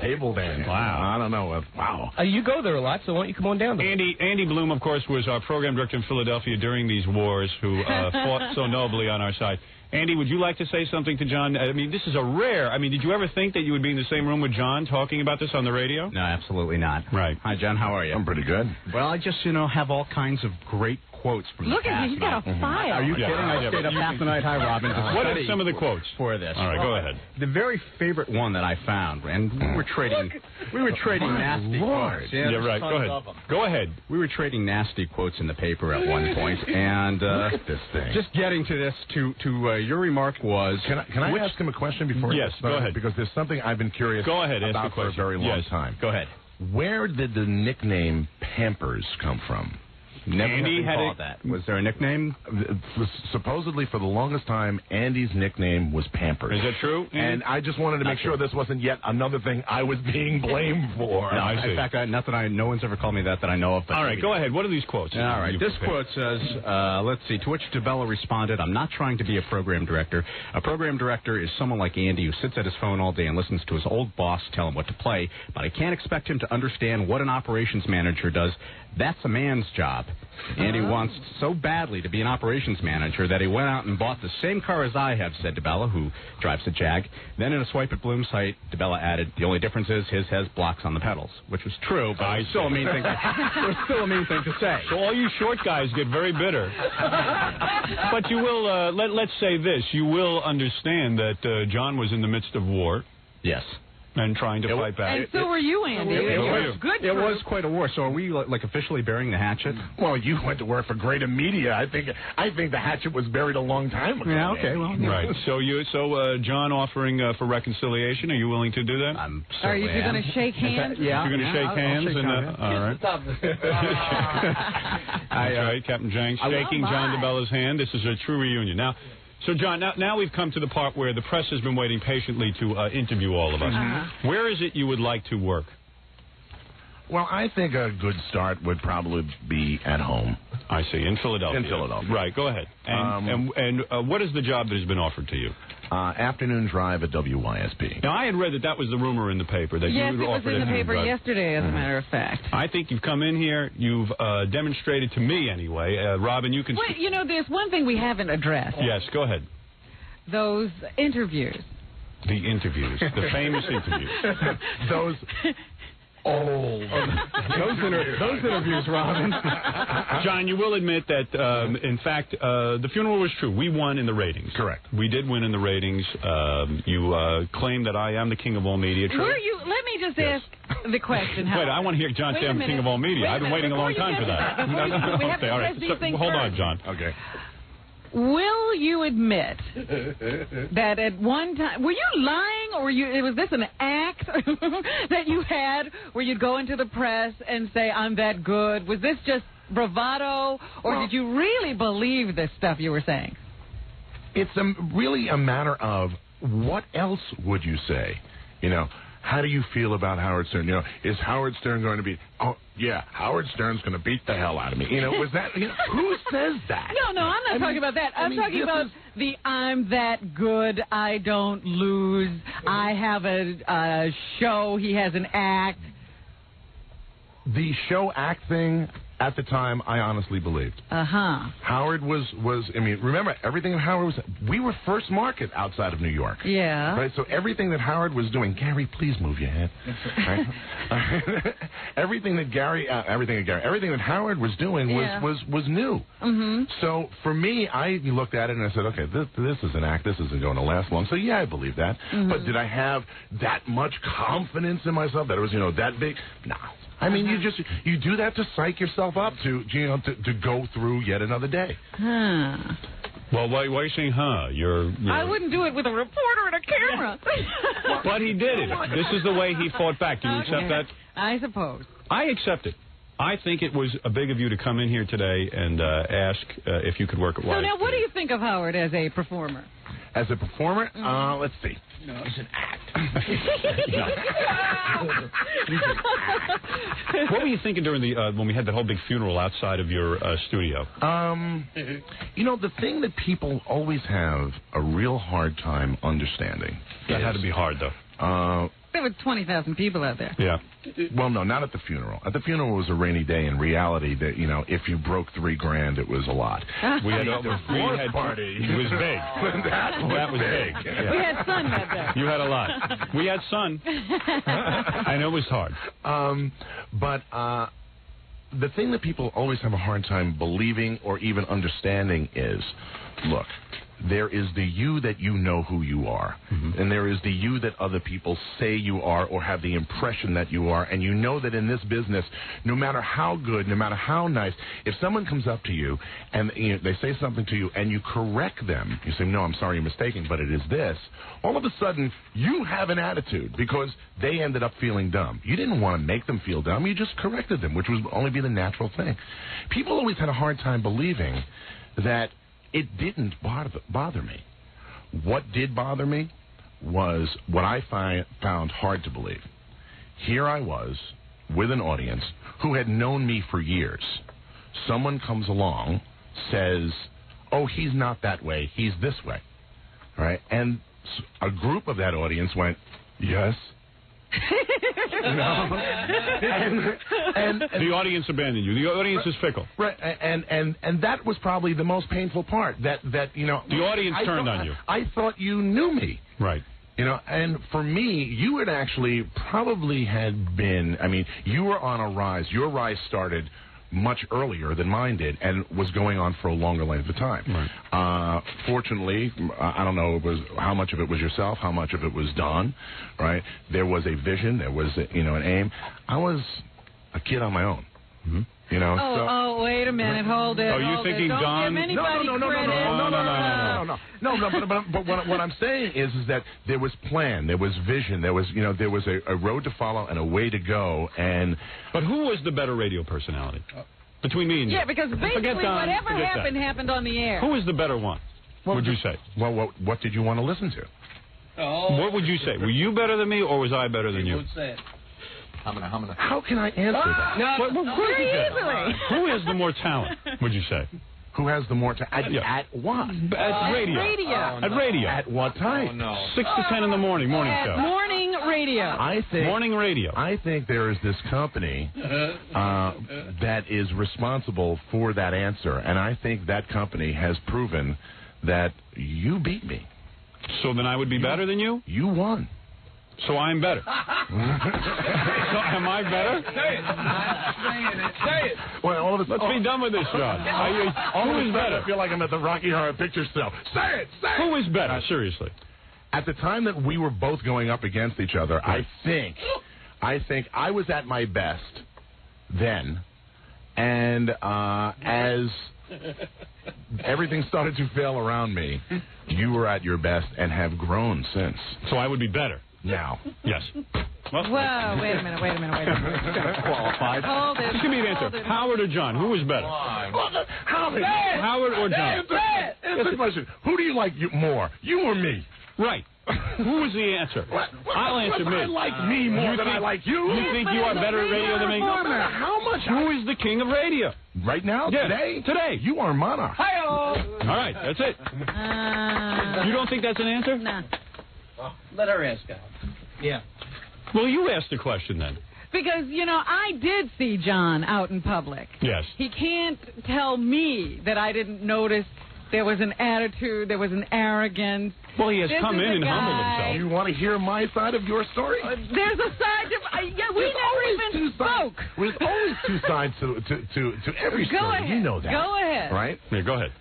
Table dance. Wow. I don't know. Wow. You go there a lot, so why don't you come on down there? Andy Bloom, of course, was our program director in Philadelphia during these wars, who fought so nobly on our side. Andy, would you like to say something to John? I mean, this is a rare. I mean, did you ever think that you would be in the same room with John talking about this on the radio? No, absolutely not. Right. Hi, John. How are you? I'm pretty good. Well, I just, have all kinds of great quotes from Look the at past. you. He's got a file. Are you kidding? I stayed up half the night. Hi, Robin. What are some of the quotes for this? All right, go ahead. The very favorite one that I found, and we were trading nasty quotes. Yeah, right. Go ahead. Go ahead. We were trading nasty quotes in the paper at one point, and look at this thing. Just getting to this, to your remark was. Can I ask him a question before? Yes, go ahead. Because there's something I've been curious about for a very long time. Go ahead. Where did the nickname Pampers come from? Never Andy had called that. Was there a nickname? Supposedly, for the longest time, Andy's nickname was Pampers. Is that true? And I just wanted to make sure this wasn't yet another thing I was being blamed for. No, in fact, no one's ever called me that I know of. But all right, go ahead. What are these quotes? All right, this quote says, let's see, to which DeBella responded, I'm not trying to be a program director. A program director is someone like Andy who sits at his phone all day and listens to his old boss tell him what to play, but I can't expect him to understand what an operations manager does. That's a man's job. Andy wants so badly to be an operations manager that he went out and bought the same car as I have, said DeBella, who drives a Jag. Then in a swipe at Bloom's site, DeBella added, the only difference is his has blocks on the pedals, which was true, but it was still a mean thing to say. So all you short guys get very bitter. But you will, let's say this, you will understand that John was in the midst of war. Yes. And trying to fight back. And so were you, Andy. It was quite a war. So are we like officially burying the hatchet? Well, you went to work for Greater Media. I think the hatchet was buried a long time ago. Yeah. Okay. Well. Right. So John offering for reconciliation. Are you willing to do that? Are you going to shake hands? Yeah. You're going to shake hands. All right. That's right, Captain Jenks shaking John DeBella's hand. This is a true reunion. So, John, now we've come to the part where the press has been waiting patiently to interview all of us. Where is it you would like to work? Well, I think a good start would probably be at home. I see, in Philadelphia. In Philadelphia. Right, go ahead. And what is the job that has been offered to you? Afternoon drive at WYSP. Now, I had read that was the rumor in the paper. That yes, you were offered it was in the paper yesterday, as a matter of fact. I think you've come in here, you've demonstrated to me anyway. Robin, you can... Wait, there's one thing we haven't addressed. Yes, go ahead. Those interviews. The interviews. The famous interviews. Those... Those interviews, Robin. John, you will admit that, in fact, the funeral was true. We won in the ratings. Correct. We did win in the ratings. You claim that I am the king of all media. True? Let me just ask the question. Wait, I want to hear John say I'm the king of all media. I've been waiting a long time for that. We have to address these things hold first. on, John. Okay. Will you admit that at one time, were you lying, or was this an act that you had where you'd go into the press and say, I'm that good? Was this just bravado, or did you really believe this stuff you were saying? It's really a matter of what else would you say? How do you feel about Howard Stern? Is Howard Stern going to be... Oh, yeah, Howard Stern's going to beat the hell out of me. Was that... who says that? No, I'm not talking about that. I'm talking about I'm that good, I don't lose, I have a show, he has an act. The show act thing... At the time, I honestly believed. Howard was. Remember, everything that Howard was. We were first market outside of New York. Yeah. Right. So everything that Howard was doing, Gary, please move your head. Right? everything that Howard was doing was new. Mm-hmm. So for me, I looked at it and I said, okay, this is an act. This isn't going to last long. So yeah, I believe that. Mm-hmm. But did I have that much confidence in myself that it was that big? No. I mean, you do that to psych yourself up to go through yet another day. Well, why are you saying, You're I wouldn't do it with a reporter and a camera. But he did it. This is the way he fought back. Do you accept that? I suppose. I accept it. I think it was big of you to come in here today and ask if you could work at YSP. So now, what do you think of Howard as a performer? As a performer, let's see. No, it's an act. What were you thinking during the when we had that whole big funeral outside of your studio? You know, the thing that people always have a real hard time understanding. That had to be hard, though. There were 20,000 people out there. Yeah. Well, no, not at the funeral. At the funeral it was a rainy day. In reality, that if you broke $3,000, it was a lot. We had the fourth party. It was big. that was big. Yeah. We had sun that day. You had a lot. We had sun. I know it was hard. But the thing that people always have a hard time believing or even understanding is, look, there is the you that you know who you are, and there is the you that other people say you are or have the impression that you are, and you know that in this business, no matter how good, no matter how nice, if someone comes up to you and they say something to you and you correct them, you say, no, I'm sorry, you're mistaken, but it is this, all of a sudden, you have an attitude because they ended up feeling dumb. You didn't want to make them feel dumb, you just corrected them, which would only be the natural thing. People always had a hard time believing that it didn't bother me. What did bother me was what I found hard to believe. Here I was with an audience who had known me for years. Someone comes along, says, oh, he's not that way, he's this way. Right? And a group of that audience went, yes. and the audience abandoned you. The audience is fickle. Right, and that was probably the most painful part. That the audience turned on you. I thought you knew me. Right. And for me, you had actually probably had been. I mean, you were on a rise. Your rise started much earlier than mine did, and was going on for a longer length of time. Right. Fortunately, I don't know how much of it was yourself, how much of it was Don. Right? There was a vision, there was an aim. I was a kid on my own. Oh, wait a minute, hold it. Oh, you thinking Don? Don't give anybody credit. No. But what I'm saying is that there was plan, there was vision, there was a road to follow and a way to go. But who was the better radio personality between me and you? Yeah, because basically whatever happened on the air. Who was the better one? What would you say? Well, what did you want to listen to? What would you say? Were you better than me, or was I better than you? Would say it. How can I answer that? Very easily. Who has the more talent, would you say? Who has the more talent? At what? At radio. At radio. At what time? 6 to 10 in the morning show. Morning radio. Morning radio. I think there is this company that is responsible for that answer, and I think that company has proven that you beat me. So then I would be better than you? You won. So I'm better. So am I better? Say it. Well, let's be done with this, John. Who is better? I feel like I'm at the Rocky Horror Picture Show. Say it. Who is better? Seriously. At the time that we were both going up against each other, right. I think I was at my best then, and as everything started to fail around me, you were at your best and have grown since. So I would be better. Now. Yes. Whoa, wait a minute. Qualified. Hold it. Just give me an answer. Howard or John? Who was better? Howard or John? Answer the question. Who do you like more? You or me? Right. Who was the answer? I'll answer me. I like me more than I like you. You think you are better at radio than me? How much? Who is the king of radio? Right now? Yes. Today? You are monarch. All right, that's it. You don't think that's an answer? Nah. Let her ask out. Yeah. Well, you asked the question then. Because, I did see John out in public. Yes. He can't tell me that I didn't notice there was an attitude, there was an arrogance. Well, he has come in and humbled himself. You want to hear my side of your story? There's a side to... we never even spoke. There's always two sides to every story. Go ahead. You know that. Go ahead. Right? Yeah, go ahead.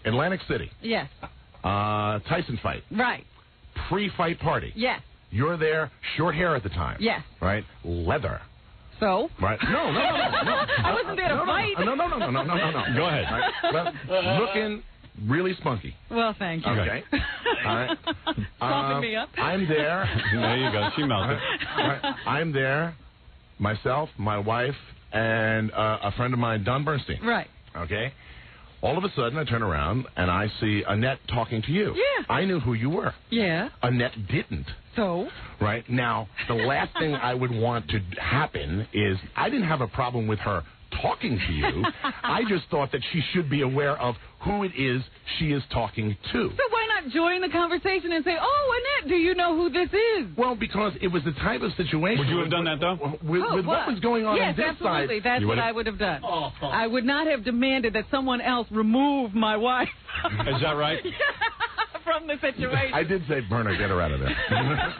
Atlantic City. Yes. Tyson fight. Right. Pre-fight party. Yes. You're there, short hair at the time. Yes. Right? Leather. So? Right? No. I wasn't there to fight. No. Go ahead. Right? Well, looking really spunky. Well, thank you. Okay. All right. Pumping me up. I'm there. There you go. She melted. Right. I'm there, myself, my wife, and a friend of mine, Don Bernstein. Right. Okay. All of a sudden, I turn around and I see Annette talking to you. Yeah. I knew who you were. Yeah. Annette didn't. So? Right? Now, the last thing I would want to happen is I didn't have a problem with her talking to you. I just thought that she should be aware of who it is she is talking to. So why not join the conversation and say, oh, Annette, do you know who this is? Well, because it was the type of situation... Would you have done that, though? With what was going on on this absolutely. side... That's what I would have done. I would not have demanded that someone else remove my wife. Is that right? From the situation. I did say, Berna, get her out of there.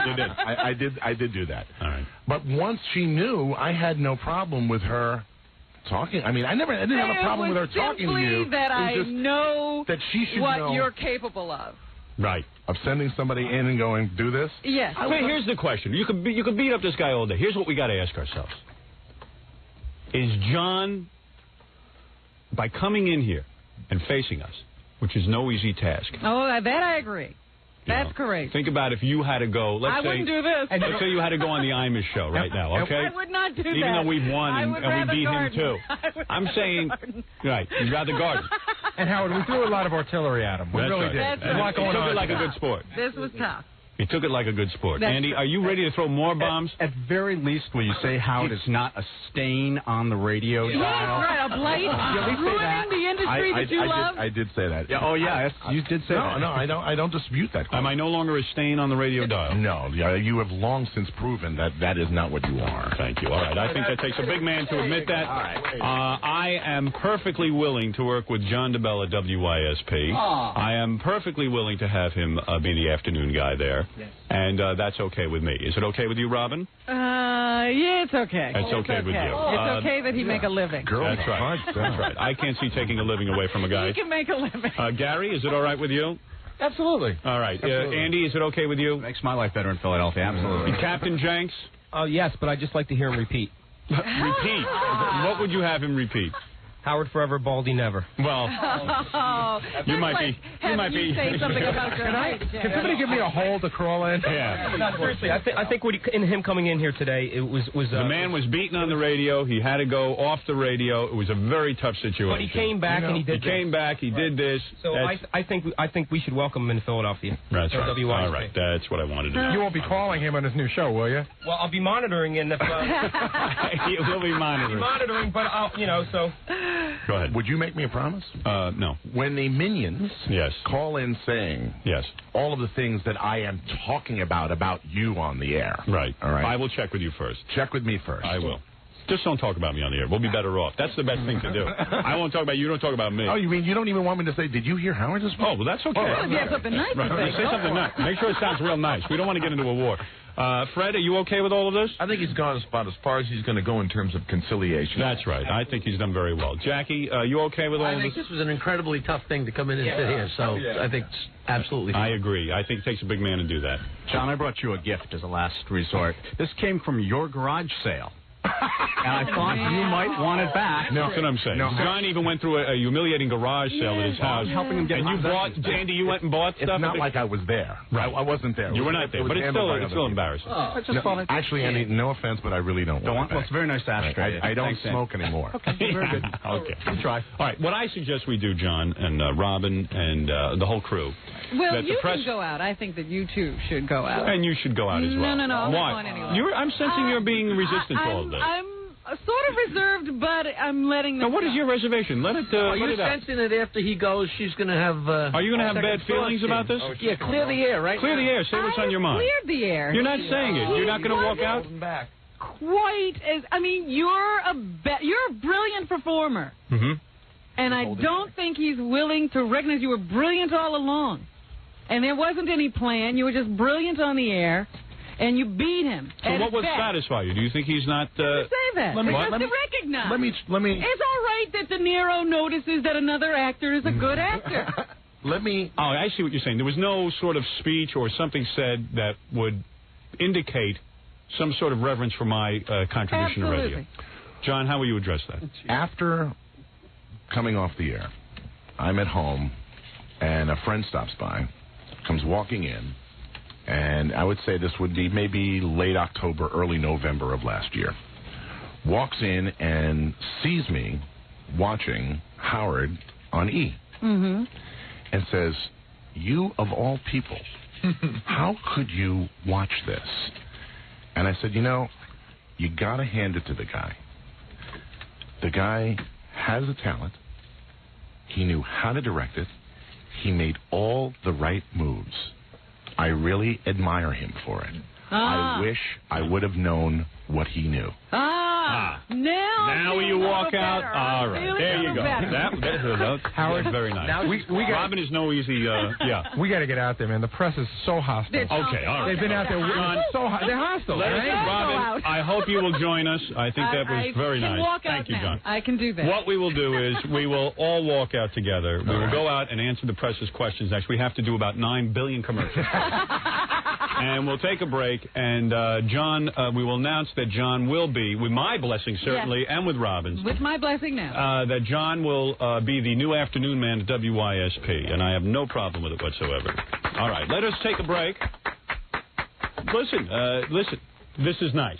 You did. I did do that. All right. But once she knew, I had no problem with her talking. I mean, I didn't have a problem with her talking to you. That I know that she should what know you're capable of. Right. Of sending somebody in and going, do this? Yes. Wait, here's the question. You could beat up this guy all day. Here's what we got to ask ourselves. Is John, by coming in here and facing us, which is no easy task. Oh, that I agree. That's correct. Think about if you had to go. Let's say, wouldn't do this. Let's say you had to go on the Imus show right now, okay? I would not do that. Even though we've won and we beat him, too. I'm saying, right, you'd rather garden. And, Howard, we threw a lot of artillery at him. We really did. That's There's a lot going on. He took it like a good sport. This was tough. He took it like a good sport. That's Andy, are you ready to throw more bombs? At very least, will you say, Howard, it's not a stain on the radio dial? Right, a blight ruining the industry that you love? I did say that. Yeah, oh, yeah, you did say that. No, I don't dispute that. Am I no longer a stain on the radio dial? No, you have long since proven that is not what you are. Thank you. All right, I think that takes a big man to admit that. All right. I am perfectly willing to work with John DeBella, WYSP. I am perfectly willing to have him be the afternoon guy there. Yes. And that's okay with me. Is it okay with you, Robin? Yeah, it's okay. It's okay with you. It's okay that he make a living. That's right. That's right. I can't see taking a living away from a guy. He can make a living. Gary, is it all right with you? Absolutely. All right. Andy, is it okay with you? Makes my life better in Philadelphia, absolutely. Captain Jenks? Yes, but I'd just like to hear him repeat. Repeat? What would you have him repeat? Howard forever, Baldy never. Well, you might be. You might be. Say something about your life. Can somebody give me a hole to crawl in? Yeah. No, seriously, I think in him coming in here today, it was the man was beaten on the radio. He had to go off the radio. It was a very tough situation. But he came back and he did. He came back. He did this. So I think we should welcome him in Philadelphia. That's right. All right. That's what I wanted to do. You won't be calling him on his new show, will you? Well, I'll be monitoring, and if you will be monitoring. I'll be monitoring, but so. Go ahead. Would you make me a promise? No. When the minions call in saying all of the things that I am talking about you on the air. Right. All right. I will check with you first. Check with me first. I will. Just don't talk about me on the air. We'll be better off. That's the best thing to do. I won't talk about you. Don't talk about me. Oh, you mean you don't even want me to say, did you hear Howard this morning? Oh, well, that's okay. Well, if you have something nice to say. Say something nice. Make sure it sounds real nice. We don't want to get into a war. Fred, are you okay with all of this? I think he's gone about as far as he's going to go in terms of conciliation. That's right. I think he's done very well. Jackie, are you okay with all of this? I think this was an incredibly tough thing to come in and sit here, so I think it's absolutely fine. I agree. I think it takes a big man to do that. John, I brought you a gift as a last resort. This came from your garage sale. And I thought you might want it back. No, that's what I'm saying. No. John even went through a humiliating garage sale at his house. Helping him get and you bought, Andy, you went and bought stuff? It's not like I was there. Right. I wasn't there. You were not there, but it's still embarrassing. Actually, Andy, no offense, but I really don't want it. Well, it's very nice to ask. I don't smoke anymore. Okay, very good. Okay. We'll try. All right, what I suggest we do, John, and Robin, and the whole crew. Well, you can go out. I think that you, too, should go out. And you should go out as well. No, I'm Why? not going anywhere. I'm sensing you're being resistant to all of this. I'm sort of reserved, but I'm letting them. Now, what is your reservation? Let it. Are let you it out. sensing that after he goes, she's going to have? Are you going to have bad feelings about this? Yeah, clear the air, right? Clear the air. Say what's on your mind. Cleared the air. You're not saying it. You're not going to walk out. Quite as you're a brilliant performer, and I don't think he's willing to recognize you were brilliant all along, and there wasn't any plan. You were just brilliant on the air. And you beat him. So what would satisfy you? Do you think he's not... say that. Let me recognize. Let me... It's all right that De Niro notices that another actor is a good actor. Let me... Oh, I see what you're saying. There was no sort of speech or something said that would indicate some sort of reverence for my contribution to radio. John, how will you address that? After coming off the air, I'm at home, and a friend stops by, comes walking in, and I would say this would be maybe late October, early November of last year. Walks in and sees me watching Howard on E. Mm-hmm. And says, "You of all people, how could you watch this?" And I said, you got to hand it to the guy. The guy has a talent. He knew how to direct it. He made all the right moves. I really admire him for it. I wish I would have known what he knew. Now you walk out. All right, there you go. Howard, very nice. Robin is no easy. We got to get out there, man. The press is so hostile. Okay, all right. They've been out there. They're hostile. Robin, I hope you will join us. I think that was very nice. Thank you, John. I can do that. What we will do is we will all walk out together. We will go out and answer the press's questions next. We have to do about 9 billion commercials. And we'll take a break, and John, we will announce that John will be, with my blessing certainly, and with Robin's. With my blessing now. That John will be the new afternoon man at WYSP, and I have no problem with it whatsoever. All right, let us take a break. Listen, this is nice.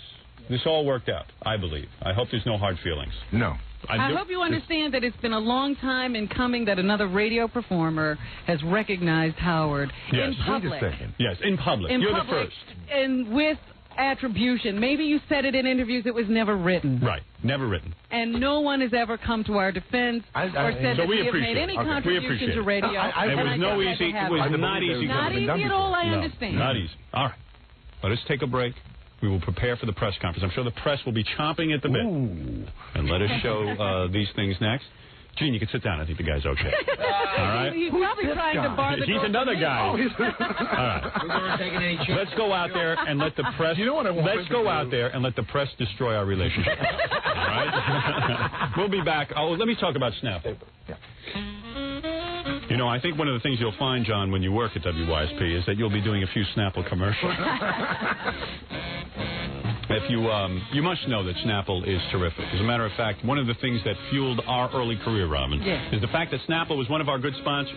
This all worked out, I believe. I hope there's no hard feelings. No. I hope you understand that it's been a long time in coming that another radio performer has recognized Howard in public. Wait a second. Yes, in public. You're the first. And with attribution. Maybe you said it in interviews. It was never written. Right. Never written. And no one has ever come to our defense or said that we have made any contribution to radio. It was no easy. It was not easy. Not easy at all, I understand. Not easy. All right. Let us take a break. We will prepare for the press conference. I'm sure the press will be chomping at the bit. And let us show these things next. Gene, you can sit down. I think the guy's okay. All right? He's probably trying to bar the He's another guy. All right. Let's go out there and let the press. Let's go out there and let the press destroy our relationship. All right? We'll be back. Oh, let me talk about Snapple. I think one of the things you'll find, John, when you work at WYSP is that you'll be doing a few Snapple commercials. If you must know that Snapple is terrific. As a matter of fact, one of the things that fueled our early career, Robin, is the fact that Snapple was one of our good sponsors.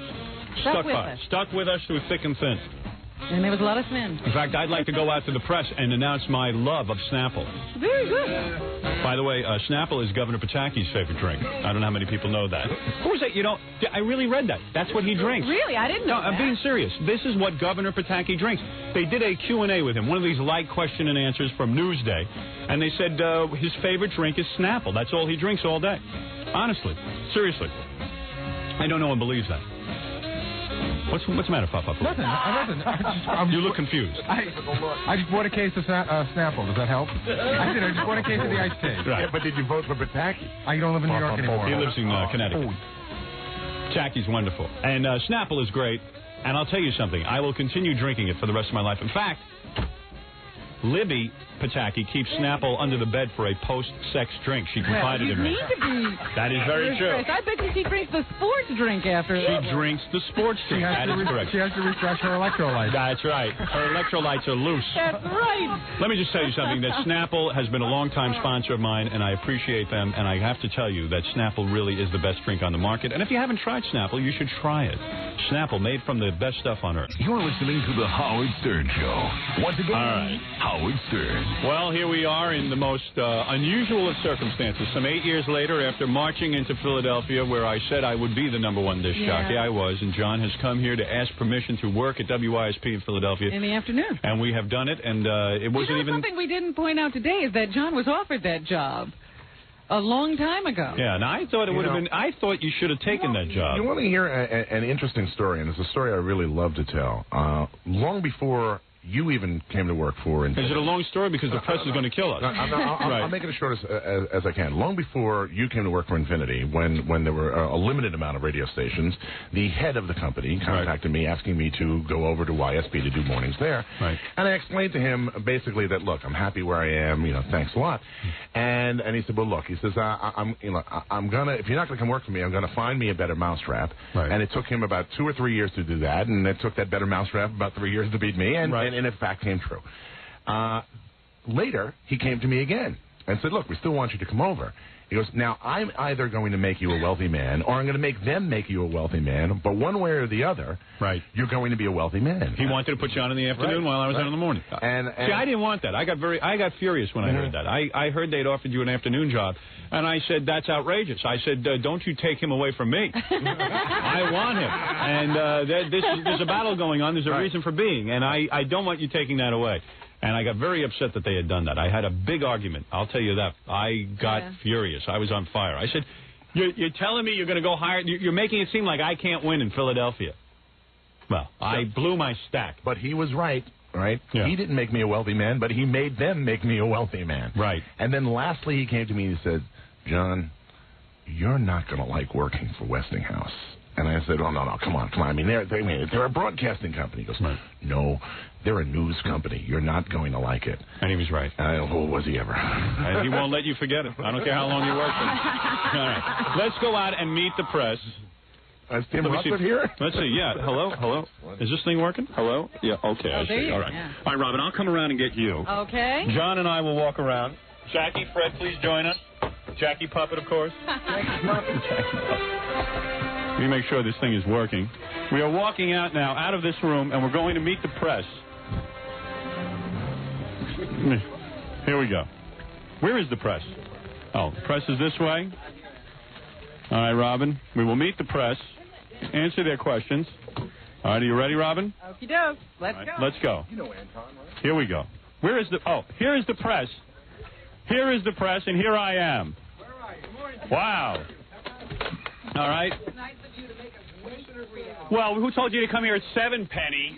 Stuck with us through thick and thin. And there was a lot of sin. In fact, I'd like to go out to the press and announce my love of Snapple. Very good. By the way, Snapple is Governor Pataki's favorite drink. I don't know how many people know that. Who is that? I really read that. That's what he drinks. Really? I didn't know that. I'm being serious. This is what Governor Pataki drinks. They did a Q&A with him, one of these light question and answers from Newsday, and they said his favorite drink is Snapple. That's all he drinks all day. Honestly. Seriously. I don't know one believes that. What's the matter, Papa? Nothing. You look confused. I just bought a case of Snapple. Does that help? I just bought a case of the iced tea. Right. Yeah, but did you vote for Pataki? I don't live in New York anymore. He lives in Connecticut. Pataki's wonderful. And Snapple is great. And I'll tell you something. I will continue drinking it for the rest of my life. In fact, Libby Pataki keeps Snapple under the bed for a post-sex drink. She confided in me. You need to be. That is very true. I bet you she drinks the sports drink after that. She drinks the sports drink. That is correct. She has to refresh her electrolytes. That's right. Her electrolytes are loose. That's right. Let me just tell you something. That Snapple has been a long-time sponsor of mine, and I appreciate them. And I have to tell you that Snapple really is the best drink on the market. And if you haven't tried Snapple, you should try it. Snapple, made from the best stuff on earth. You're listening to The Howard Stern Show. Once again, all right. Howard Stern. Well, here we are in the most unusual of circumstances. Some 8 years later, after marching into Philadelphia, where I said I would be the #1 disc jockey, I was, and John has come here to ask permission to work at WYSP in Philadelphia. In the afternoon. And we have done it, and it wasn't even... Something we didn't point out today is that John was offered that job a long time ago. Yeah, and I thought it would have been... I thought you should have taken that job. You want to hear an interesting story, and it's a story I really love to tell. Long before you even came to work for... Is it a long story? Because the press is going to kill us. I'll make it as short as I can. Long before you came to work for Infinity, when there were a limited amount of radio stations, the head of the company contacted me asking me to go over to YSP to do mornings there. Right. And I explained to him basically that, look, I'm happy where I am, thanks a lot. And he said, well, look, he says, I'm gonna, if you're not going to come work for me, I'm going to find me a better mousetrap. Right. And it took him about 2 or 3 years to do that, and it took that better mousetrap about 3 years to beat me, and in fact came true. Later, he came to me again. and said, look, we still want you to come over. He goes, now, I'm either going to make you a wealthy man or I'm going to make them make you a wealthy man, but one way or the other, you're going to be a wealthy man. He wanted to put you on in the afternoon while I was on in the morning. And see, I didn't want that. I got furious when I heard that. I heard they'd offered you an afternoon job, and I said, that's outrageous. I said, don't you take him away from me. I want him. And there's a battle going on. There's a reason for being, and I don't want you taking that away. And I got very upset that they had done that. I had a big argument. I'll tell you that. I got furious. I was on fire. I said, you're telling me you're going to go hire... You're making it seem like I can't win in Philadelphia. Well, I blew my stack. But he was right. Yeah. He didn't make me a wealthy man, but he made them make me a wealthy man. Right. And then lastly, he came to me and he said, John, you're not going to like working for Westinghouse. And I said, oh, no, come on. I mean, they're a broadcasting company. He goes, no, they're a news company. You're not going to like it. And he was right. Was he ever? And he won't let you forget it. I don't care how long you work for him. All right. Let's go out and meet the press. Is Tim Russert here? Let's see. Yeah. Hello? Is this thing working? Hello? Yeah. Okay. I see. All right. Yeah. All right, Robin, I'll come around and get you. Okay. John and I will walk around. Jackie, Fred, please join us. Jackie Puppet, of course. Jackie Puppet. Let me make sure this thing is working. We are walking out now, out of this room, and we're going to meet the press. Here we go. Where is the press? Oh, the press is this way. All right, Robin. We will meet the press, answer their questions. All right, are you ready, Robin? Okie doke. Let's go. Let's go. You know Anton, right? Here we go. Where is the... Oh, here is the press. Here is the press, and here I am. Where are you? Good morning. Wow. All right. Well, who told you to come here at 7, Penny?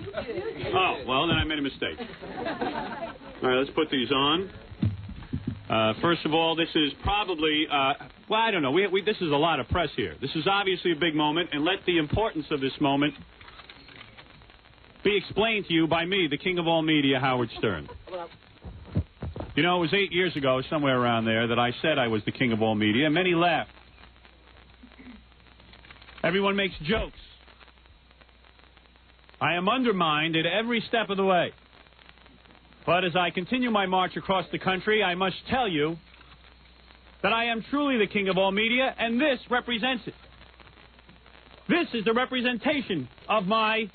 Oh, well, then I made a mistake. All right, let's put these on. First of all, this is probably, well, I don't know. This is a lot of press here. This is obviously a big moment, and let the importance of this moment be explained to you by me, the king of all media, Howard Stern. You know, it was 8 years ago, somewhere around there, that I said I was the king of all media, and many laughed. Everyone makes jokes. I am undermined at every step of the way. But as I continue my march across the country, I must tell you that I am truly the king of all media, and this represents it. This is the representation of my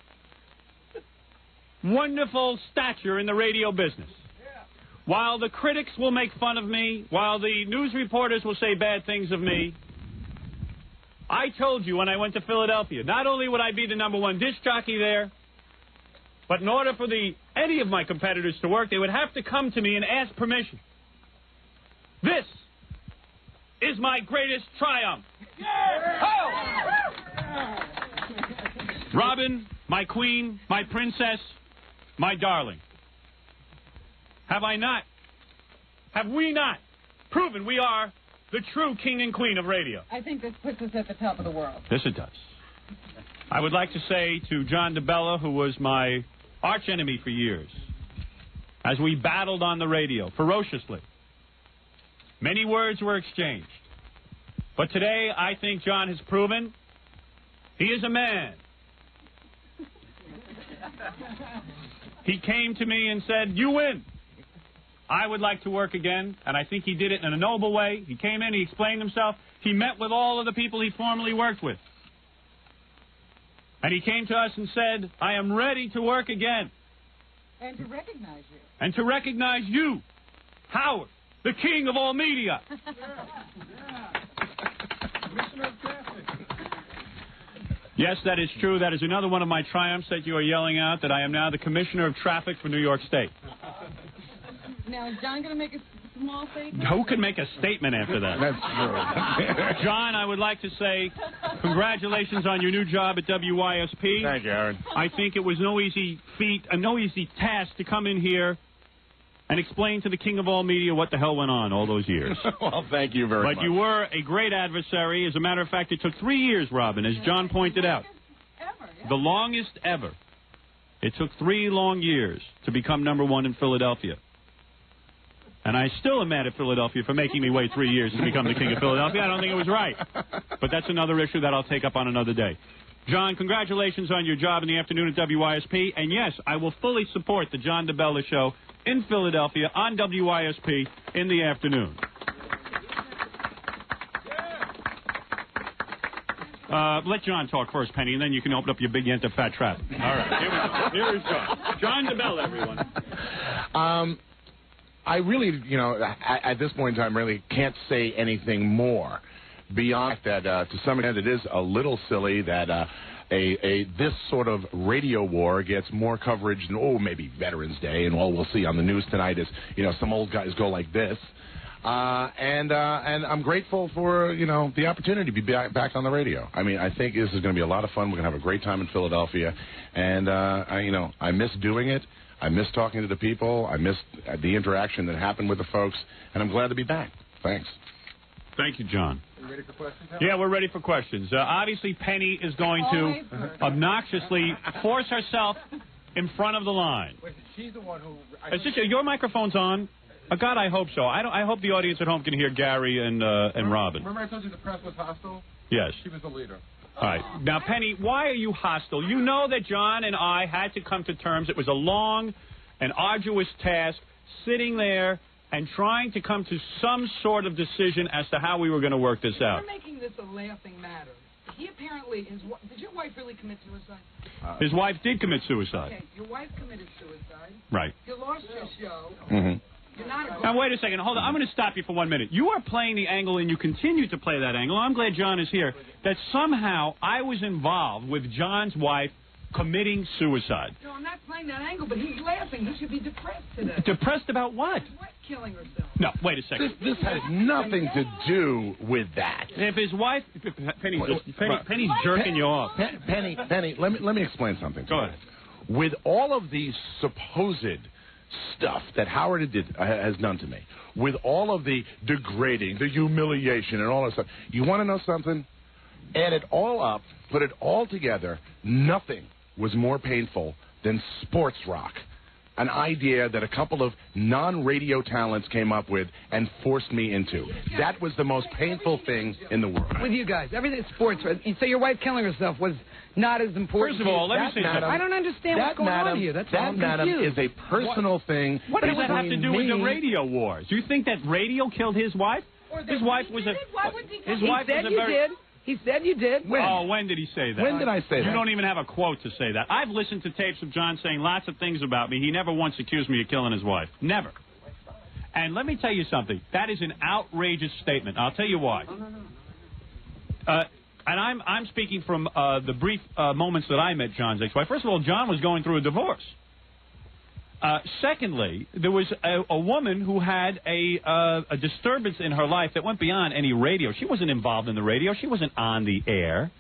wonderful stature in the radio business. While the critics will make fun of me, while the news reporters will say bad things of me, I told you when I went to Philadelphia, not only would I be the #1 disc jockey there, but in order for any of my competitors to work, they would have to come to me and ask permission. This is my greatest triumph. Robin, my queen, my princess, my darling. Have we not proven we are the true king and queen of radio? I think this puts us at the top of the world. Yes, it does. I would like to say to John DeBella, who was my archenemy for years, as we battled on the radio ferociously, many words were exchanged. But today, I think John has proven he is a man. He came to me and said, you win. I would like to work again, and I think he did it in a noble way. He came in, he explained himself. He met with all of the people he formerly worked with. And he came to us and said, I am ready to work again. And to recognize you. And to recognize you, Howard, the king of all media. Yes, that is true. That is another one of my triumphs that you are yelling out, that I am now the commissioner of traffic for New York State. Now, is John going to make a small statement? Who can make a statement after that? That's true. John, I would like to say congratulations on your new job at WYSP. Thank you, Aaron. I think it was no easy feat, no easy task to come in here and explain to the king of all media what the hell went on all those years. Well, thank you very much. But you were a great adversary. As a matter of fact, it took 3 years, Robin, as John pointed out. The longest ever. It took 3 long years to become #1 in Philadelphia. And I still am mad at Philadelphia for making me wait 3 years to become the king of Philadelphia. I don't think it was right. But that's another issue that I'll take up on another day. John, congratulations on your job in the afternoon at WYSP. And yes, I will fully support the John DeBella Show in Philadelphia on WISP in the afternoon. Let John talk first, Penny, and then you can open up your big Yenta fat trap. All right, here we go. Here is John. John DeBella, everyone. I really, at this point in time, really can't say anything more beyond that. To some extent, it is a little silly that this sort of radio war gets more coverage than, maybe Veterans Day, and all we'll see on the news tonight is, some old guys go like this. And I'm grateful for, the opportunity to be back on the radio. I mean, I think this is going to be a lot of fun. We're going to have a great time in Philadelphia. And, I miss doing it. I miss talking to the people. I miss the interaction that happened with the folks. And I'm glad to be back. Thanks. Thank you, John. Are you ready for questions? Yeah, we're ready for questions. Obviously, Penny is going to obnoxiously force herself in front of the line. Wait, she's the one who... Your microphone's on? God, I hope so. I hope the audience at home can hear Gary and Robin. Remember I told you the press was hostile? Yes. She was the leader. All right. Now, Penny, why are you hostile? You know that John and I had to come to terms. It was a long and arduous task sitting there and trying to come to some sort of decision as to how we were going to work this out. You're making this a laughing matter. He apparently, did your wife really commit suicide? His wife did commit suicide. Okay, your wife committed suicide. Right. You lost your show. Mm-hmm. You're not a Now, wait a second. Hold on. I'm going to stop you for 1 minute. You are playing the angle, and you continue to play that angle. I'm glad John is here, that somehow I was involved with John's wife committing suicide. No, I'm not playing that angle, but he's laughing. He should be depressed today. Depressed about what? His wife killing herself. No, wait a second. This has nothing to do with that. If his wife... Penny's jerking you off. Penny, let me explain something. Go ahead. With all of the supposed stuff that Howard has done to me, with all of the degrading, the humiliation, and all that stuff, you want to know something? Add it all up, put it all together, nothing was more painful than sports rock. An idea that a couple of non-radio talents came up with and forced me into. That was the most painful thing in the world. With you guys, everything sports. So your wife killing herself was not as important. First of all, let me say something. I don't understand what's going on here. That's that, madam, is a personal thing. What does that have to do with the radio wars? Do you think that radio killed his wife? His wife was a... His wife was a very... He said you did. When? Oh, when did he say that? When did I say that? You don't even have a quote to say that. I've listened to tapes of John saying lots of things about me. He never once accused me of killing his wife. Never. And let me tell you something. That is an outrageous statement. I'll tell you why. And I'm speaking from the brief moments that I met John's ex-wife. First of all, John was going through a divorce. Secondly, there was a woman who had a disturbance in her life that went beyond any radio. She wasn't involved in the radio. She wasn't on the air.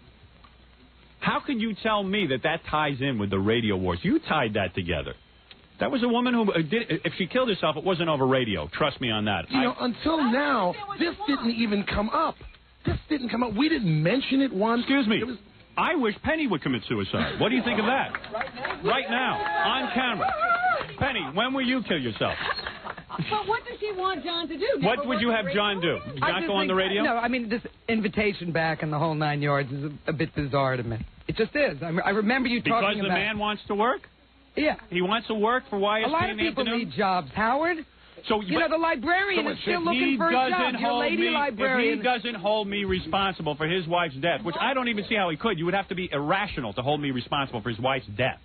How can you tell me that ties in with the radio wars? You tied that together. That was a woman who did. If she killed herself, it wasn't over radio. Trust me on that. Until now, this didn't even come up. This didn't come up. We didn't mention it once. Excuse me. I wish Penny would commit suicide. What do you think of that? Right now, on camera. Penny, when will you kill yourself? But what does she want John to do? What would you have John do? Not go on the radio? No, I mean, this invitation back and the whole 9 yards is a bit bizarre to me. It just is. I remember you talking about... Because the man wants to work? Yeah. He wants to work for YSP a lot of people need jobs, Howard. So, the librarian is still looking for a job. Your lady librarian. If he doesn't hold me responsible for his wife's death, which I don't even see how he could, you would have to be irrational to hold me responsible for his wife's death.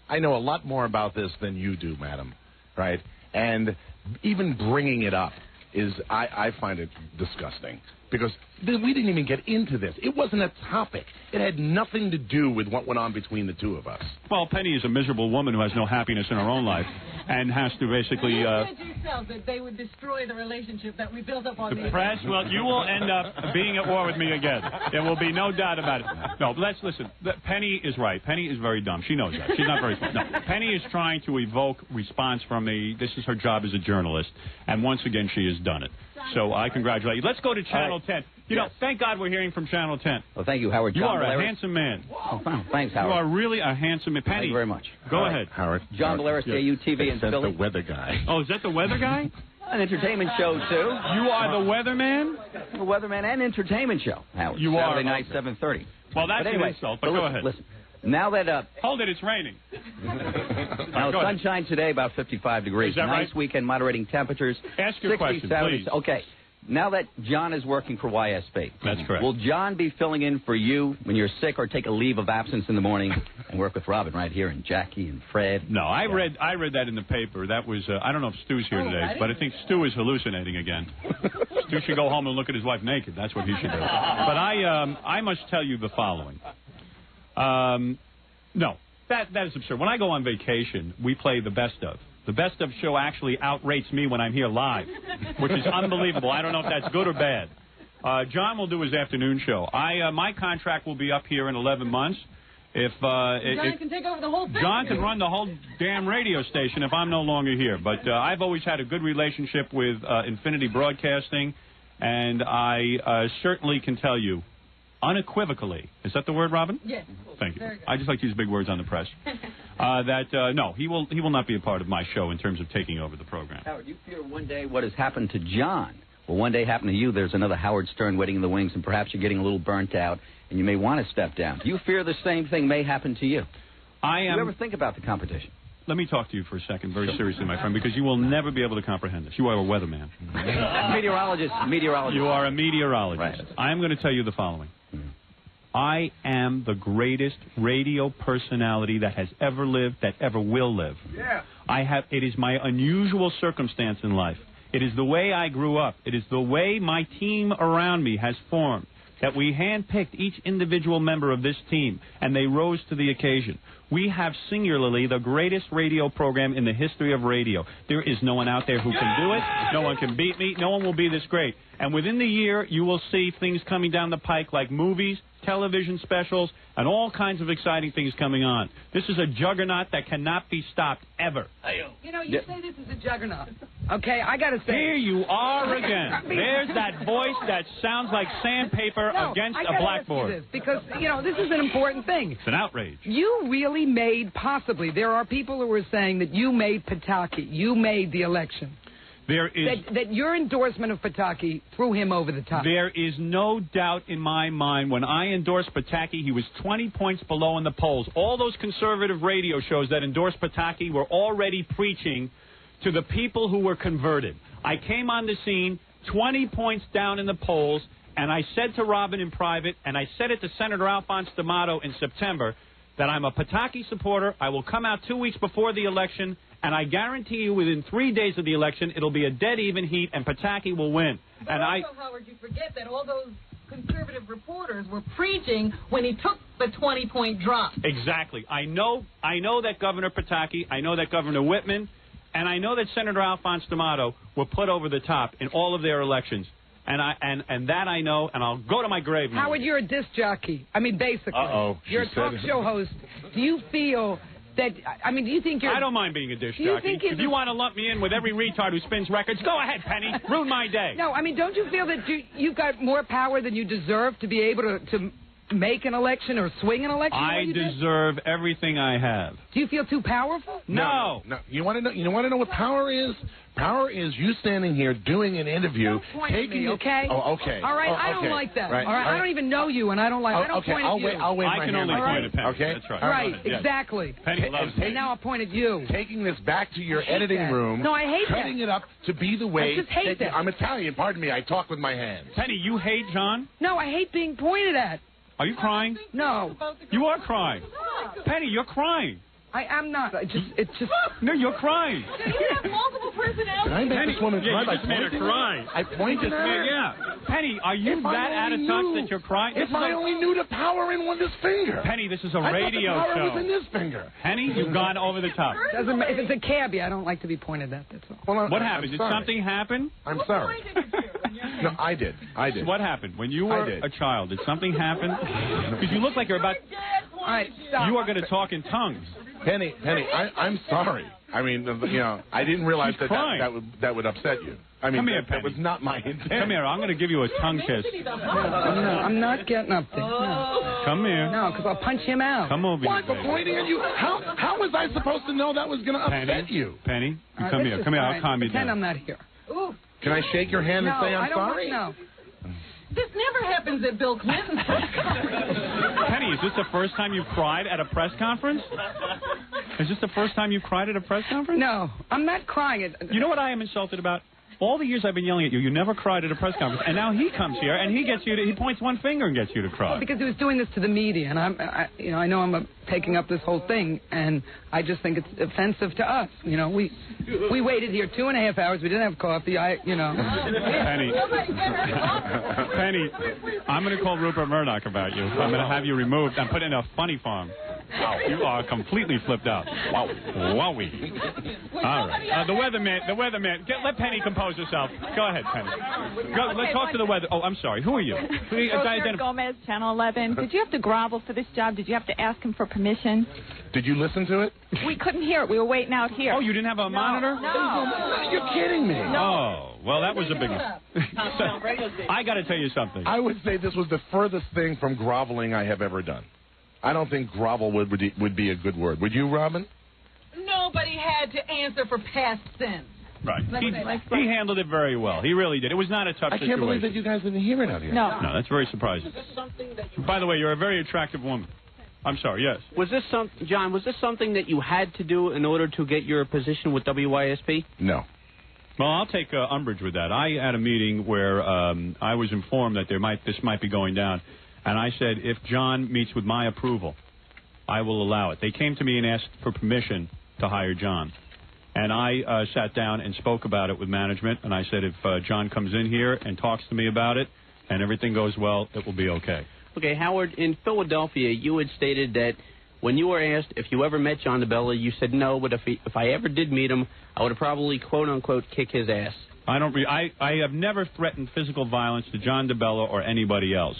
I know a lot more about this than you do, madam, right? And even bringing it up is, I find it disgusting. Because we didn't even get into this. It wasn't a topic. It had nothing to do with what went on between the two of us. Well, Penny is a miserable woman who has no happiness in her own life and has to basically... You said yourself that they would destroy the relationship that we built up on the press. Well, you will end up being at war with me again. There will be no doubt about it. No, let's listen. Penny is right. Penny is very dumb. She knows that. She's not very smart. No, Penny is trying to evoke response from me. This is her job as a journalist. And once again, she has done it. So I congratulate you. Let's go to Channel 10. Thank God we're hearing from Channel 10. Well, thank you, Howard. You John are Baleris. a handsome man. Oh, wow. Thanks, Howard. You are really a handsome man. Penny. Thank you very much. Go ahead. Howard. John Baleris, KUTV in Philly. That's the weather guy. Oh, is that the weather guy? An entertainment show, too. You are the weatherman? The weatherman and entertainment show, Howard. You Saturday are. night, 7:30. Well, that's anyway, an insult, but go ahead. Listen. Now that hold it, it's raining. Now sunshine today, about 55 degrees. Is that nice right? weekend, moderating temperatures. Ask your 60 question, Saturday. please. Okay. Now that John is working for YSB, that's correct. Will John be filling in for you when you're sick, or take a leave of absence in the morning and work with Robin right here and Jackie and Fred? No, I read that in the paper. That was I don't know if Stu's here today, but I think Stu is hallucinating again. Stu should go home and look at his wife naked. That's what he should do. But I must tell you the following. No, that is absurd. When I go on vacation, we play the best of. The best of show actually outrates me when I'm here live, which is unbelievable. I don't know if that's good or bad. John will do his afternoon show. My contract will be up here in 11 months. John can take over the whole thing. John can run the whole damn radio station if I'm no longer here. But I've always had a good relationship with Infinity Broadcasting, and I certainly can tell you, unequivocally, is that the word, Robin? Yes. Thank you. I just like to use big words on the press. No, he will not be a part of my show in terms of taking over the program. Howard, you fear one day what has happened to John will one day happen to you. There's another Howard Stern waiting in the wings, and perhaps you're getting a little burnt out, and you may want to step down. Do you fear the same thing may happen to you? Do you ever think about the competition? Let me talk to you for a second, very seriously, my friend, because you will never be able to comprehend this. You are a weatherman. Meteorologist. You are a meteorologist. Right. I am going to tell you the following. I am the greatest radio personality that has ever lived, that ever will live. Yeah. It is my unusual circumstance in life. It is the way I grew up. It is the way my team around me has formed, that we handpicked each individual member of this team, and they rose to the occasion. We have singularly the greatest radio program in the history of radio. There is no one out there who can do it. No one can beat me. No one will be this great. And within the year, you will see things coming down the pike like movies, television specials, and all kinds of exciting things coming on. This is a juggernaut that cannot be stopped ever. You know, you say this is a juggernaut. Okay, I got to say. Here you are again. There's that voice that sounds like sandpaper against a blackboard. This because, you know, this is an important thing. It's an outrage. You really made, possibly, there are people who are saying that you made Pataki. You made the election. There is that your endorsement of Pataki threw him over the top. There is no doubt in my mind. When I endorsed Pataki, he was 20 points below in the polls. All those conservative radio shows that endorsed Pataki were already preaching to the people who were converted. I came on the scene 20 points down in the polls, and I said to Robin in private, and I said it to Senator Alphonse D'Amato in September, that I'm a Pataki supporter. I will come out 2 weeks before the election, and I guarantee you within 3 days of the election, it'll be a dead-even heat, and Pataki will win. But and also, Howard, you forget that all those conservative reporters were preaching when he took the 20-point drop. Exactly. I know that Governor Pataki, I know that Governor Whitman, and I know that Senator Alphonse D'Amato were put over the top in all of their elections. And that I know, and I'll go to my grave now. Howard, you're a disc jockey. I mean, basically. You're a talk show host. Do you feel that, I mean, do you think you're... I don't mind being a disc jockey. If you want to lump me in with every retard who spins records, go ahead, Penny. Ruin my day. No, I mean, don't you feel that you've got more power than you deserve to be able to make an election or swing an election? I deserve everything I have. Do you feel too powerful? No. You want to know what power is? Power is you standing here doing an interview, taking me, okay? Oh, okay. All right, I don't like that. Right. All right, I don't even know you, and I don't like. I don't point at you. I'll wave I my can hand. only point at Penny. Okay, that's right. Right, exactly. Penny loves me. And now I'll point at you. Taking this back to your editing room. No, I hate that. Cutting it up to be the way. I just hate that. I'm Italian. Pardon me. I talk with my hands. Penny, you hate John? No, I hate being pointed at. Are you crying? No. You are crying. Penny, you're crying. I am not. It's just. No, you're crying. Did he have multiple personalities? Did I make this woman cry? You just made her cry. I pointed at her. Yeah. Penny, are you that out of touch that you're crying? If I only knew the power in this finger. Penny, this is a radio show. I thought the power show. was in this finger. Penny, you've gone over the top. If it's a cabbie, I don't like to be pointed at. That's all. Well, what happened? Did something happen? I'm sorry. No, I did. What happened? When you were a child, did something happen? Because you look like you're about... All right, stop. You are going to talk in tongues. Penny, I'm sorry. I mean, you know, I didn't realize that would upset you. I mean, Come here, that was not my intent. Come here. I'm going to give you a tongue kiss. No, I'm not getting up there. No. Come here. No, because I'll punch him out. Come over Why? here. For pointing at you? How was I supposed to know that was going to upset you? Penny, come here. Come here. I'll calm you down. Pretend I'm not here. Ooh. Can I shake your hand and say I'm I don't sorry? No. This never happens at Bill Clinton's press conference. Penny, is this the first time you've cried at a press conference? Is this the first time you've cried at a press conference? No, I'm not crying. You know what I am insulted about? All the years I've been yelling at you, you never cried at a press conference, and now he comes here and he points one finger and gets you to cry. Well, because he was doing this to the media, and I know I'm taking up this whole thing, and I just think it's offensive to us. You know, we waited here 2.5 hours. We didn't have coffee. Penny, I'm going to call Rupert Murdoch about you. I'm going to have you removed and put in a funny farm. Wow, you are completely flipped out. Wow, wowie. All right, the weatherman. Let Penny compose herself. Go ahead, Penny. Let's talk to the weather. Oh, I'm sorry. Who are you? Rosemary Gomez, Channel 11. Did you have to grovel for this job? Did you have to ask him for permission? Did you listen to it? We couldn't hear it. We were waiting out here. Oh, you didn't have a monitor? No. You're kidding me. No. Oh, well, that was a big one. I got to tell you something. I would say this was the furthest thing from groveling I have ever done. I don't think grovel would be a good word. Would you, Robin? Nobody had to answer for past sins. Right. He handled it very well. He really did. It was not a tough situation. I can't believe that you guys didn't hear it out here. No. No, that's very surprising. By the way, you're a very attractive woman. I'm sorry, yes. Was this John, was this something that you had to do in order to get your position with WYSP? No. Well, I'll take umbrage with that. I had a meeting where I was informed that this might be going down, and I said, if John meets with my approval, I will allow it. They came to me and asked for permission to hire John. And I sat down and spoke about it with management, and I said, if John comes in here and talks to me about it and everything goes well, it will be okay. Okay, Howard, in Philadelphia, you had stated that when you were asked if you ever met John DeBella, you said no, but if I ever did meet him, I would have probably, quote-unquote, kick his ass. I have never threatened physical violence to John DeBella or anybody else.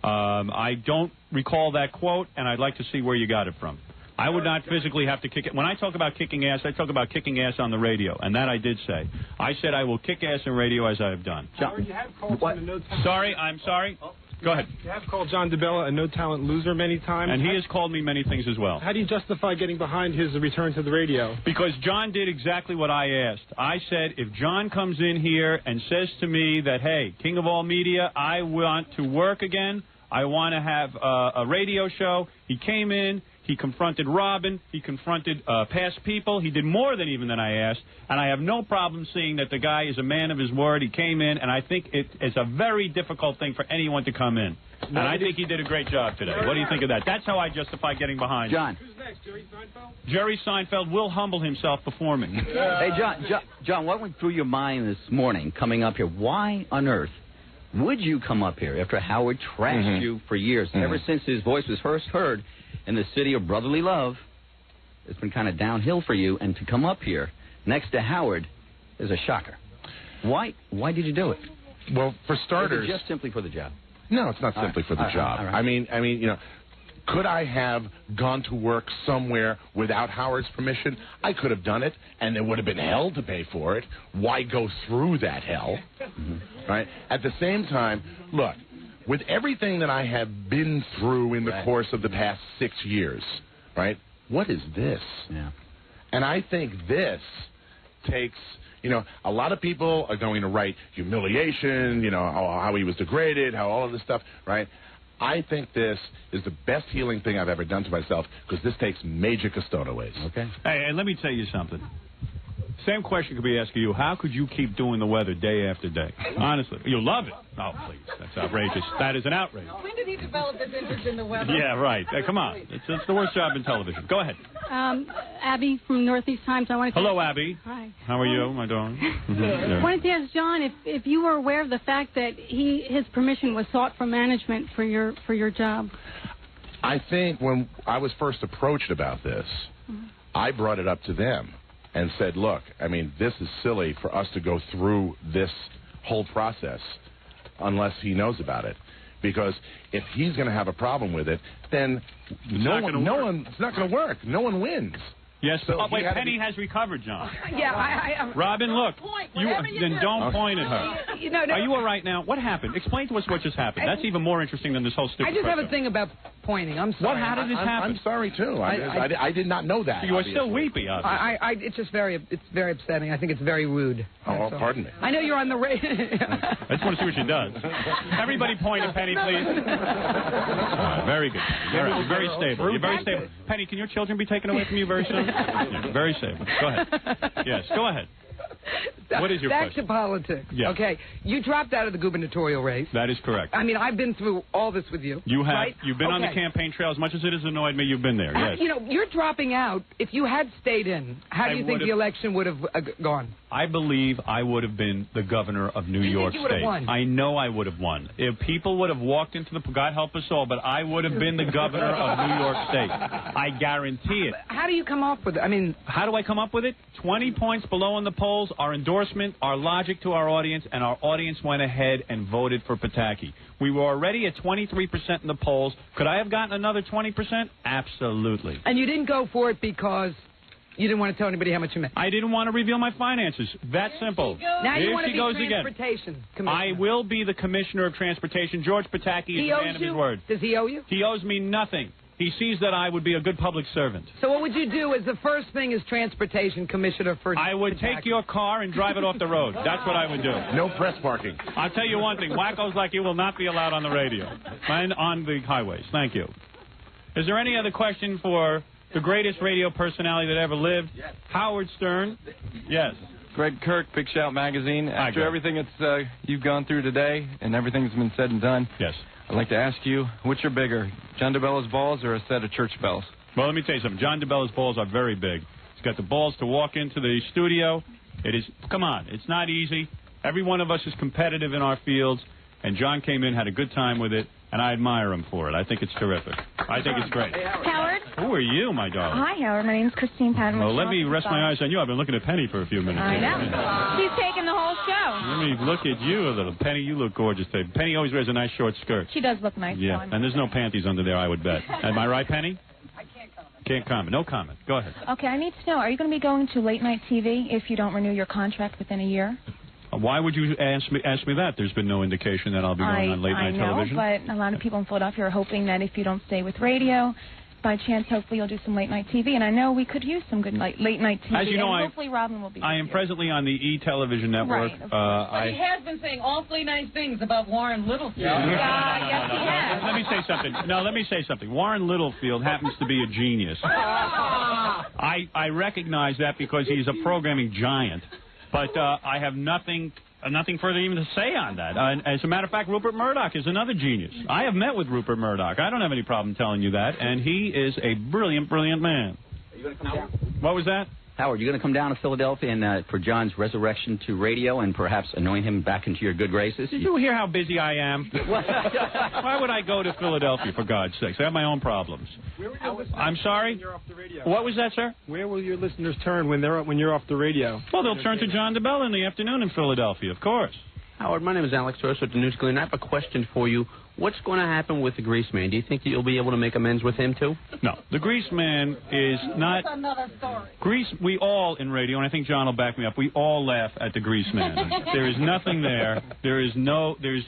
I don't recall that quote, and I'd like to see where you got it from. I would not physically have to kick it. When I talk about kicking ass, I talk about kicking ass on the radio, and that I did say. I said I will kick ass in radio as I have done. Howard, you have called him a no-talent. Sorry, I'm sorry. Go ahead. You have called John DeBella a no-talent loser many times. And he has called me many things as well. How do you justify getting behind his return to the radio? Because John did exactly what I asked. I said, if John comes in here and says to me that, hey, King of all media, I want to work again, I want to have a radio show. He came in. He confronted Robin. He confronted past people. He did more than I asked. And I have no problem seeing that the guy is a man of his word. He came in, and I think it's a very difficult thing for anyone to come in. And I think he did a great job today. What do you think of that? That's how I justify getting behind John. Who's next, Jerry Seinfeld? Jerry Seinfeld will humble himself before me. Hey, John, what went through your mind this morning coming up here? Why on earth would you come up here after Howard trashed you for years? Ever since his voice was first heard in the city of brotherly love, it's been kind of downhill for you, and to come up here next to Howard is a shocker. Why did you do it? Well, for starters, just simply for the job. No, it's not simply for the job. All right. I mean, you know, could I have gone to work somewhere without Howard's permission? I could have done it, and there would have been hell to pay for it. Why go through that hell? Right? At the same time, look, with everything that I have been through in the course of the past 6 years, right, what is this? Yeah. And I think this takes, you know, a lot of people are going to write humiliation, you know, how he was degraded, how all of this stuff, right? I think this is the best healing thing I've ever done to myself, because this takes major custodaways. Okay. Hey, and let me tell you something. Same question could be asked of you. How could you keep doing the weather day after day? Honestly. You love it. Oh, please. That's outrageous. That is an outrage. When did he develop his interest in the weather? Yeah, right. Hey, come on. It's the worst job in television. Go ahead. Abby from Northeast Times. Hello, Abby. Hi. How are you, my darling? Yeah. I wanted to ask John if you were aware of the fact that his permission was sought from management for your job. I think when I was first approached about this, I brought it up to them and said, look, I mean, this is silly for us to go through this whole process unless he knows about it. Because if he's going to have a problem with it, then it's not going to work. No one wins. Yes, so but wait, Penny has recovered, John. Yeah, Then don't point at her. No. Are you all right now? What happened? Explain to us what just happened. That's even more interesting than this whole stupid I just have question. a thing about disappointing. I'm sorry. How did this happen? I'm sorry too. I did not know that. You are still weepy, obviously. It's just very upsetting. I think it's very rude. Oh, pardon me. I know you're on the radio. I just want to see what she does. Everybody point at Penny, please. Very good. You're very stable. You're very stable. Penny, can your children be taken away from you very soon? Yeah, very stable. Go ahead. Yes, go ahead. What is your Back question? to politics. Yeah. Okay, you dropped out of the gubernatorial race. That is correct. I mean, I've been through all this with you. You have. Right? You've been on the campaign trail. As much as it has annoyed me, you've been there. Yes. You know, you're dropping out. If you had stayed in, how do you think the election would have gone? I believe I would have been the governor of New York think you would have State. won? I know I would have won. If people would have walked into the... God help us all, but I would have been the governor of New York State. I guarantee it. How do you come up with it? I mean... How do I come up with it? 20 points below in the polls, our endorsement, our logic to our audience, and our audience went ahead and voted for Pataki. We were already at 23% in the polls. Could I have gotten another 20%? Absolutely. And you didn't go for it because you didn't want to tell anybody how much you made. I didn't want to reveal my finances. That simple. Now you want to Here be she goes transportation again. commissioner. I will be the commissioner of transportation. George Pataki is a man of his word. Does he owe you? He owes me nothing. He sees that I would be a good public servant. So what would you do as the first thing as transportation commissioner for... I would take your car and drive it off the road. That's what I would do. No press parking. I'll tell you one thing. Wackos like you will not be allowed on the radio and on the highways. Thank you. Is there any other question for the greatest radio personality that ever lived? Yes. Howard Stern. Yes. Greg Kirk, Big Shout Magazine. After everything that's you've gone through today and everything that's been said and done, yes, I'd like to ask you, which are bigger, John DeBella's balls or a set of church bells? Well, let me tell you something. John DeBella's balls are very big. He's got the balls to walk into the studio. It is, come on, it's not easy. Every one of us is competitive in our fields, and John came in, had a good time with it, and I admire him for it. I think it's terrific. I think it's great. Howard? Who are you, my darling? Hi, Howard. My name's Christine Patton. Well, let me rest my eyes on you. I've been looking at Penny for a few minutes. I know. She's taking the whole show. Let me look at you a little. Penny, you look gorgeous today. Penny always wears a nice short skirt. She does look nice. Yeah, and there's no panties under there, I would bet. Am I right, Penny? I can't comment. Can't comment. No comment. Go ahead. Okay, I need to know, are you going to be going to late night TV if you don't renew your contract within a year? Why would you ask me that? There's been no indication that I'll be going on late night television. I know, but a lot of people in Philadelphia are hoping that if you don't stay with radio, by chance, hopefully you'll do some late night TV. And I know we could use some good late night TV. As you know, hopefully Robin will be. I am presently on the E-Television Network. Right, but he has been saying awfully nice things about Warren Littlefield. Yes, he has. Let me say something. No, let me say something. Warren Littlefield happens to be a genius. I recognize that because he's a programming giant. But I have nothing further even to say on that. As a matter of fact, Rupert Murdoch is another genius. I have met with Rupert Murdoch. I don't have any problem telling you that. And he is a brilliant, brilliant man. Are you going to come down? What was that? Howard, you're going to come down to Philadelphia and for John's resurrection to radio and perhaps anoint him back into your good graces? Did you hear how busy I am? Why would I go to Philadelphia, for God's sakes? I have my own problems. I'm sorry? What was that, sir? Where will your listeners turn when you're off the radio? Well, they'll turn to John DeBella in the afternoon in Philadelphia, of course. Howard, my name is Alex Sosa at the News Glen. I have a question for you. What's going to happen with the Grease Man? Do you think that you'll be able to make amends with him, too? No. The Grease Man is not... That's another story. Grease, we all in radio, and I think John will back me up, we all laugh at the Grease Man. There is nothing there. There is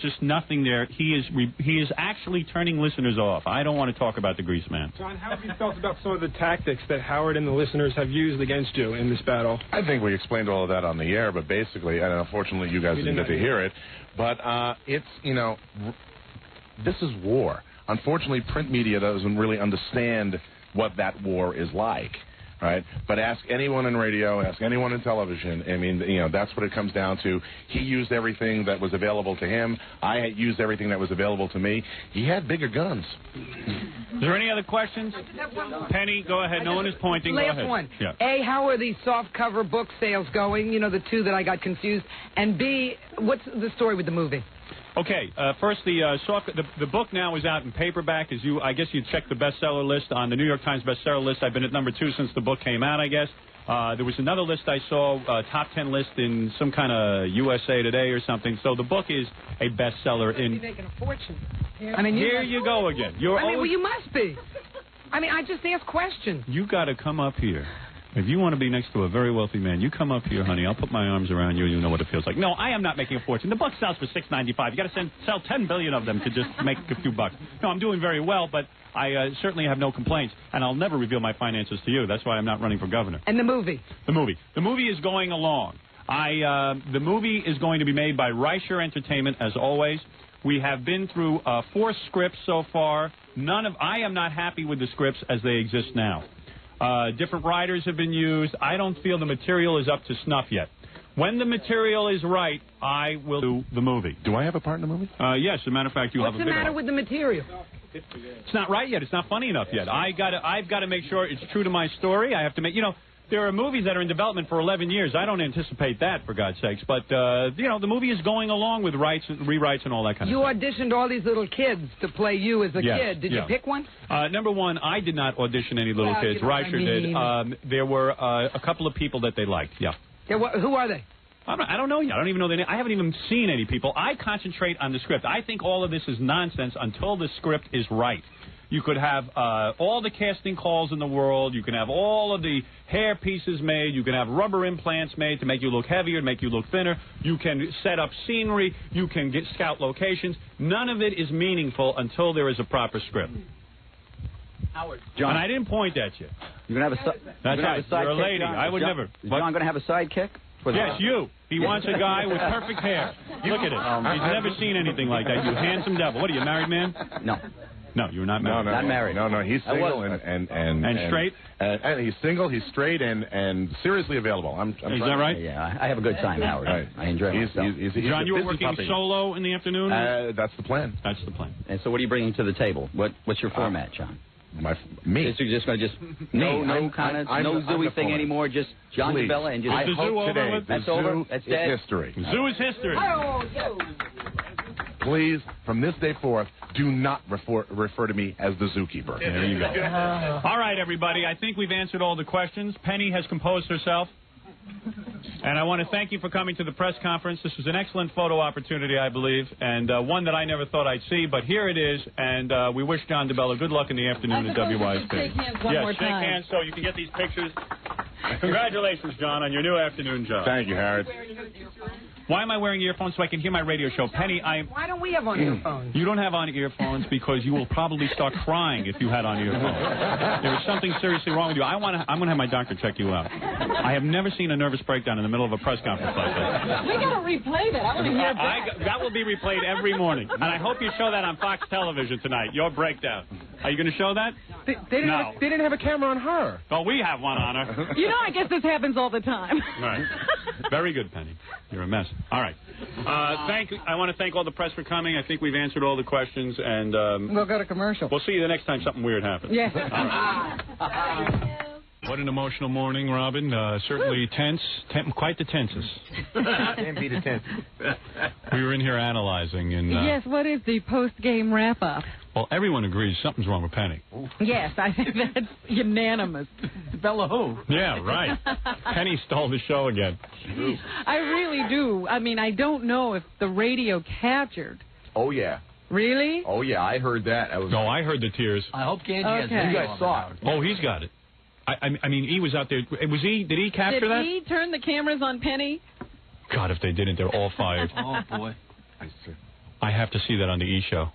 just nothing there. He is actually turning listeners off. I don't want to talk about the Grease Man. John, how have you felt about some of the tactics that Howard and the listeners have used against you in this battle? I think we explained all of that on the air, but basically, and unfortunately you guys didn't get to hear it, but it's, this is war. Unfortunately, print media doesn't really understand what that war is like, right? But ask anyone in radio, ask anyone in television. I mean, that's what it comes down to. He used everything that was available to him. I used everything that was available to me. He had bigger guns. Is there any other questions? Penny, go ahead. No one is pointing. Go ahead. Last one. Yeah. A, how are these softcover book sales going? The two that I got confused. And B, what's the story with the movie? Okay, first the book now is out in paperback. I guess you checked the bestseller list on the New York Times bestseller list. I've been at number 2 since the book came out, I guess. There was another list I saw, top 10 list in some kind of USA Today or something. So the book is a bestseller. You're making a fortune. Here you go again. Well, you must be. I just ask questions. You got to come up here If you want to be next to a very wealthy man, you come up here, honey. I'll put my arms around you, and you know what it feels like. No, I am not making a fortune. The book sells for $6.95. You got to sell 10 billion of them to just make a few bucks. No, I'm doing very well, but I certainly have no complaints, and I'll never reveal my finances to you. That's why I'm not running for governor. And the movie? The movie is going along. The movie is going to be made by Reicher Entertainment, as always. We have been through 4 scripts so far. I am not happy with the scripts as they exist now. Different writers have been used. I don't feel the material is up to snuff yet. When the material is right, I will do the movie. Do I have a part in the movie? Yes, as a matter of fact, you have a big What's the matter with the material? It's not right yet. It's not funny enough yet. I've got to make sure it's true to my story. I have to make, there are movies that are in development for 11 years. I don't anticipate that, for God's sakes. But, the movie is going along with rewrites and all that kind of stuff. You auditioned all these little kids to play you as a kid. Did you pick one? Number one, I did not audition any little kids. Reicher did. There were a couple of people that they liked, Who are they? I don't know yet. I don't even know their name. I haven't even seen any people. I concentrate on the script. I think all of this is nonsense until the script is right. You could have all the casting calls in the world. You can have all of the hair pieces made. You can have rubber implants made to make you look heavier, to make you look thinner. You can set up scenery. You can scout locations. None of it is meaningful until there is a proper script. Howard. John, and I didn't point at you. You're going to have a That's right. You're a lady. I would never. Is John going to have a sidekick? Yes, you. He wants a guy with perfect hair. Look at it. He's never seen anything like that. You handsome devil. What are you, married man? No. No, you're not married. No, not married. No, he's single and straight. And he's single. He's straight and seriously available. Is that right? Yeah, I have a good time, Howard. Right. I enjoy myself. John, you were working solo in the afternoon. That's the plan. That's the plan. And so, what are you bringing to the table? What's your format, John? Me. So you're just going to no Zooey thing anymore. Just John DeBella and just. I hope today that's over. That's dead. History. Zoo is history. Please, from this day forth, do not refer to me as the zookeeper. There you go. All right, everybody. I think we've answered all the questions. Penny has composed herself. And I want to thank you for coming to the press conference. This was an excellent photo opportunity, I believe, and one that I never thought I'd see. But here it is, and we wish John DeBella good luck in the afternoon at WYSP. Shake hands one more time. Shake hands so you can get these pictures. Congratulations, John, on your new afternoon job. Thank you, Howard. Why am I wearing earphones? So I can hear my radio show. Penny, Why don't we have on earphones? You don't have on earphones because you will probably start crying if you had on earphones. There is something seriously wrong with you. I'm going to have my doctor check you out. I have never seen a nervous breakdown in the middle of a press conference like that. We got to replay that. I want to hear that. That will be replayed every morning. And I hope you show that on Fox Television tonight, your breakdown. Are you going to show that? They didn't have a camera on her. Oh, we have one on her. I guess this happens all the time. Right. Very good, Penny. You're a mess. All right. I want to thank all the press for coming. I think we've answered all the questions, and we'll go to commercial. We'll see you the next time something weird happens. Yeah. What an emotional morning, Robin. Certainly tense, quite the tensest. Can't be the tense. We were in here analyzing, and yes. What is the post-game wrap-up? Well, everyone agrees something's wrong with Penny. Yes, I think that's unanimous. Bella who? Yeah, right. Penny stole the show again. I really do. I mean, I don't know if the radio captured. Oh, yeah. Really? Oh, yeah, I heard that. No, I heard the tears. I hope Ganji has You guys saw it. Oh, he's got it. I mean, he was out there. Did he capture that? Did he turn the cameras on Penny? God, if they didn't, they're all fired. Oh, boy. I have to see that on the E! Show.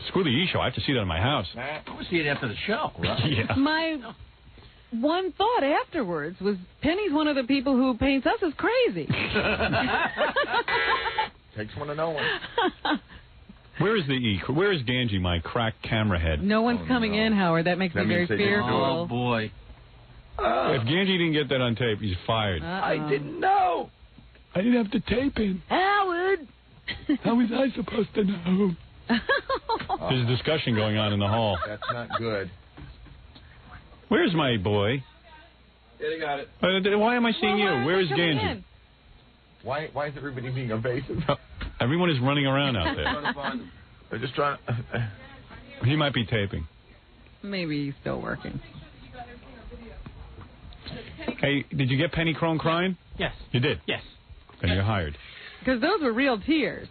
Screw the E! Show. I have to see that in my house. We'll see it after the show. Right? Yeah. My one thought afterwards was Penny's one of the people who paints us as crazy. Takes one to know one. Where is the E? Where is Ganji, my cracked camera head? No one's coming in, Howard. That makes me very fearful. Oh, boy. If Ganji didn't get that on tape, he's fired. I didn't know. I didn't have to tape him. Howard! How was I supposed to know? There's a discussion going on in the hall. That's not good. Where's my boy? Yeah, they got it. Why am I seeing you? Where's Ganji? Why is everybody being evasive? Everyone is running around out there. They're just trying to... He might be taping. Maybe he's still working. Hey, did you get Penny Crone crying? Yes. You did? Yes. Then you're hired. Because those were real tears.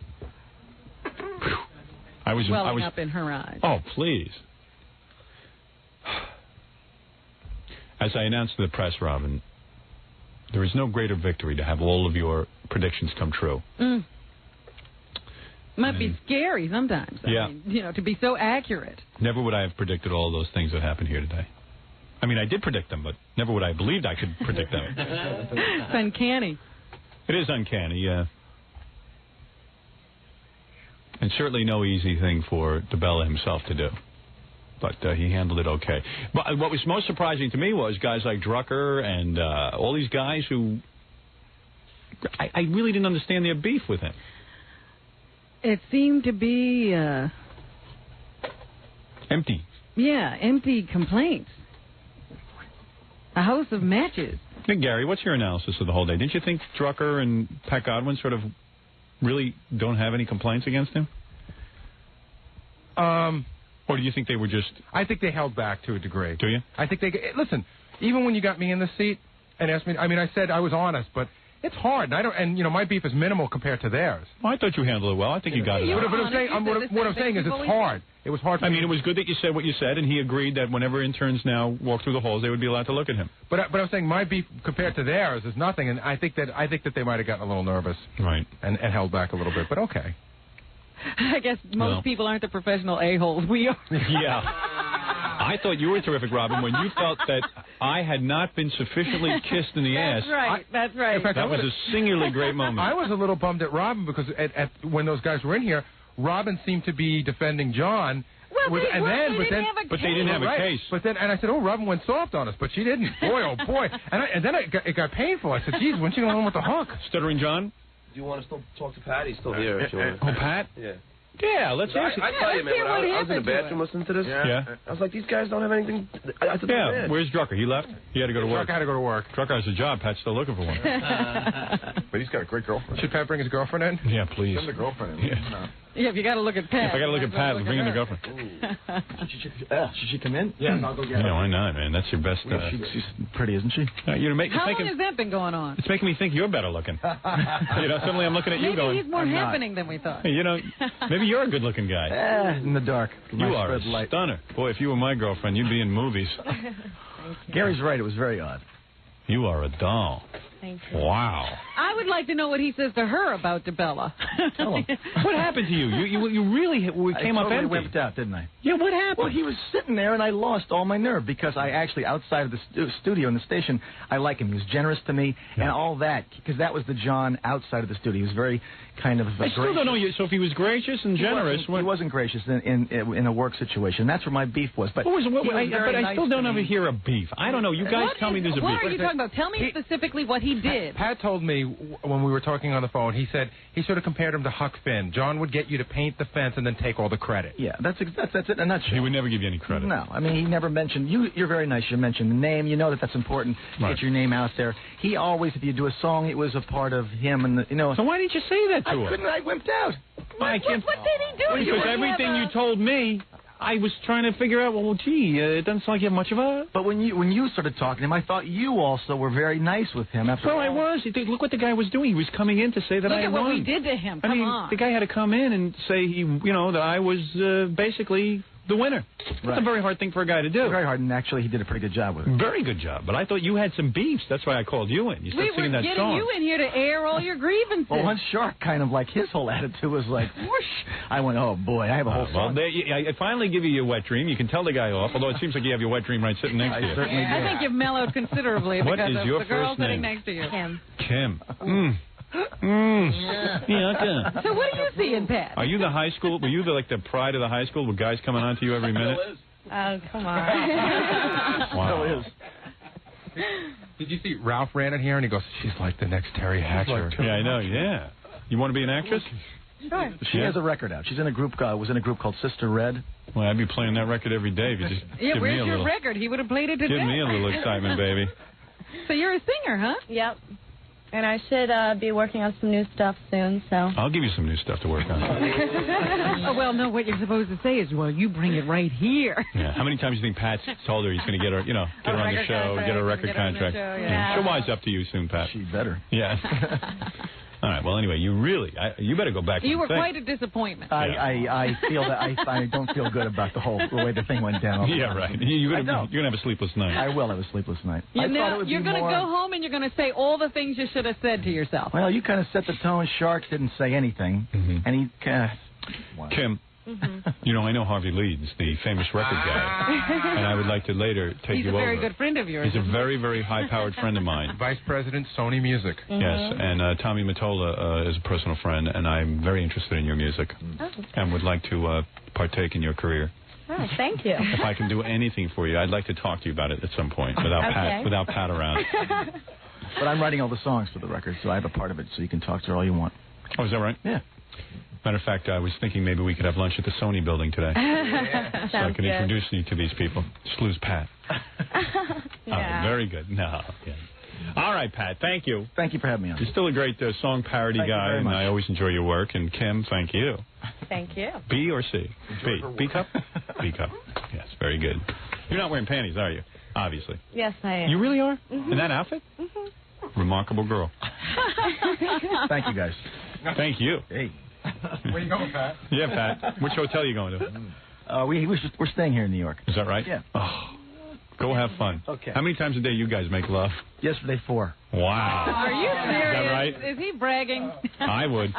I was welling up in her eyes. Oh, please. As I announced to the press, Robin, there is no greater victory to have all of your predictions come true. Might be scary sometimes. Yeah. I mean, to be so accurate. Never would I have predicted all those things that happened here today. I mean, I did predict them, but never would I have believed I could predict them. It's uncanny. It is uncanny, yeah. And certainly no easy thing for DeBella himself to do. But he handled it okay. But what was most surprising to me was guys like Drucker and all these guys who... I really didn't understand their beef with him. It seemed to be... empty. Yeah, empty complaints. A house of matches. Hey, Gary, what's your analysis of the whole day? Didn't you think Drucker and Pat Godwin sort of really don't have any complaints against him? Or do you think they were just... I think they held back to a degree. Do you? I think they... Listen, even when you got me in the seat and asked me... I mean, I said I was honest, but it's hard. And my beef is minimal compared to theirs. Well, I thought you handled it well. I think you got it out. What I'm saying is it's hard. It was hard for me. It was good that you said what you said, and he agreed that whenever interns now walk through the halls, they would be allowed to look at him. But I'm saying my beef compared to theirs is nothing, and I think that they might have gotten a little nervous. Right. And held back a little bit, but okay. I guess most people aren't the professional a-holes. We are. Yeah. I thought you were terrific, Robin, when you felt that I had not been sufficiently kissed in the ass. That's right. In fact, that was a singularly great moment. I was a little bummed at Robin because when those guys were in here, Robin seemed to be defending John. But they didn't have a case. But then, and I said, Robin went soft on us, but she didn't. Boy, oh boy. And then it got painful. I said, geez, when's she going on with the hook? Stuttering John? Do you want to still talk to Pat? He's still here. Oh, Pat? Yeah. Yeah, let's ask. I tell you, man, when I was in the bathroom listening to this, yeah. I was like, these guys don't have anything. Yeah, where's Drucker? He left? He had to go to work. Drucker had to go to work. Drucker has a job. Pat's still looking for one. But he's got a great girlfriend. Should Pat bring his girlfriend in? Yeah, please. Send the girlfriend in. Yeah, if you got to look at Pat. If I got to look at Pat, bring in the girlfriend. Should she come in? Yeah, I'll go get her. Yeah, why not, man? That's your best. She's pretty, isn't she? How long has that been going on? It's making me think you're better looking. Suddenly I'm looking at you Maybe going... he's more happening than we thought. Hey, maybe you're a good-looking guy. In the dark. You are a stunner. Boy, if you were my girlfriend, you'd be in movies. Gary's right. It was very odd. You are a doll. Thank you. Wow. I would like to know what he says to her about DeBella. What happened to you? You really came up empty. I wimped out, didn't I? Yeah, what happened? Well, he was sitting there, and I lost all my nerve because I actually, outside of the studio in the station, I like him. He was generous to me and all that, because that was the John outside of the studio. He was very kind of I still don't know you. So if he was gracious and generous... He wasn't gracious in a work situation. That's where my beef was. But I still don't ever hear a beef. I don't know. You guys tell me there's a beef. What are you talking about? Tell me specifically what he did. Pat told me when we were talking on the phone, he said he sort of compared him to Huck Finn. John would get you to paint the fence and then take all the credit. Yeah, that's it in a nutshell. He would never give you any credit. No, I mean, he never mentioned... You're very nice. You mentioned the name. You know that's important. Right. Get your name out there. He always, if you do a song, it was a part of him. And So why didn't you say that to him? I couldn't. I wimped out. What did he do? Because everything you told me... I was trying to figure out, it doesn't sound like you have much of a... But when you started talking to him, I thought you also were very nice with him. After all. I was. Look what the guy was doing. He was coming in to say that I won. Look at what we won. did to him. Come on. The guy had to come in and say that I was basically the winner. That's a very hard thing for a guy to do. Very hard, and actually he did a pretty good job with it. Very good job. But I thought you had some beefs. That's why I called you in. You started singing that song. We were getting you in here to air all your grievances. Well, once Shark kind of like his whole attitude was like, whoosh. I went, oh boy, I have a whole song. I finally give you your wet dream. You can tell the guy off, although it seems like you have your wet dream right sitting next to you. I certainly do. I think you've mellowed considerably What because is of your the girl first name? sitting next to you. Kim. Yeah. So what do you see in Pat? Are you the high school? Were you the pride of the high school with guys coming on to you every minute? Oh, come on. Wow. Did you see Ralph ran in here and he goes, she's like the next Terry Hatcher. Yeah, I know. Yeah. You want to be an actress? Sure. She has a record out. She's in a group. Was in a group called Sister Red. Well, I'd be playing that record every day if you just give me where's a your little. record? He would have played it today. Give me a little excitement, baby. So you're a singer, huh? Yep. And I should be working on some new stuff soon, so... I'll give you some new stuff to work on. Oh, well, no, what you're supposed to say is, well, you bring it right here. Yeah. How many times do you think Pat's told her he's going to get her, get her on the show, get her a record contract? Yeah. She'll wise up to you soon, Pat. She better. Yeah. All right. Well, anyway, you better go back. You and were think. quite a disappointment. I feel that I don't feel good about the way the thing went down. Yeah, right. You're gonna have a sleepless night. I will have a sleepless night. You're going to go home and you're going to say all the things you should have said to yourself. Well, you kind of set the tone. Sharks didn't say anything, and he Kim. I know Harvey Leeds, the famous record guy, and I would like to later take He's you a very over. good friend of yours. He's a very, very high-powered friend of mine. Vice President, Sony Music. Yes, and Tommy Mottola is a personal friend, and I'm very interested in your music and would like to partake in your career. Oh, thank you. If I can do anything for you, I'd like to talk to you about it at some point without Pat around. But I'm writing all the songs for the record, so I have a part of it, so you can talk to her all you want. Oh, is that right? Yeah. Matter of fact, I was thinking maybe we could have lunch at the Sony building today. So I can introduce you to these people. Just lose Pat. Very good. No. Yeah. All right, Pat. Thank you. Thank you for having me on. You're still a great song parody guy, and I always enjoy your work. And Kim, thank you. Thank you. B or C? B. B cup? B cup. Yes, very good. You're not wearing panties, are you? Obviously. Yes, I am. You really are? In that outfit? Remarkable girl. Thank you, guys. Thank you. Hey. Where you going, Pat? Yeah, Pat. Which hotel are you going to? We're staying here in New York. Is that right? Yeah. Oh, go have fun. Okay. How many times a day you guys make love? Yesterday, 4. Wow. Are you serious? Is that right? Is he bragging? I would.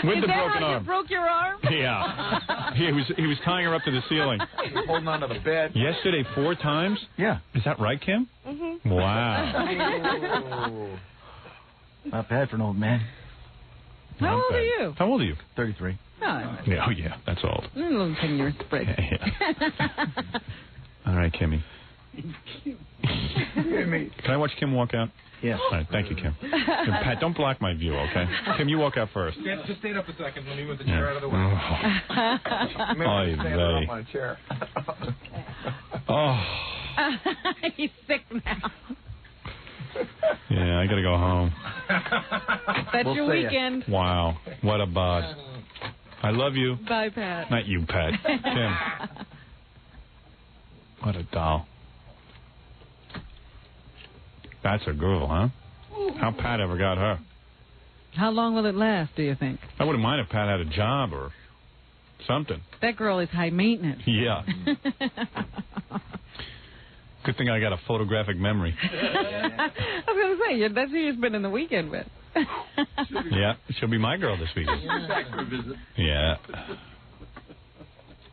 With Is the that broken how arm. You broke your arm? Yeah. He was tying her up to the ceiling. Holding on to the bed. Yesterday, 4 times? Yeah. Is that right, Kim? Mm-hmm. Wow. Not bad for an old man. How old are you? How old are you? 33. Oh, yeah, that's old. A little 10 years break. Yeah. All right, Kimmy. Can I watch Kim walk out? Yes. All right, thank you, Kim. Pat, don't block my view, okay? Kim, you walk out first. Just stand up a second. Let me move the chair out of the way. Oy vey. My chair. Oh. He's sick now. Yeah, I got to go home. That's your weekend. Wow, what a boss. I love you. Bye, Pat. Not you, Pat. Kim. What a doll. That's a girl, huh? How Pat ever got her? How long will it last, do you think? I wouldn't mind if Pat had a job or something. That girl is high maintenance. Yeah. Good thing I got a photographic memory. I was going to say, that's who you're spending the weekend with. Yeah, she'll be my girl this weekend. Back for a visit. Yeah.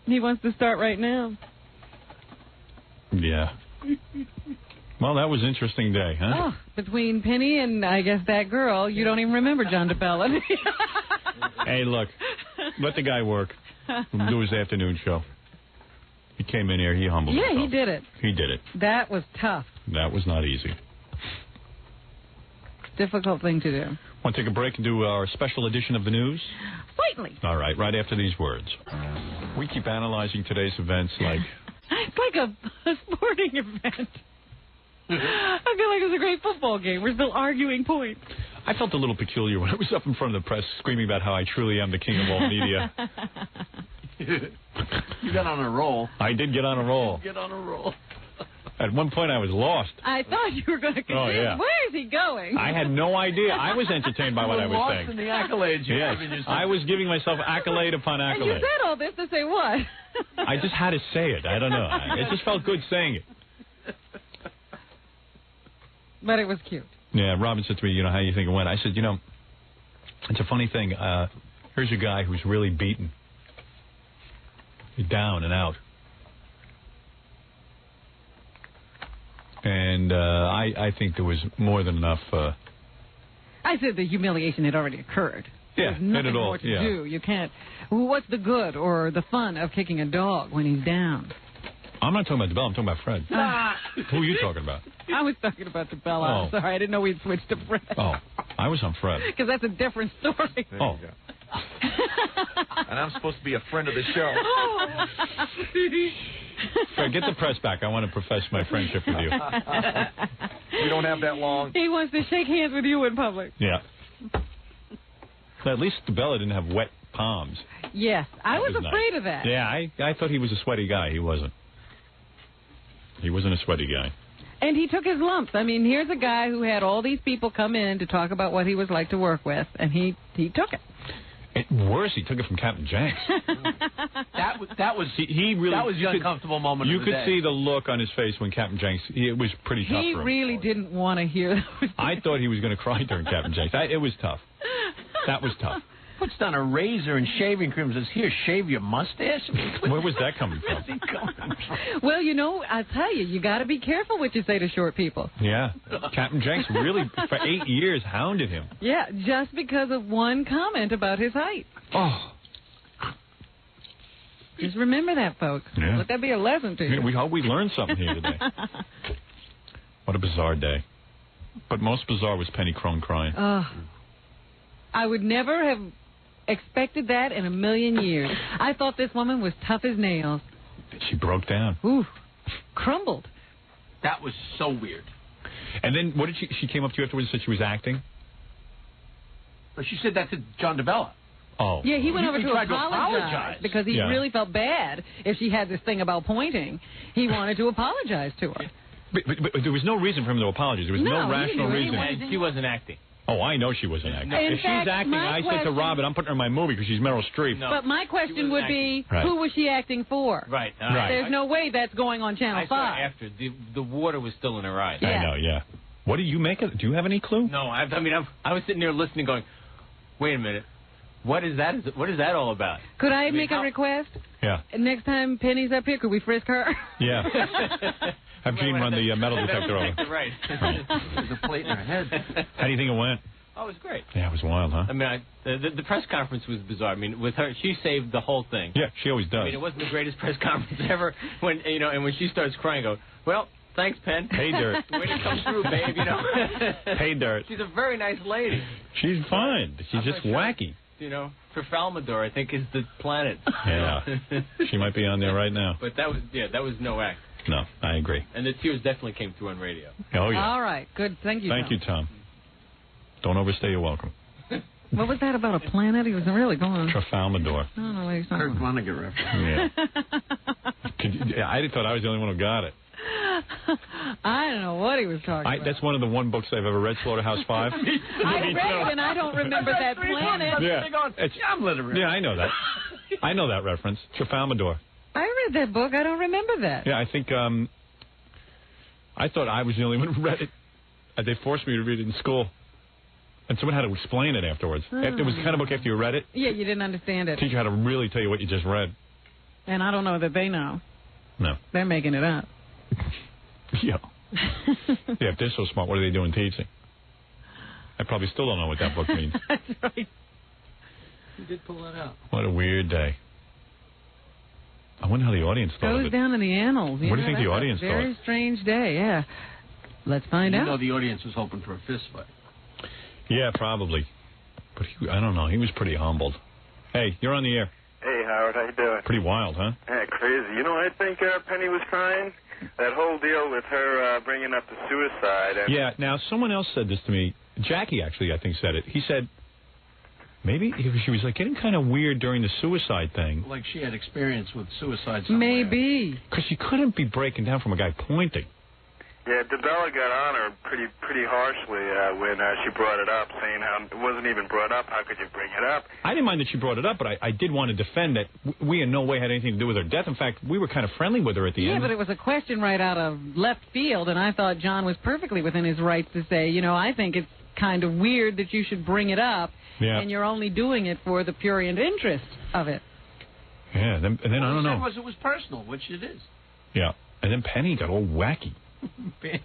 He wants to start right now. Yeah. Well, that was an interesting day, huh? Oh, between Penny and, I guess, that girl, you don't even remember John DeBella. Hey, look, let the guy work. We'll do his afternoon show. He came in here, he humbled himself. Yeah, he did it. He did it. That was tough. That was not easy. Difficult thing to do. Want to take a break and do our special edition of the news? Certainly. All right after these words. We keep analyzing today's events like... It's like a sporting event. I feel like it was a great football game. We're still arguing points. I felt a little peculiar when I was up in front of the press screaming about how I truly am the king of all media. You got on a roll. I did get on a roll. Get on a roll. At one point, I was lost. I thought you were going to continue. Oh, yeah. Where is he going? I had no idea. I was entertained by what I was lost saying. in the accolades you're Yes, giving yourself. I was giving myself accolade upon And accolade. you said all this to say what? I just had to say it. I don't know. It just felt good saying it. But it was cute. Yeah, Robin said to me, how you think it went? I said, it's a funny thing. Here's a guy who's really beaten. He's down and out. And I think there was more than enough... I said the humiliation had already occurred. Yeah, There's nothing at all. more to do. You can't... What's the good or the fun of kicking a dog when he's down? I'm not talking about DeBella. I'm talking about Fred. Who are you talking about? I was talking about DeBella. I'm sorry. I didn't know we'd switched to Fred. Oh, I was on Fred. Because that's a different story. Oh. And I'm supposed to be a friend of the show. Fred, get the press back. I want to profess my friendship with you. We don't have that long. He wants to shake hands with you in public. Yeah. At least DeBella didn't have wet palms. Yes, I was was afraid nice. of that. Yeah, I thought he was a sweaty guy. He wasn't. He wasn't a sweaty guy. And he took his lumps. I mean, here's a guy who had all these people come in to talk about what he was like to work with, and he took it. Worse, he took it from Captain Jenks. That was he really. That was the uncomfortable moment. You of the could day. see the look on his face when Captain Jenks. It was pretty tough He for him. really didn't want to hear those. I thought he was going to cry during Captain Jenks. It was tough. That was tough. Puts down a razor and shaving cream and says, "Here, shave your mustache." Where was that coming from? Well, you know, I tell you, you got to be careful what you say to short people. Yeah, Captain Jenks really for 8 years hounded him. Yeah, just because of one comment about his height. Oh. Just remember that, folks. Yeah. Let that be a lesson to you. We hope we learned something here today. What a bizarre day. But most bizarre was Penny Crone crying. I would never have expected that in a million years. I thought this woman was tough as nails. She broke down. Ooh, crumbled. That was so weird. And then what did she came up to you afterwards and said she was acting? But she said that to John DeBella. Oh. Yeah, he went over He to tried apologize because he really felt bad if she had this thing about pointing. He wanted to apologize to her. But there was no reason for him to apologize. There was no rational reason. And she wasn't acting. Oh, I know she wasn't acting. In If fact, she's acting, my I said to Robin, I'm putting her in my movie because she's Meryl Streep. But my question would be, Right. who was she acting for? Right. There's no way that's going on Channel I saw 5. after. The water was still in her eyes. Yeah. I know, yeah. What do you make of it? Do you have any clue? No, I was sitting there listening going, wait a minute. What is that? What is that all about? Could I make a request? Yeah. Next time Penny's up here, could we frisk her? Yeah. Have Gene run the metal detector over. Right. There's a plate in her head. How do you think it went? Oh, it was great. Yeah, it was wild, huh? I mean, the press conference was bizarre. I mean, with her, she saved the whole thing. Yeah, she always does. I mean, it wasn't the greatest press conference ever. When and when she starts crying, I go, well, thanks, Penn. Pay dirt. Way to come through, babe. You know. Pay dirt. She's a very nice lady. She's fine. She's just wacky. You know, Trafalmador, I think, is the planet. Yeah. She might be on there right now. But that was no act. No, I agree. And the tears definitely came through on radio. Oh, yeah. All right. Good. Thank you, Thank you, Tom. Don't overstay your welcome. What was that about a planet? He was really going. Trafalmador. I don't know what he's talking Kurt about. Vonnegut reference. Yeah. I thought I was the only one who got it. I don't know what he was talking about. That's one of the one books I've ever read, Slaughterhouse-Five. I read it and I don't remember that planet. Yeah. I'm literate. Yeah, I know that. I know that reference. Trafalmador. I read that book. I don't remember that. Yeah, I think I thought I was the only one who read it. They forced me to read it in school. And someone had to explain it afterwards. It was the kind of book after you read it, Yeah, you didn't understand it. teacher had to really tell you what you just read. And I don't know that they know. No. They're making it up. Yeah. Yeah, if they're so smart, what are they doing teaching? I probably still don't know what that book means. That's right. You did pull that out. What a weird day. I wonder how the audience thought of Goes it. down in the annals. What do you think the That's audience a very thought? strange day, yeah. Let's find You out. know the audience was hoping for a fist fight. Yeah, probably. But I don't know. He was pretty humbled. Hey, you're on the air. Hey, Howard, how you doing? Pretty wild, huh? Yeah, crazy. You know, I think Penny was crying. That whole deal with her bringing up the suicide. And Yeah, now someone else said this to me. Jackie, actually, I think, said it. He said maybe she was like getting kind of weird during the suicide thing. Like she had experience with suicide somewhere. Maybe. Because she couldn't be breaking down from a guy pointing. Yeah, DeBella got on her pretty harshly when she brought it up, saying how it wasn't even brought up. How could you bring it up? I didn't mind that she brought it up, but I did want to defend that we in no way had anything to do with her death. In fact, we were kind of friendly with her at the Yeah, end. but it was a question right out of left field, and I thought John was perfectly within his rights to say, you know, I think it's kind of weird that you should bring it up, and you're only doing it for the prurient interest of it. Yeah, and then I don't know. It was personal, which it is. Yeah, and then Penny got all wacky. Bitch.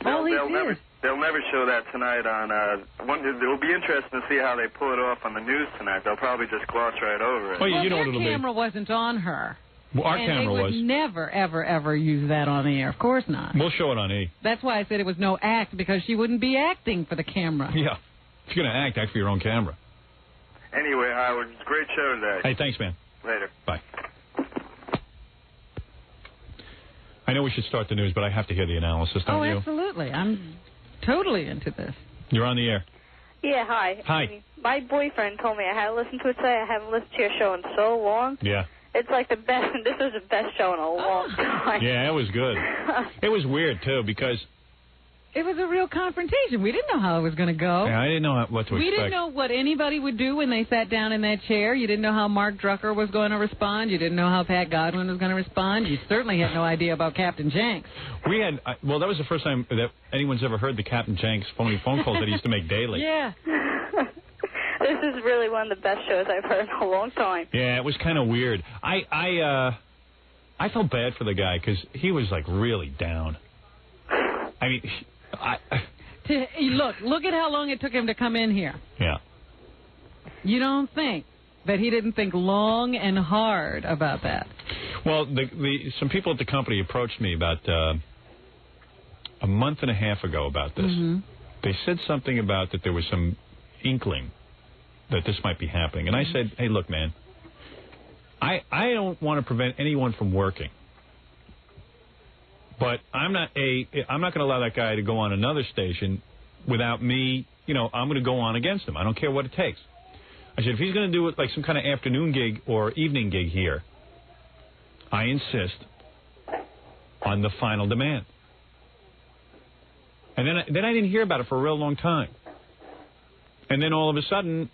They'll never show that tonight on. It'll be interesting to see how they pull it off on the news tonight. They'll probably just gloss right over it. Oh, yeah, you know their what it'll be. camera wasn't on her. Well, our and camera they was. would never, ever, ever use that on the air. Of course not. We'll show it on E. That's why I said it was no act, because she wouldn't be acting for the camera. Yeah. If you're going to act for your own camera. Anyway, Howard, it's a great show today. Hey, thanks, man. Later. Bye. I know we should start the news, but I have to hear the analysis, don't you? Absolutely. I'm totally into this. You're on the air. Yeah, hi. Hi. My boyfriend told me I had to listen to it today. I haven't listened to your show in so long. Yeah. It's like the best. This was the best show in a long time. Yeah, it was good. It was weird, too, because... It was a real confrontation. We didn't know how it was going to go. Yeah, I didn't know what to expect. We didn't know what anybody would do when they sat down in that chair. You didn't know how Mark Drucker was going to respond. You didn't know how Pat Godwin was going to respond. You certainly had no idea about Captain Jenks. We had, well, that was the first time that anyone's ever heard the Captain Jenks phony phone calls that he used to make daily. Yeah. This is really one of the best shows I've heard in a long time. Yeah, it was kind of weird. I felt bad for the guy because he was, like, really down. I mean... Look at how long it took him to come in here. Yeah. You don't think that he didn't think long and hard about that? Well, some people at the company approached me about a month and a half ago about this. Mm-hmm. They said something about that there was some inkling that this might be happening. And I said, hey, look, man, I don't want to prevent anyone from working. But I'm not going to allow that guy to go on another station without me. I'm going to go on against him. I don't care what it takes. I said, if he's going to do it like some kind of afternoon gig or evening gig here, I insist on the final demand. And then I didn't hear about it for a real long time. And then all of a sudden,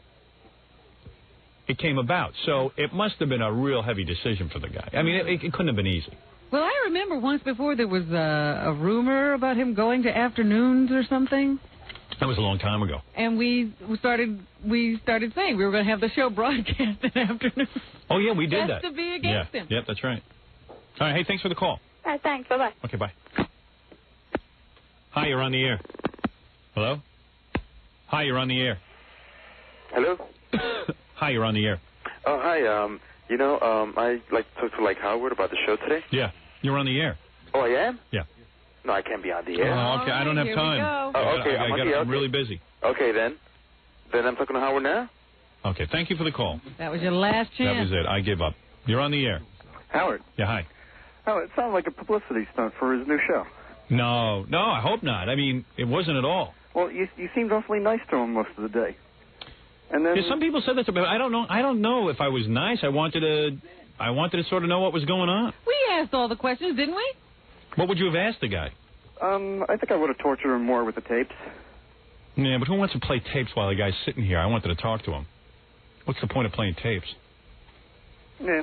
it came about. So it must have been a real heavy decision for the guy. I mean, it couldn't have been easy. Well, I remember once before there was a rumor about him going to afternoons or something. That was a long time ago. And we started saying we were going to have the show broadcast in afternoons. Oh, yeah, we did Just that. to be against him. Yep, that's right. All right, hey, thanks for the call. All right, thanks. Bye-bye. Okay, bye. Hi, you're on the air. Hello? Hi, you're on the air. Hello? Hi, you're on the air. Oh, hi. I'd like to talk to, Howard about the show today. Yeah, you're on the air. Oh, I am? Yeah. No, I can't be on the air. Oh, okay, I don't have time. Oh, okay, I'm really busy. Okay, then. Then I'm talking to Howard now? Okay, thank you for the call. That was your last chance. That was it. I give up. You're on the air. Howard. Yeah, hi. Oh, it sounded like a publicity stunt for his new show. No, I hope not. I mean, it wasn't at all. Well, you seemed awfully nice to him most of the day. And then some people said that, but I don't know if I was nice. I wanted to sort of know what was going on. We asked all the questions, didn't we? What would you have asked the guy? I think I would have tortured him more with the tapes. Yeah, but who wants to play tapes while the guy's sitting here? I wanted to talk to him. What's the point of playing tapes? Yeah.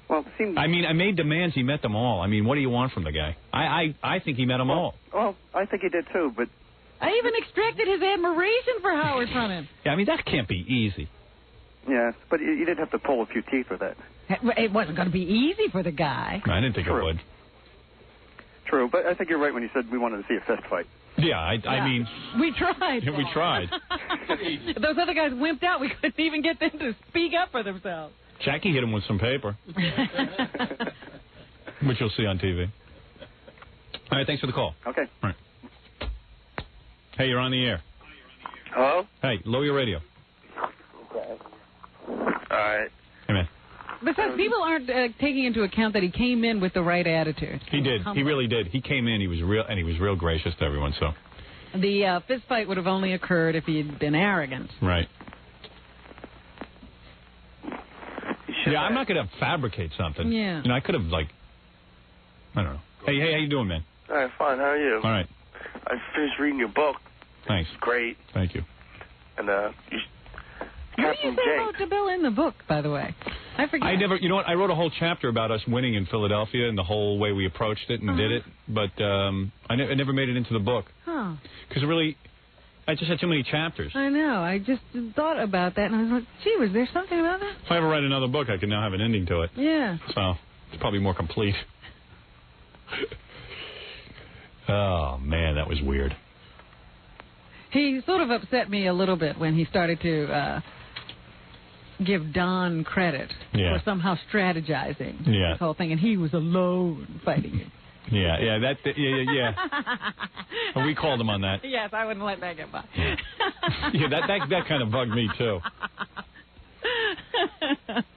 Well, it seemed... I mean, I made demands. He met them all. I mean, what do you want from the guy? I think he met them all. Well, I think he did too, but... I even extracted his admiration for Howard from him. Yeah, I mean, that can't be easy. Yeah, but you did have to pull a few teeth with that. It wasn't going to be easy for the guy. I didn't think it would. True, but I think you're right when you said we wanted to see a fist fight. Yeah, I mean... We tried. Yeah, we tried. Those other guys wimped out. We couldn't even get them to speak up for themselves. Jackie hit him with some paper. Which you'll see on TV. All right, thanks for the call. Okay. All right. Hey, you're on the air. Hello? Hey, lower your radio. Okay. All right. Hey, man. Besides, people aren't taking into account that he came in with the right attitude. He did. He really did. He came in. He was real gracious to everyone. So the fist fight would have only occurred if he had been arrogant. Right. Yeah, I'm not going to fabricate something. Yeah. I could have I don't know. Hey, how you doing, man? All right, fine. How are you? All right. I finished reading your book. Thanks. It's great. Thank you. And What do you say about DeBille in the book, by the way? I forget. You know what? I wrote a whole chapter about us winning in Philadelphia and the whole way we approached it and did it, but I never made it into the book. Huh. Because I just had too many chapters. I know. I just thought about that, and I was like, gee, was there something about that? If I ever write another book, I can now have an ending to it. Yeah. So it's probably more complete. Oh, man, that was weird. He sort of upset me a little bit when he started to give Don credit for somehow strategizing this whole thing, and he was alone fighting it. Yeah. We called him on that. Yes, I wouldn't let that get by. Yeah, that kind of bugged me, too.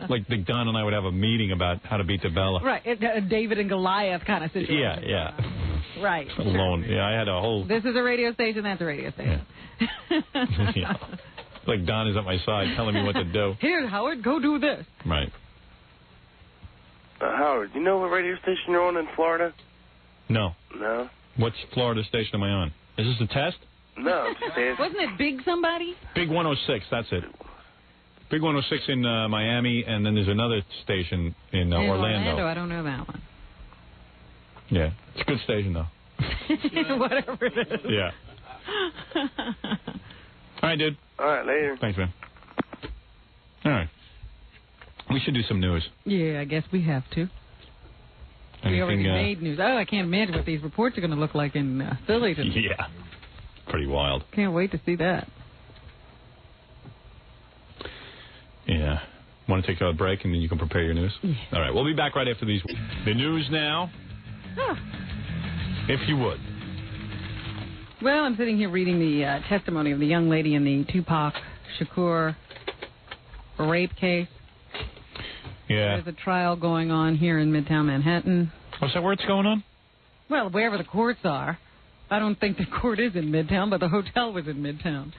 Like Don and I would have a meeting about how to beat DeBella. Right, a David and Goliath kind of situation. Yeah. Right. Alone. Sure. Yeah, I had a whole... This is a radio station, that's a radio station. Yeah. Like Don is at my side telling me what to do. Here, Howard, go do this. Right. Howard, you know what radio station you're on in Florida? No. No? What Florida station am I on? Is this a test? No, I'm just asking. Wasn't it Big somebody? Big 106, that's it. Big 106 in Miami, and then there's another station in Orlando. I don't know that one. Yeah, it's a good station, though. Whatever it is. Yeah. All right, dude. All right, later. Thanks, man. All right. We should do some news. Yeah, I guess we have to. We already made news. Oh, I can't imagine what these reports are going to look like in Philly today. Yeah. Pretty wild. Can't wait to see that. Yeah. Want to take a break and then you can prepare your news? Yeah. All right. We'll be back right after these. The news now. If you would. Well, I'm sitting here reading the testimony of the young lady in the Tupac Shakur rape case. Yeah. There's a trial going on here in Midtown Manhattan. What's that where it's going on? Well, wherever the courts are. I don't think the court is in Midtown, but the hotel was in Midtown.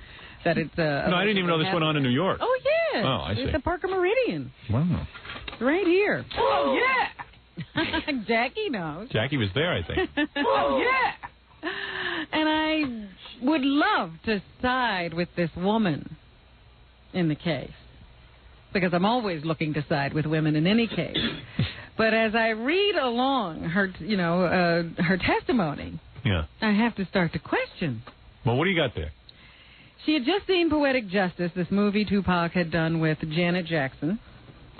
That it's no, I didn't even know this went on in New York. Oh, yeah. Oh, I see. It's the Parker Meridian. Wow. It's right here. Oh, yeah. Jackie knows. Jackie was there, I think. Oh, yeah. And I would love to side with this woman in the case, because I'm always looking to side with women in any case. But as I read along her, her testimony, yeah, I have to start to question. Well, what do you got there? She had just seen Poetic Justice, this movie Tupac had done with Janet Jackson.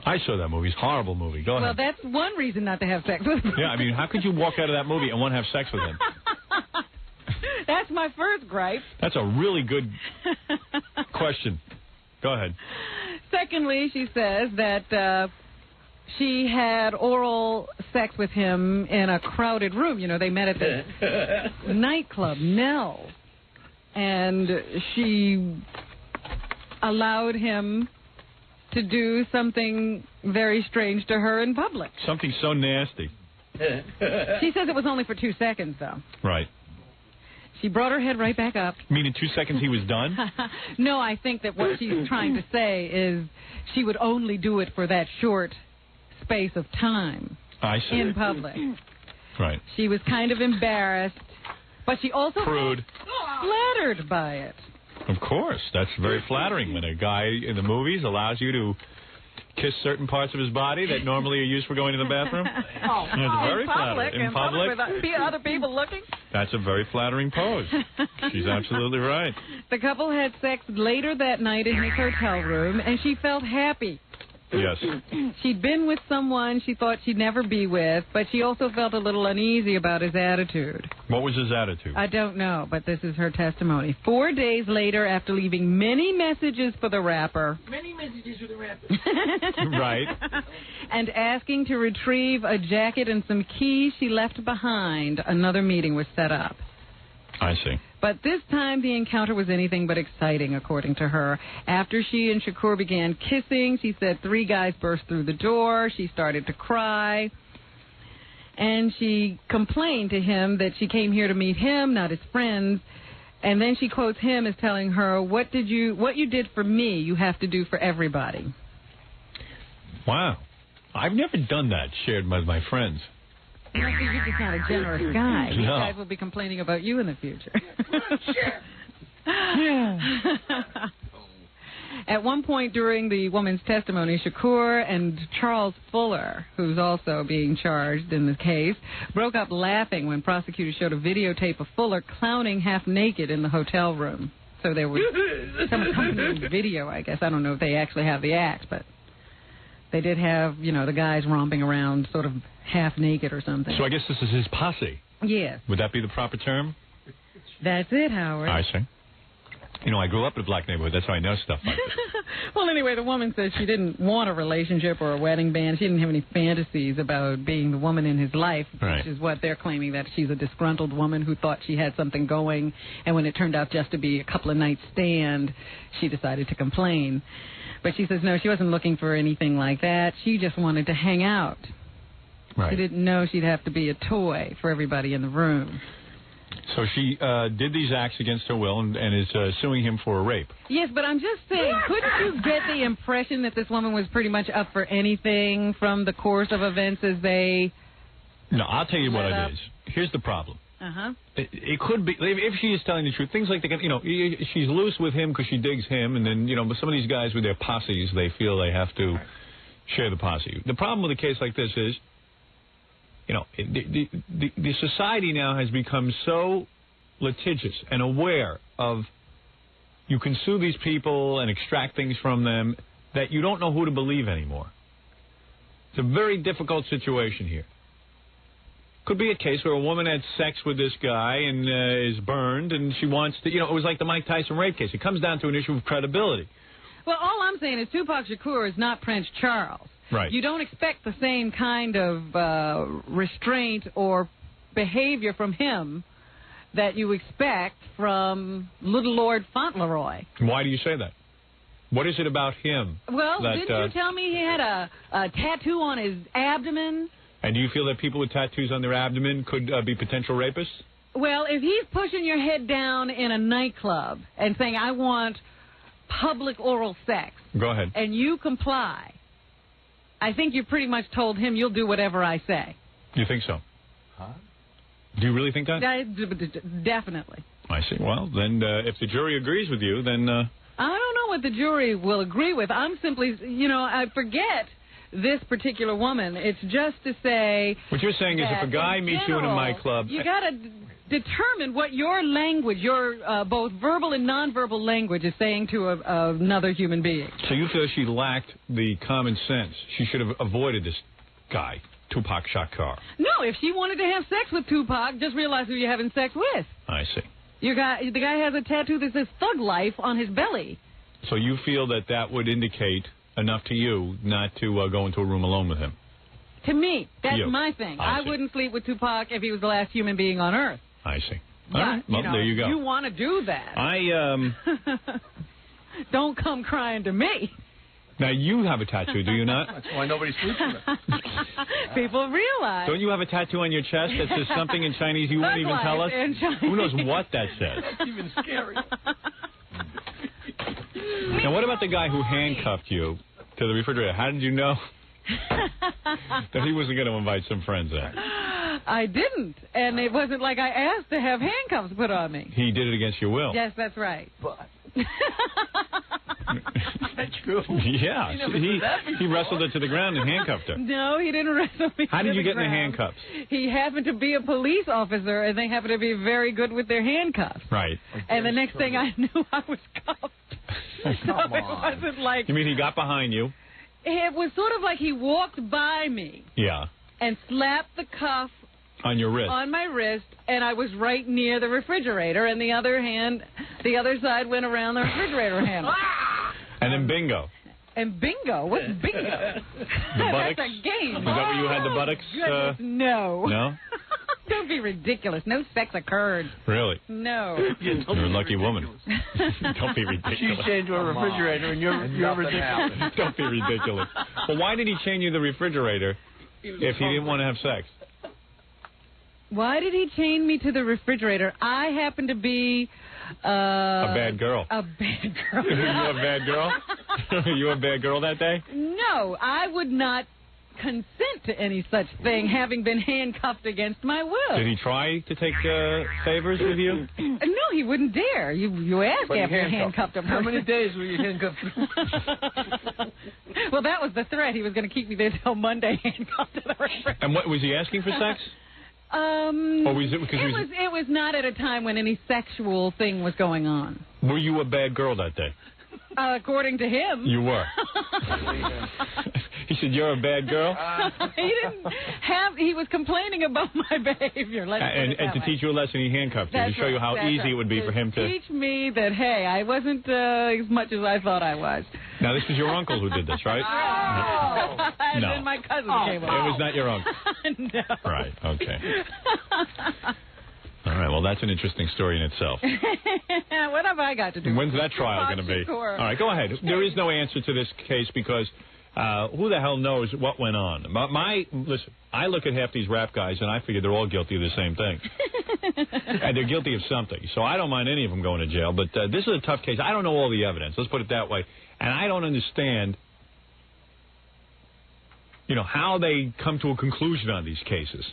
I saw that movie. It's a horrible movie. Go ahead. Well, that's one reason not to have sex with him. Yeah, I mean, how could you walk out of that movie and want to have sex with him? That's my first gripe. That's a really good question. Go ahead. Secondly, she says that she had oral sex with him in a crowded room. You know, they met at the nightclub, Nell. And she allowed him to do something very strange to her in public. Something so nasty. She says it was only for 2 seconds, though. Right. She brought her head right back up. You mean in 2 seconds he was done? No, I think that what she's trying to say is she would only do it for that short space of time. I see. In public. Right. She was kind of embarrassed, but she also Prude. flattered by it. Of course. That's very flattering when a guy in the movies allows you to kiss certain parts of his body that normally are used for going to the bathroom. It's very flattering. In public? With other people looking? That's a very flattering pose. She's absolutely right. The couple had sex later that night in his hotel room, and she felt happy. Yes. She'd been with someone she thought she'd never be with, but she also felt a little uneasy about his attitude. What was his attitude? I don't know, but this is her testimony. 4 days later, after leaving many messages for the rapper. Many messages for the rapper. Right. And asking to retrieve a jacket and some keys she left behind, another meeting was set up. I see. But this time the encounter was anything but exciting, according to her. After she and Shakur began kissing, she said 3 guys burst through the door. She started to cry. And she complained to him that she came here to meet him, not his friends. And then she quotes him as telling her, what you did for me, you have to do for everybody. Wow. I've never done that, shared with my friends. You're just not a generous guy. No. These guys will be complaining about you in the future. At one point during the woman's testimony, Shakur and Charles Fuller, who's also being charged in the case, broke up laughing when prosecutors showed a videotape of Fuller clowning half naked in the hotel room. So there was some accompanying video, I guess. I don't know if they actually have the act, but they did have, the guys romping around sort of half naked or something. So I guess this is his posse. Yes. Would that be the proper term? That's it, Howard. I see. I grew up in a black neighborhood. That's how I know stuff like this. Well, anyway, the woman says she didn't want a relationship or a wedding band. She didn't have any fantasies about being the woman in his life, right, which is what they're claiming, that she's a disgruntled woman who thought she had something going, and when it turned out just to be a couple of nights stand, she decided to complain. But she says, no, she wasn't looking for anything like that. She just wanted to hang out. Right. She didn't know she'd have to be a toy for everybody in the room. So she did these acts against her will and is suing him for rape. Yes, but I'm just saying, couldn't you get the impression that this woman was pretty much up for anything from the course of events as they... No, I'll tell you what it is. Here's the problem. Uh-huh. It could be, if she is telling the truth, things like, she's loose with him because she digs him, and then, but some of these guys with their posses, they feel they have to share the posse. The problem with a case like this is, the society now has become so litigious and aware of you can sue these people and extract things from them that you don't know who to believe anymore. It's a very difficult situation here. Could be a case where a woman had sex with this guy and is burned, and she wants to, it was like the Mike Tyson rape case. It comes down to an issue of credibility. Well, all I'm saying is Tupac Shakur is not Prince Charles. Right. You don't expect the same kind of restraint or behavior from him that you expect from Little Lord Fauntleroy. Why do you say that? What is it about him? Well, that, didn't you tell me he had a tattoo on his abdomen? And do you feel that people with tattoos on their abdomen could be potential rapists? Well, if he's pushing your head down in a nightclub and saying, I want public oral sex. Go ahead. And you comply, I think you pretty much told him you'll do whatever I say. You think so? Huh? Do you really think that? Definitely. I see. Well, then if the jury agrees with you, then... I don't know what the jury will agree with. I'm simply, I forget this particular woman. It's just to say... What you're saying is if a guy meets you in a nightclub... You got to determine what your language, your both verbal and nonverbal language is saying to another human being. So you feel she lacked the common sense. She should have avoided this guy, Tupac Shakur. No, if she wanted to have sex with Tupac, just realize who you're having sex with. I see. The guy has a tattoo that says Thug Life on his belly. So you feel that would indicate enough to you not to go into a room alone with him? To me, that's my thing. I wouldn't sleep with Tupac if he was the last human being on Earth. I see. Yeah, right. Well, there you go. You want to do that. Don't come crying to me. Now, you have a tattoo, do you not? That's why nobody sleeps with it. People realize. Don't you have a tattoo on your chest that says something in Chinese you won't even tell us? Who knows what that says? That's even scary. Now, what about the guy who handcuffed you to the refrigerator? How did you know that he wasn't going to invite some friends in? I didn't, and it wasn't like I asked to have handcuffs put on me. He did it against your will. Yes, that's right. But... That's true. Yeah, he wrestled her to the ground and handcuffed her. No, he didn't wrestle me. How did you get in the handcuffs? He happened to be a police officer, and they happened to be very good with their handcuffs. Right. And the next thing I knew, I was cuffed. So it wasn't like... You mean he got behind you? It was sort of like he walked by me. Yeah. And slapped the cuff on your wrist. On my wrist, and I was right near the refrigerator, and the other side went around the refrigerator handle. And then bingo. And bingo? What's bingo? The buttocks? That's a game. Is that where you had the buttocks? No. No? Don't be ridiculous. No sex occurred. Really? No. You're a lucky woman. Don't be ridiculous. She's chained to a refrigerator, and you're ridiculous. Don't be ridiculous. Well, why did he chain you to the refrigerator if he didn't want to have sex? Why did he chain me to the refrigerator? I happen to be... a bad girl. A bad girl. You a bad girl? You a bad girl that day? No, I would not consent to any such thing, having been handcuffed against my will. Did he try to take favors with you? No, he wouldn't dare. You asked after you handcuffed him. How many days were you handcuffed? Well, that was the threat. He was going to keep me there till Monday, handcuffed to the refrigerator. And what was he asking for sex? Or was it because it was not at a time when any sexual thing was going on. Were you a bad girl that day? According to him. You were. He said, you're a bad girl? He was complaining about my behavior. And to teach you a lesson, he handcuffed you to show you how easy it would be for him to... teach me that, hey, I wasn't as much as I thought I was. Now, this was your uncle who did this, right? Oh. And then my cousin came up. It was not your uncle? No. Right, okay. All right, well, that's an interesting story in itself. What have I got to do? When's that trial going to be? All right, go ahead. There is no answer to this case because Who the hell knows what went on? Listen, I look at half these rap guys, and I figure they're all guilty of the same thing. And they're guilty of something. So I don't mind any of them going to jail. But this is a tough case. I don't know all the evidence. Let's put it that way. And I don't understand, how they come to a conclusion on these cases.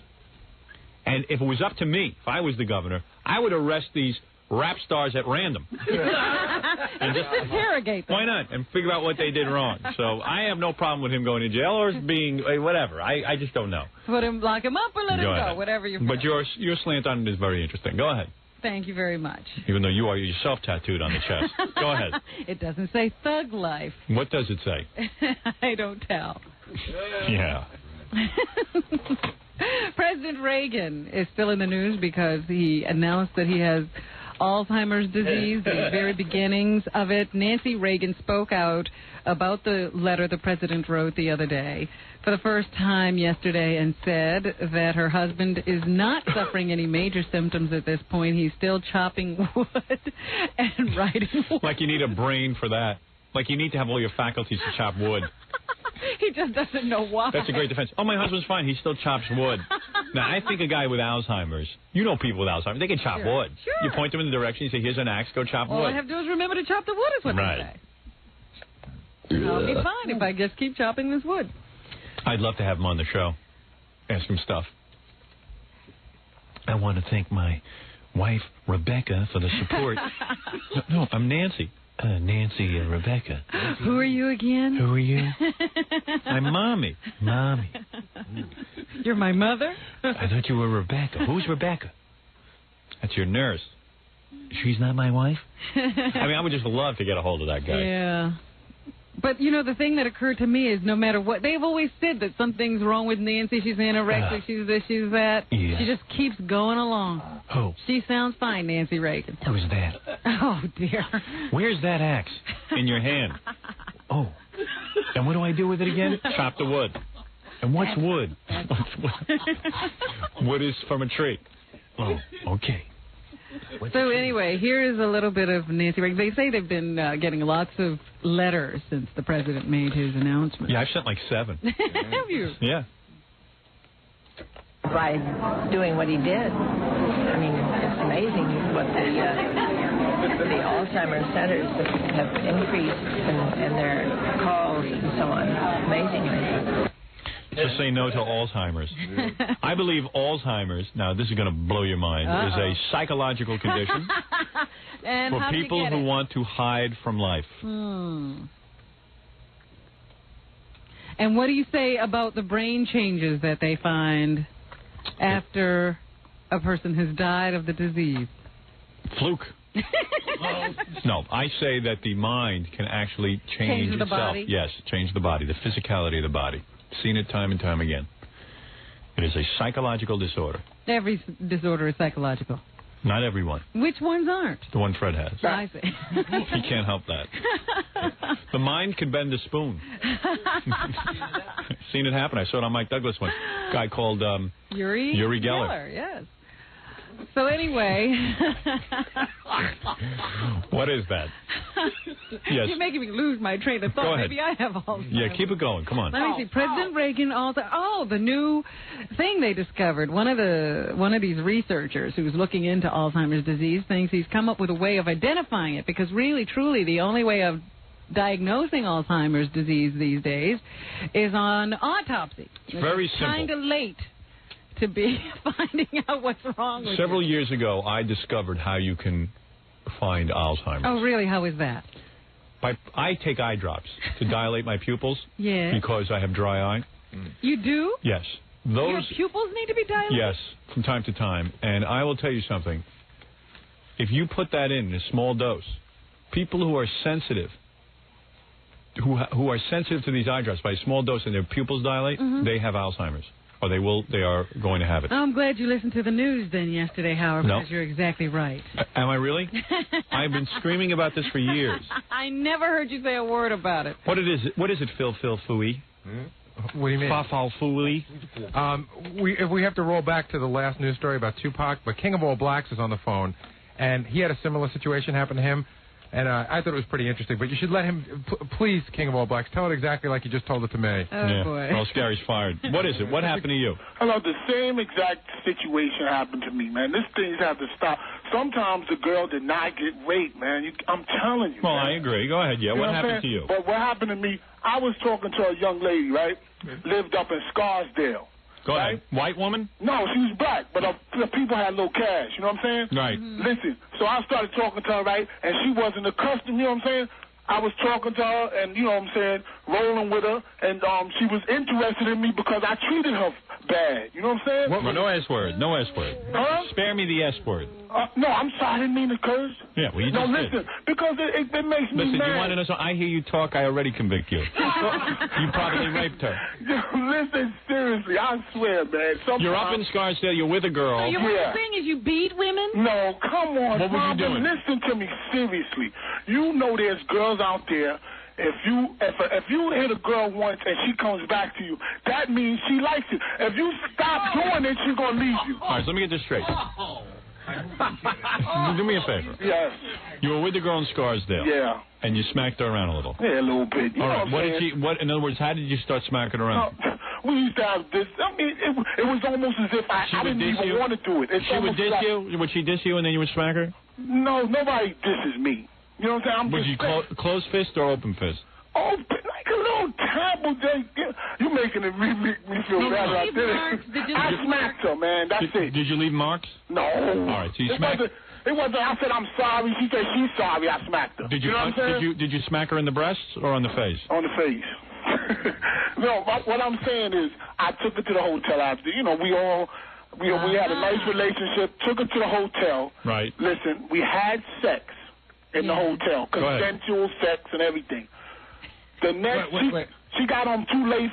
And if it was up to me, if I was the governor, I would arrest these rap stars at random. And just interrogate them. Why not? And figure out what they did wrong. So I have no problem with him going to jail or being whatever. I just don't know. Lock him up or let him go, whatever you But your slant on it is very interesting. Go ahead. Thank you very much. Even though you are yourself tattooed on the chest. Go ahead. It doesn't say thug life. What does it say? I don't tell. Yeah. President Reagan is still in the news because he announced that he has Alzheimer's disease, the very beginnings of it. Nancy Reagan spoke out about the letter the president wrote the other day for the first time yesterday and said that her husband is not suffering any major symptoms at this point. He's still chopping wood and writing wood. Like you need a brain for that. Like you need to have all your faculties to chop wood. He just doesn't know why. That's a great defense. Oh, my husband's fine. He still chops wood. Now, I think a guy with Alzheimer's, people with Alzheimer's, they can chop wood. Sure. You point them in the direction, you say, here's an axe, go chop wood. All I have to do is remember to chop the wood, is what they say. I'll be fine if I just keep chopping this wood. I'd love to have him on the show. Ask him stuff. I want to thank my wife, Rebecca, for the support. No, I'm Nancy. Nancy and Rebecca. Who are you again? Who are you? I'm Mommy. Mommy. You're my mother? I thought you were Rebecca. Who's Rebecca? That's your nurse. She's not my wife? I would just love to get a hold of that guy. Yeah. But, the thing that occurred to me is no matter what, they've always said that something's wrong with Nancy. She's anorexic, she's this, she's that. Yeah. She just keeps going along. Oh. She sounds fine, Nancy Reagan. Who's that? Oh, dear. Where's that axe? In your hand. Oh. And what do I do with it again? Chop the wood. And what's wood? Wood is from a tree. Oh, okay. So anyway, here is a little bit of Nancy Reagan. They say they've been getting lots of letters since the president made his announcement. Yeah, I've sent like 7. Have you? Yeah. By doing what he did. It's amazing what the Alzheimer's centers have increased in their calls and so on. Amazing. Just say no to Alzheimer's. I believe Alzheimer's, now this is going to blow your mind, is a psychological condition and for people who want to hide from life. And what do you say about the brain changes that they find after a person has died of the disease? Fluke. No, I say that the mind can actually change the itself. body? Yes, change the body, the physicality of the body. Seen it time and time again. It is a psychological disorder. Every disorder is psychological. Not everyone. Which ones aren't? The one Fred has. I see. He can't help that. The mind can bend a spoon. Seen it happen. I saw it on Mike Douglas once. A guy called Uri Geller. Yes. So anyway. What is that? Yes. You're making me lose my train of thought. Go ahead. Maybe I have Alzheimer's. Yeah, keep it going. Come on. Let me see. President Reagan also. Oh, the new thing they discovered. One of these researchers who's looking into Alzheimer's disease thinks he's come up with a way of identifying it, because really, truly, the only way of diagnosing Alzheimer's disease these days is on autopsy. It's very simple. Kind of late to be finding out what's wrong with Several you. years ago, I discovered how you can find Alzheimer's. Oh, really? How is that? I take eye drops to dilate my pupils. Yes. Because I have dry eye. You do? Yes. Your pupils need to be dilated? Yes, from time to time. And I will tell you something. If you put that in a small dose, people who are sensitive, who are sensitive to these eye drops by a small dose and their pupils dilate, they have Alzheimer's. Or they are going to have it. I'm glad you listened to the news then yesterday, Howard, No. because you're exactly right. Am I really? I've been screaming about this for years. I never heard you say a word about it. What it is? What is it, Phil Fooey? What do you mean? Fafal Fooey? If we have to roll back to the last news story about Tupac, but King of All Blacks is on the phone, and he had a similar situation happen to him. And I thought it was pretty interesting. But you should let him, please, King of All Blacks, tell it exactly like you just told it to me. Oh, boy. Well, Scary's fired. What is it? What happened to you? Hello, the same exact situation happened to me, man. These things have to stop. Sometimes the girl did not get raped, man. I'm telling you. Well, man. I agree. Go ahead. Yeah, You know what happened I'm to you? But what happened to me, I was talking to a young lady, right? Lived up in Scarsdale. Go ahead. White woman? No, she was black, but the people had low cash. You know what I'm saying? Right. Listen, so I started talking to her, right? And she wasn't accustomed, you know what I'm saying? I was talking to her and, you know what I'm saying, rolling with her, and she was interested in me because I treated her bad. You know what I'm saying? Well, no S word. No S word. Huh? Spare me the S word. No, I'm sorry. I didn't mean to curse. Yeah, well, you No, just listen, did. because it makes me Listen, mad. you want to know something? I hear you talk. I already convict you. You probably raped her. Listen, seriously, I swear, man. Sometimes... You're up in Scarsdale. You're with a girl. So what you're saying is you beat women? No, come on, What were you Mama, doing? listen to me seriously. You know there's girls out there. If you hit a girl once and she comes back to you, that means she likes it. If you stop doing it, she's gonna leave you. All right, so let me get this straight. Do me a favor. Yes. You were with the girl in Scarsdale. Yeah. And you smacked her around a little. Yeah, a little bit. You All know right. what I'm saying? In other words, how did you start smacking around? We used to have this. I mean, it was almost as if I didn't even want to do it. It's She would almost diss like, you? Would she diss you and then you would smack her? No, nobody disses me. You know what I'm saying? Would you close fist or open fist? Oh, like a little taboo day. You're making it make me feel better. I smacked her, man. That's it. Did you leave marks? No. All right, so you smacked. It wasn't. I said I'm sorry. She said she's sorry. I smacked her. Did you know what I'm saying? did you smack her in the breasts or on the face? On the face. No, what I'm saying is I took her to the hotel after. You know, we had a nice relationship. Took her to the hotel. Right. Listen, we had sex in the hotel, consensual sex and everything. The next, she got home too late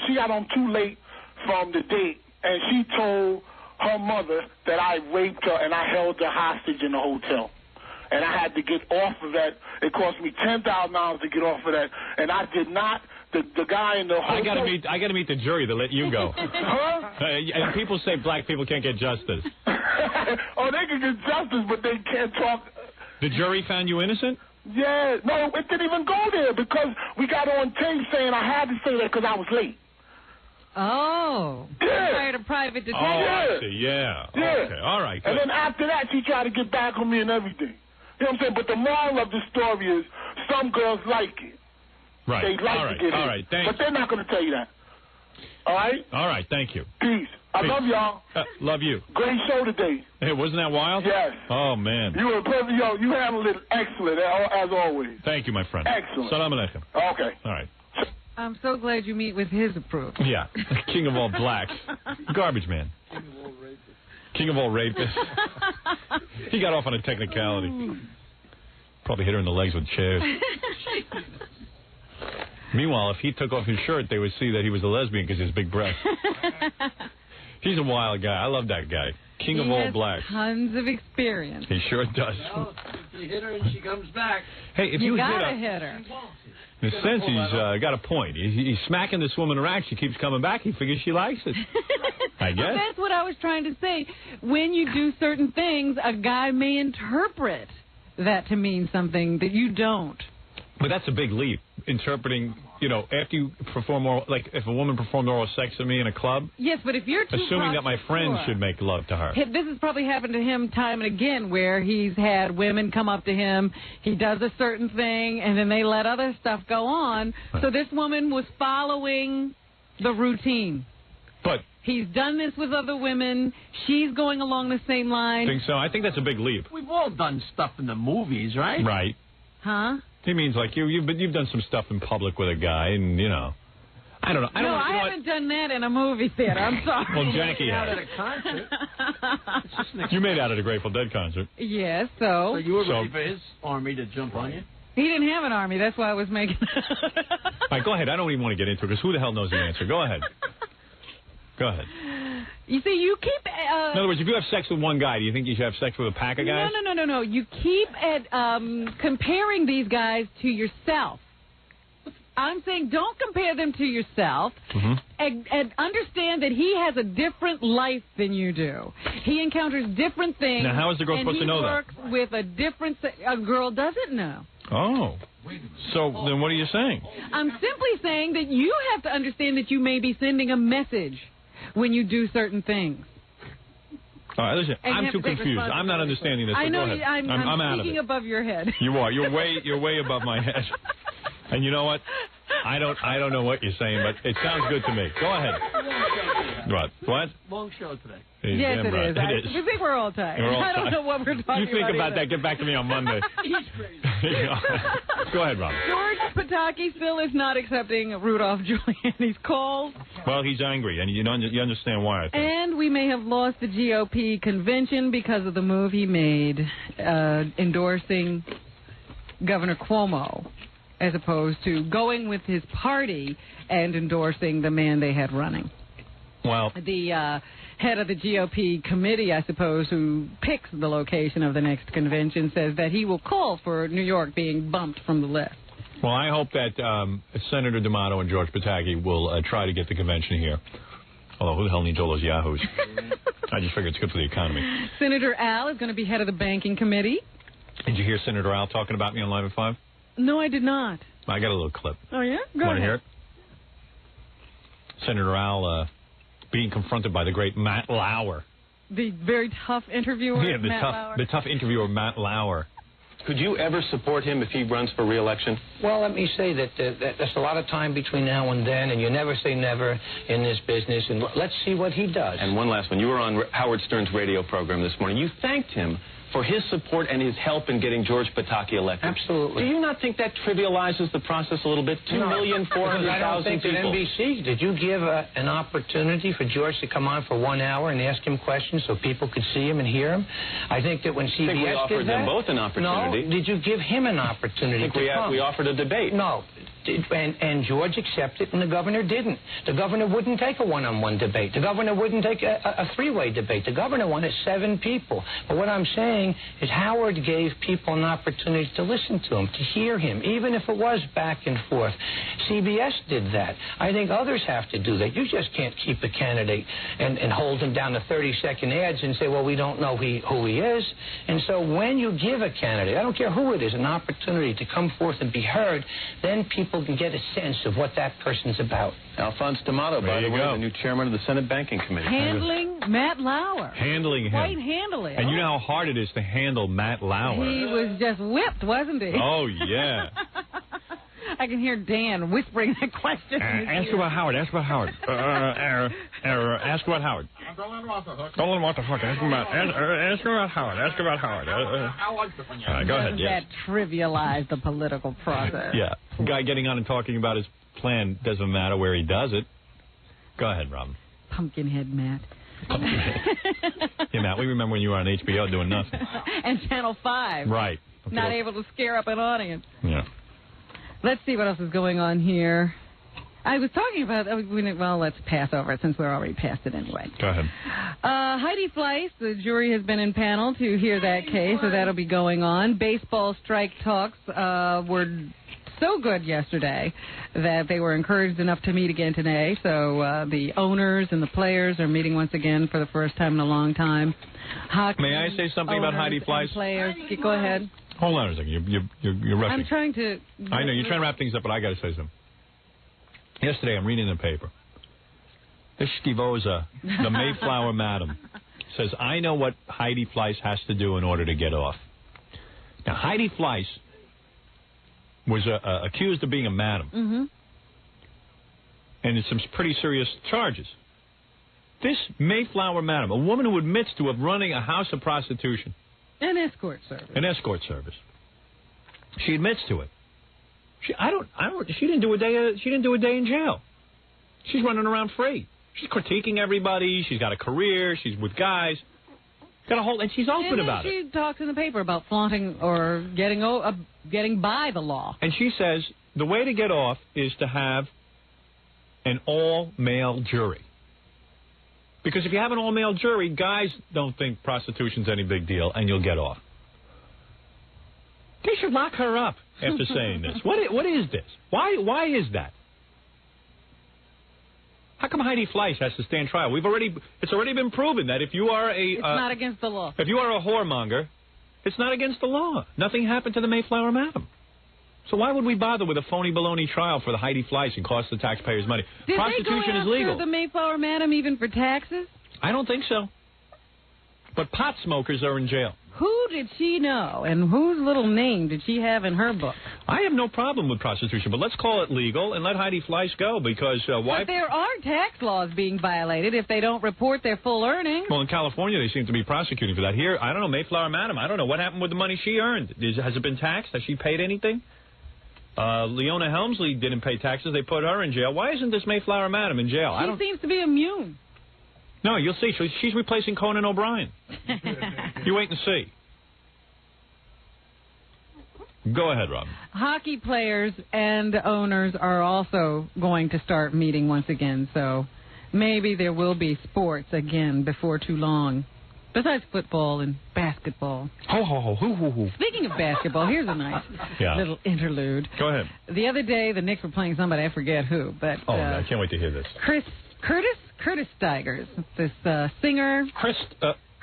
she got home too late from the date, and she told her mother that I raped her and I held her hostage in the hotel. And I had to get off of that. It cost me $10,000 to get off of that, and I did not. The guy in the hotel. I gotta meet the jury to let you go. Huh? And people say black people can't get justice. Oh, they can get justice, but they can't talk. The jury found you innocent? Yeah, no, it didn't even go there because we got on tape saying I had to say that because I was late. Oh. Yeah. You hired a private detective. Oh, I see. Yeah. Yeah. Okay. All right. Good. And then after that, she tried to get back on me and everything. You know what I'm saying? But the moral of the story is some girls like it. Right. They like to get hit. All right. Thanks. But they're not going to tell you that. All right? All right. Thank you. Peace. I love y'all. Love you. Great show today. Hey, wasn't that wild? Yes. Oh, man. You were perfect. You handled it excellent, as always. Thank you, my friend. Excellent. Salam alaikum. Okay. All right. I'm so glad you meet with his approval. Yeah. King of all blacks. Garbage man. King of all rapists. He got off on a technicality. Probably hit her in the legs with chairs. Meanwhile, if he took off his shirt, they would see that he was a lesbian because his big breasts. He's a wild guy. I love that guy. King of all blacks. Tons of experience. He sure does. Well, you hit her and she comes back. Hey, if you gotta hit her. In a sense, he's got a point. He's smacking this woman around. She keeps coming back. He figures she likes it. I guess. Well, that's what I was trying to say. When you do certain things, a guy may interpret that to mean something that you don't. But that's a big leap. Interpreting, after you perform oral, like if a woman performed oral sex with me in a club. Yes, but if you're too assuming that my friends should make love to her. This has probably happened to him time and again, where he's had women come up to him, he does a certain thing, and then they let other stuff go on. So this woman was following the routine. But he's done this with other women. She's going along the same line. Think so? I think that's a big leap. We've all done stuff in the movies, right? Right. Huh? He means like you've done some stuff in public with a guy, and I don't know. I haven't done that in a movie theater. I'm sorry. Well, Jackie out has. at a concert. You made out at a Grateful Dead concert. Yes, so. So you were ready for his army to jump on you? He didn't have an army. That's why I was making. All right, go ahead. I don't even want to get into it because who the hell knows the answer? Go ahead. Go ahead. You see, you keep... in other words, if you have sex with one guy, do you think you should have sex with a pack of guys? No. You keep comparing these guys to yourself. I'm saying don't compare them to yourself, and understand that he has a different life than you do. He encounters different things. Now, how is the girl supposed to know that? And he works with a different... A girl doesn't know. Oh. So then what are you saying? I'm simply saying that you have to understand that you may be sending a message when you do certain things. All right, listen, And you I'm have too to take confused. I'm not understanding this. I So know go ahead. I'm out of speaking it. above your head. You are. You're way above my head. And you know what? I don't know what you're saying, but it sounds good to me. Go ahead. What? Long show today. Yes, it right. is. It is. I think we're all tired. I don't know what we're talking about. You think about either. that. Get back to me on Monday. He's crazy. Go ahead, Rob. George Pataki still is not accepting Rudolph Giuliani's calls. Well, he's angry, and you understand why, I think. And we may have lost the GOP convention because of the move he made endorsing Governor Cuomo, as opposed to going with his party and endorsing the man they had running. Well, the head of the GOP committee, I suppose, who picks the location of the next convention, says that he will call for New York being bumped from the list. Well, I hope that Senator D'Amato and George Pataki will try to get the convention here. Although, who the hell needs all those yahoos? I just figure it's good for the economy. Senator Al is going to be head of the banking committee. Did you hear Senator Al talking about me on Live at 5? No, I did not. I got a little clip. Oh, yeah? Go Want to ahead. hear it? Senator Al being confronted by the great Matt Lauer. The very tough interviewer, Yeah, Matt Lauer. the tough interviewer, Matt Lauer. Could you ever support him if he runs for re-election? Well, let me say that there's a lot of time between now and then, and you never say never in this business, and let's see what he does. And one last one. You were on Howard Stern's radio program this morning. You thanked him for his support and his help in getting George Pataki elected. Absolutely. Do you not think that trivializes the process a little bit? 2,400,000 I don't think people. that NBC, did you give an opportunity for George to come on for 1 hour and ask him questions so people could see him and hear him? I think that when CBS I think we offered did that, them both an opportunity. No, did you give him an opportunity I think to come? we offered a debate. No. And George accepted, and the governor didn't. The governor wouldn't take a one-on-one debate. The governor wouldn't take a three-way debate. The governor wanted 7 people. But what I'm saying is Howard gave people an opportunity to listen to him, to hear him, even if it was back and forth. CBS did that. I think others have to do that. You just can't keep a candidate and hold him down to 30-second ads and say, well, we don't know who he is. And so when you give a candidate, I don't care who it is, an opportunity to come forth and be heard, then people can get a sense of what that person's about. Alphonse D'Amato, by the way, the new chairman of the Senate Banking Committee. Handling Matt Lauer. Handling him. Quite handily. And you know how hard it is to handle Matt Lauer. He was just whipped, wasn't he? Oh, yeah. I can hear Dan whispering that question. Ask about Howard. Ask about Howard. Ask about Howard. Don't let what the fuck. Ask about Howard. Ask about Howard. Go ahead. Yes. That trivialize the political process. Yeah. Guy getting on and talking about his plan doesn't matter where he does it. Go ahead, Robin. Pumpkinhead Matt. Yeah, Matt, we remember when you were on HBO doing nothing. And Channel 5. Right. Okay. Not able to scare up an audience. Yeah. Let's see what else is going on here. I was talking about, well, let's pass over it since we're already past it anyway. Go ahead. Heidi Fleiss, the jury has been in panel to hear that case, so that'll be going on. Baseball strike talks were so good yesterday that they were encouraged enough to meet again today. So the owners and the players are meeting once again for the first time in a long time. Hockey, may I say something about Heidi Fleiss? Players, go ahead. Hold on a second. You're rushing. I'm trying to... I know. You're trying to wrap things up, but I got to say something. Yesterday, I'm reading the paper. This Skivoza, the Mayflower madam, says, I know what Heidi Fleiss has to do in order to get off. Now, Heidi Fleiss was accused of being a madam. Mm-hmm. And it's some pretty serious charges. This Mayflower madam, a woman who admits to running a house of prostitution. An escort service. An escort service. She admits to it. She didn't do a day. She didn't do a day in jail. She's running around free. She's critiquing everybody. She's got a career. She's with guys. Got a whole, and she's open about it. She talks in the paper about flaunting or getting by the law. And she says the way to get off is to have an all-male jury. Because if you have an all-male jury, guys don't think prostitution's any big deal, and you'll get off. Do They should lock her up after saying this. What is this? Why is that? How come Heidi Fleiss has to stand trial? It's already been proven that if you are it's not against the law. If you are a whoremonger, it's not against the law. Nothing happened to the Mayflower Madam. So why would we bother with a phony baloney trial for the Heidi Fleiss and cost the taxpayers money? Did Prostitution is legal. Did they go after the Mayflower Madam even for taxes? I don't think so. But pot smokers are in jail. Who did she know, and whose little name did she have in her book? I have no problem with prostitution, but let's call it legal and let Heidi Fleiss go, because why? But there are tax laws being violated if they don't report their full earnings. Well, in California, they seem to be prosecuting for that. Here, I don't know, Mayflower Madam, I don't know. What happened with the money she earned? Has it been taxed? Has she paid anything? Leona Helmsley didn't pay taxes. They put her in jail. Why isn't this Mayflower Madam in jail? She seems to be immune. No, you'll see. She's replacing Conan O'Brien. You wait and see. Go ahead, Rob. Hockey players and owners are also going to start meeting once again, so maybe there will be sports again before too long. Besides football and basketball. Ho, ho, ho, hoo, hoo, hoo. Speaking of basketball, here's a nice little interlude. Go ahead. The other day, the Knicks were playing somebody, I forget who, but... I can't wait to hear this. Curtis Stigers, this singer...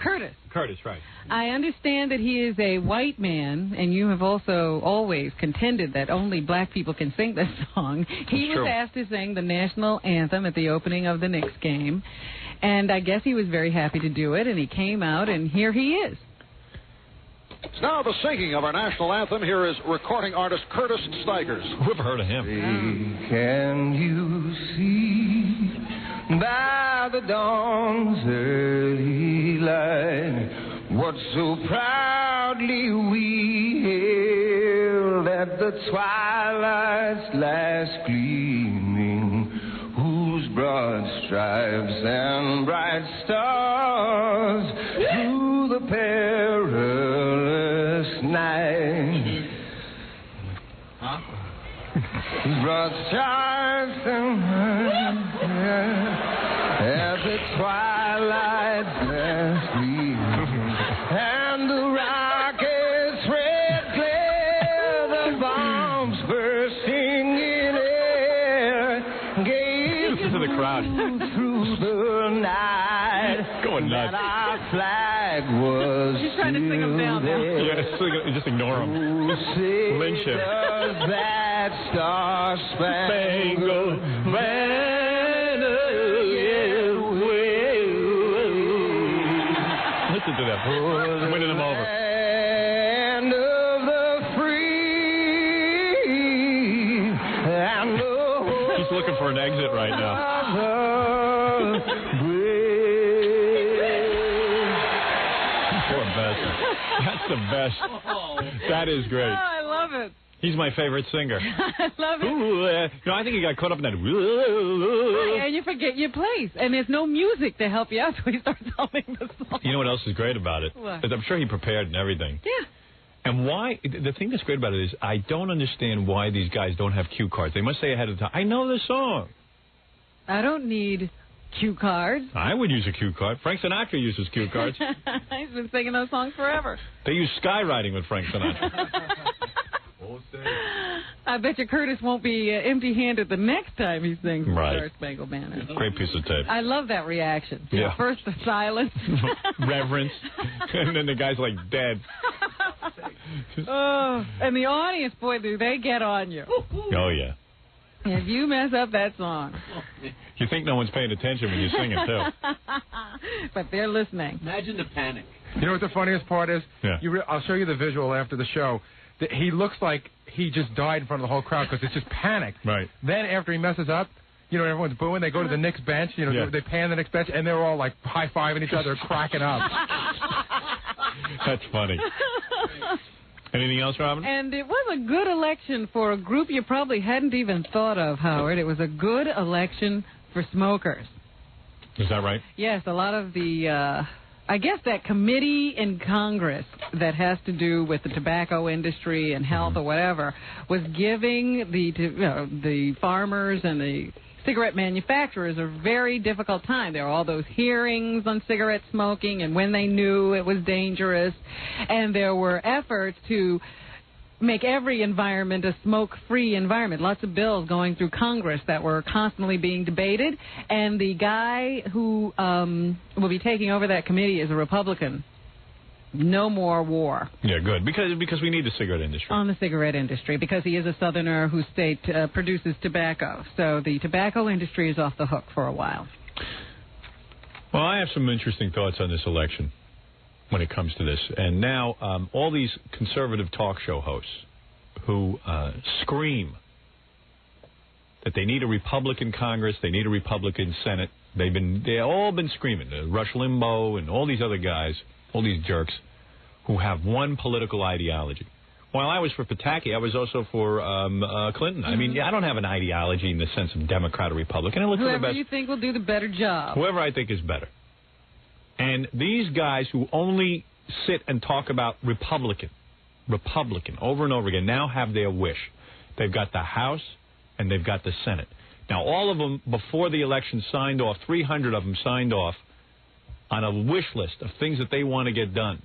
Curtis. Curtis, right. I understand that he is a white man, and you have also always contended that only black people can sing this song. He was asked to sing the national anthem at the opening of the Knicks game, and I guess he was very happy to do it, and he came out, and here he is. It's now the singing of our national anthem. Here is recording artist Curtis Stigers. Who ever heard of him? Can you see by the dawn's early light what so proudly we hailed at the twilight's last gleaming, whose broad stripes and bright stars through the perilous night. Broad stripes and as the twilight's last gleaming, and the rockets' red glare, the bombs bursting in air, gave listen to the crowd through the night. Going nuts. That our flag was She's trying to sing them down now. Yeah, just ignore him. Lynch him. That star-spangled banner, listen to that. I'm winning them over. Land of the free and the He's looking for an exit right now. Poor Best. That's the best. That is great. Oh, I love it. He's my favorite singer. I love it. Ooh, I think he got caught up in that. Right, and you forget your place. And there's no music to help you out, so he starts humming the song. You know what else is great about it? What? I'm sure he prepared and everything. Yeah. And why? The thing that's great about it is I don't understand why these guys don't have cue cards. They must say ahead of time, I know the song. I don't need cue cards. I would use a cue card. Frank Sinatra uses cue cards. He's been singing those songs forever. They use skywriting with Frank Sinatra. I bet you Curtis won't be empty-handed the next time he sings the Star Spangled Banner. Great piece of tape. I love that reaction. Yeah. First the silence. Reverence. And then the guy's like dead. Oh, and the audience, boy, do they get on you. Oh, yeah. If you mess up that song. You think no one's paying attention when you sing it, too. But they're listening. Imagine the panic. You know what the funniest part is? Yeah. I'll show you the visual after the show. He looks like he just died in front of the whole crowd because it's just panic. Right. Then after he messes up, everyone's booing. They go to the Knicks bench. They pan the Knicks bench, and they're all like high-fiving each other, cracking up. That's funny. Anything else, Robin? And it was a good election for a group you probably hadn't even thought of, Howard. It was a good election for smokers. Is that right? Yes, a lot of the... I guess that committee in Congress that has to do with the tobacco industry and health or whatever was giving the farmers and the cigarette manufacturers a very difficult time. There were all those hearings on cigarette smoking and when they knew it was dangerous, and there were efforts to make every environment a smoke-free environment. Lots of bills going through Congress that were constantly being debated, and the guy who will be taking over that committee is a Republican. No more war. Yeah, good. Because we need the cigarette industry. On the cigarette industry, because he is a Southerner whose state produces tobacco. So the tobacco industry is off the hook for a while. Well, I have some interesting thoughts on this election when it comes to this. And now all these conservative talk show hosts who scream that they need a Republican Congress, they need a Republican Senate. They've all been screaming. Rush Limbaugh and all these other guys, all these jerks who have one political ideology. While I was for Pataki, I was also for Clinton. I mean, I don't have an ideology in the sense of Democrat or Republican. I look for the Whoever best. you think will do the better job. Whoever I think is better. And these guys who only sit and talk about Republican over and over again now have their wish. They've got the House and they've got the Senate. Now, all of them, before the election, signed off, 300 of them signed off on a wish list of things that they want to get done.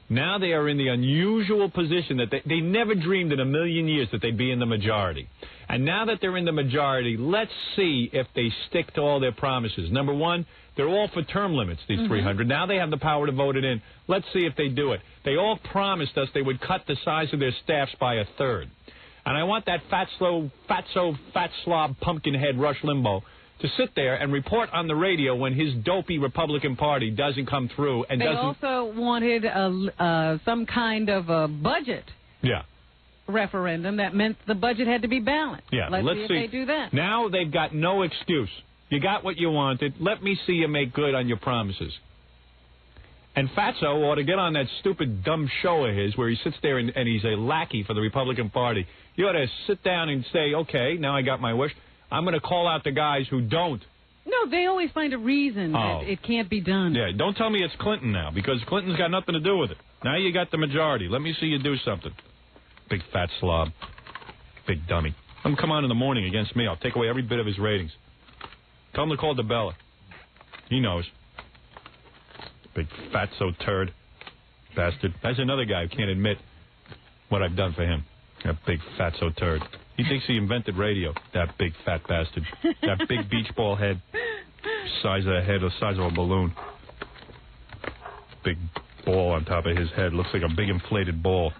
Now they are in the unusual position that they never dreamed in a million years that they'd be in the majority. And now that they're in the majority, let's see if they stick to all their promises. Number one, they're all for term limits, these 300. Now they have the power to vote it in. Let's see if they do it. They all promised us they would cut the size of their staffs by a third. And I want that fat slob pumpkinhead Rush Limbaugh to sit there and report on the radio when his dopey Republican Party doesn't come through and they doesn't... also wanted some kind of a budget referendum that meant the budget had to be balanced. Yeah, Let's see if they do that. Now they've got no excuse. You got what you wanted. Let me see you make good on your promises. And Fatso ought to get on that stupid, dumb show of his where he sits there and he's a lackey for the Republican Party. You ought to sit down and say, okay, now I got my wish. I'm going to call out the guys who don't. No, they always find a reason that it can't be done. Yeah, don't tell me it's Clinton now, because Clinton's got nothing to do with it. Now you got the majority. Let me see you do something. Big fat slob. Big dummy. Let him come on in the morning against me. I'll take away every bit of his ratings. Tell him to call DeBella. He knows. Big fatso turd. Bastard. That's another guy who can't admit what I've done for him. That big fatso turd. He thinks he invented radio, that big fat bastard. That big beach ball head, size of a head, the size of a balloon. Big ball on top of his head, looks like a big inflated ball.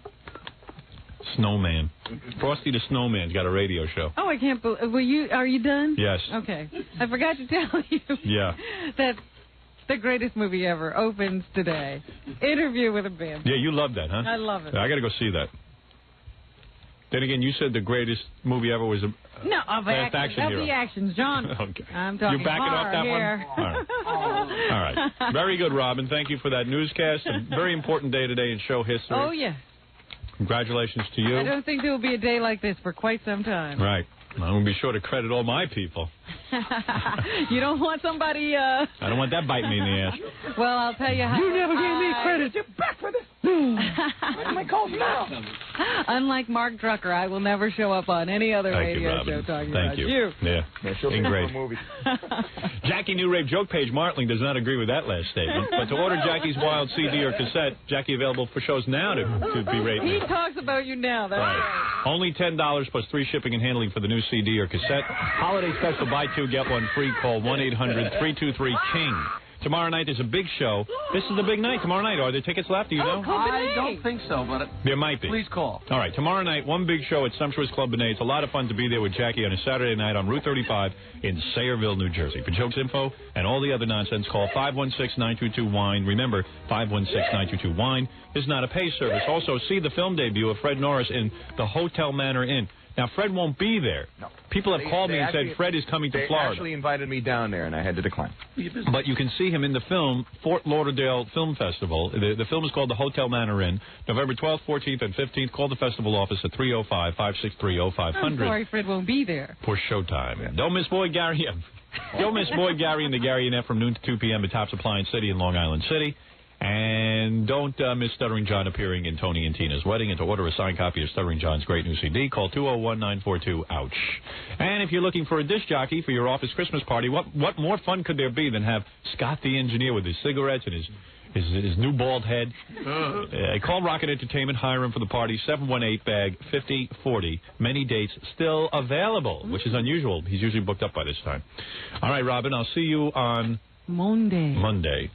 Snowman. Frosty the Snowman's got a radio show. Oh, I can't believe... Are you done? Yes. Okay. I forgot to tell you that the greatest movie ever opens today. Interview with a Band. Yeah, you love that, huh? I love it. I got to go see that. Then again, you said the greatest movie ever was of action hero. the actions, John. Okay. I'm talking You backing off that here. one? All right. Very good, Robin. Thank you for that newscast. A very important day today in show history. Oh, yeah. Congratulations to you. I don't think there will be a day like this for quite some time. Right. I'm going to be sure to credit all my people. You don't want somebody... I don't want that biting me in the ass. Well, I'll tell you how... You never gave me credit. You're back for this. My calls now. Unlike Mark Drucker, I will never show up on any other radio show talking about you. Yeah. Ingrate. Jackie New Rave Joke Page Martling does not agree with that last statement. But to order Jackie's Wild CD or cassette, Jackie available for shows now to be rated. He talks about you now. That's right. Only $10 plus free shipping and handling for the new CD or cassette. Holiday special, buy two, get one free. Call 1-800-323-KING. Tomorrow night there's a big show. This is the big night tomorrow night. Are there tickets left? Do you know? I don't think so, but There might be. Please call. All right, tomorrow night, one big show at Sumptuous Club Benet. It's a lot of fun to be there with Jackie on a Saturday night on Route 35 in Sayreville, New Jersey. For jokes, info, and all the other nonsense, call 516-922-WINE. Remember, 516-922-WINE is not a pay service. Also, see the film debut of Fred Norris in the Hotel Manor Inn. Now, Fred won't be there. No. People have called me and said Fred is coming to Florida. They actually invited me down there, and I had to decline. But you can see him in the film, Fort Lauderdale Film Festival. The film is called The Hotel Manor Inn. November 12th, 14th, and 15th. Call the festival office at 305-563-0500. I'm sorry Fred won't be there. For showtime. Yeah. Don't miss Boyd Gary. Don't miss Boyd Gary and the Gary Annette from noon to 2 p.m. at Tops Appliance City in Long Island City. And don't miss Stuttering John appearing in Tony and Tina's Wedding. And to order a signed copy of Stuttering John's great new CD, call 201-942-OUCH. And if you're looking for a disc jockey for your office Christmas party, what more fun could there be than have Scott the engineer with his cigarettes and his his new bald head. Call Rocket Entertainment, hire him for the party, 718-BAG-5040. Many dates still available, which is unusual. He's usually booked up by this time. All right, Robin, I'll see you on Monday. Monday.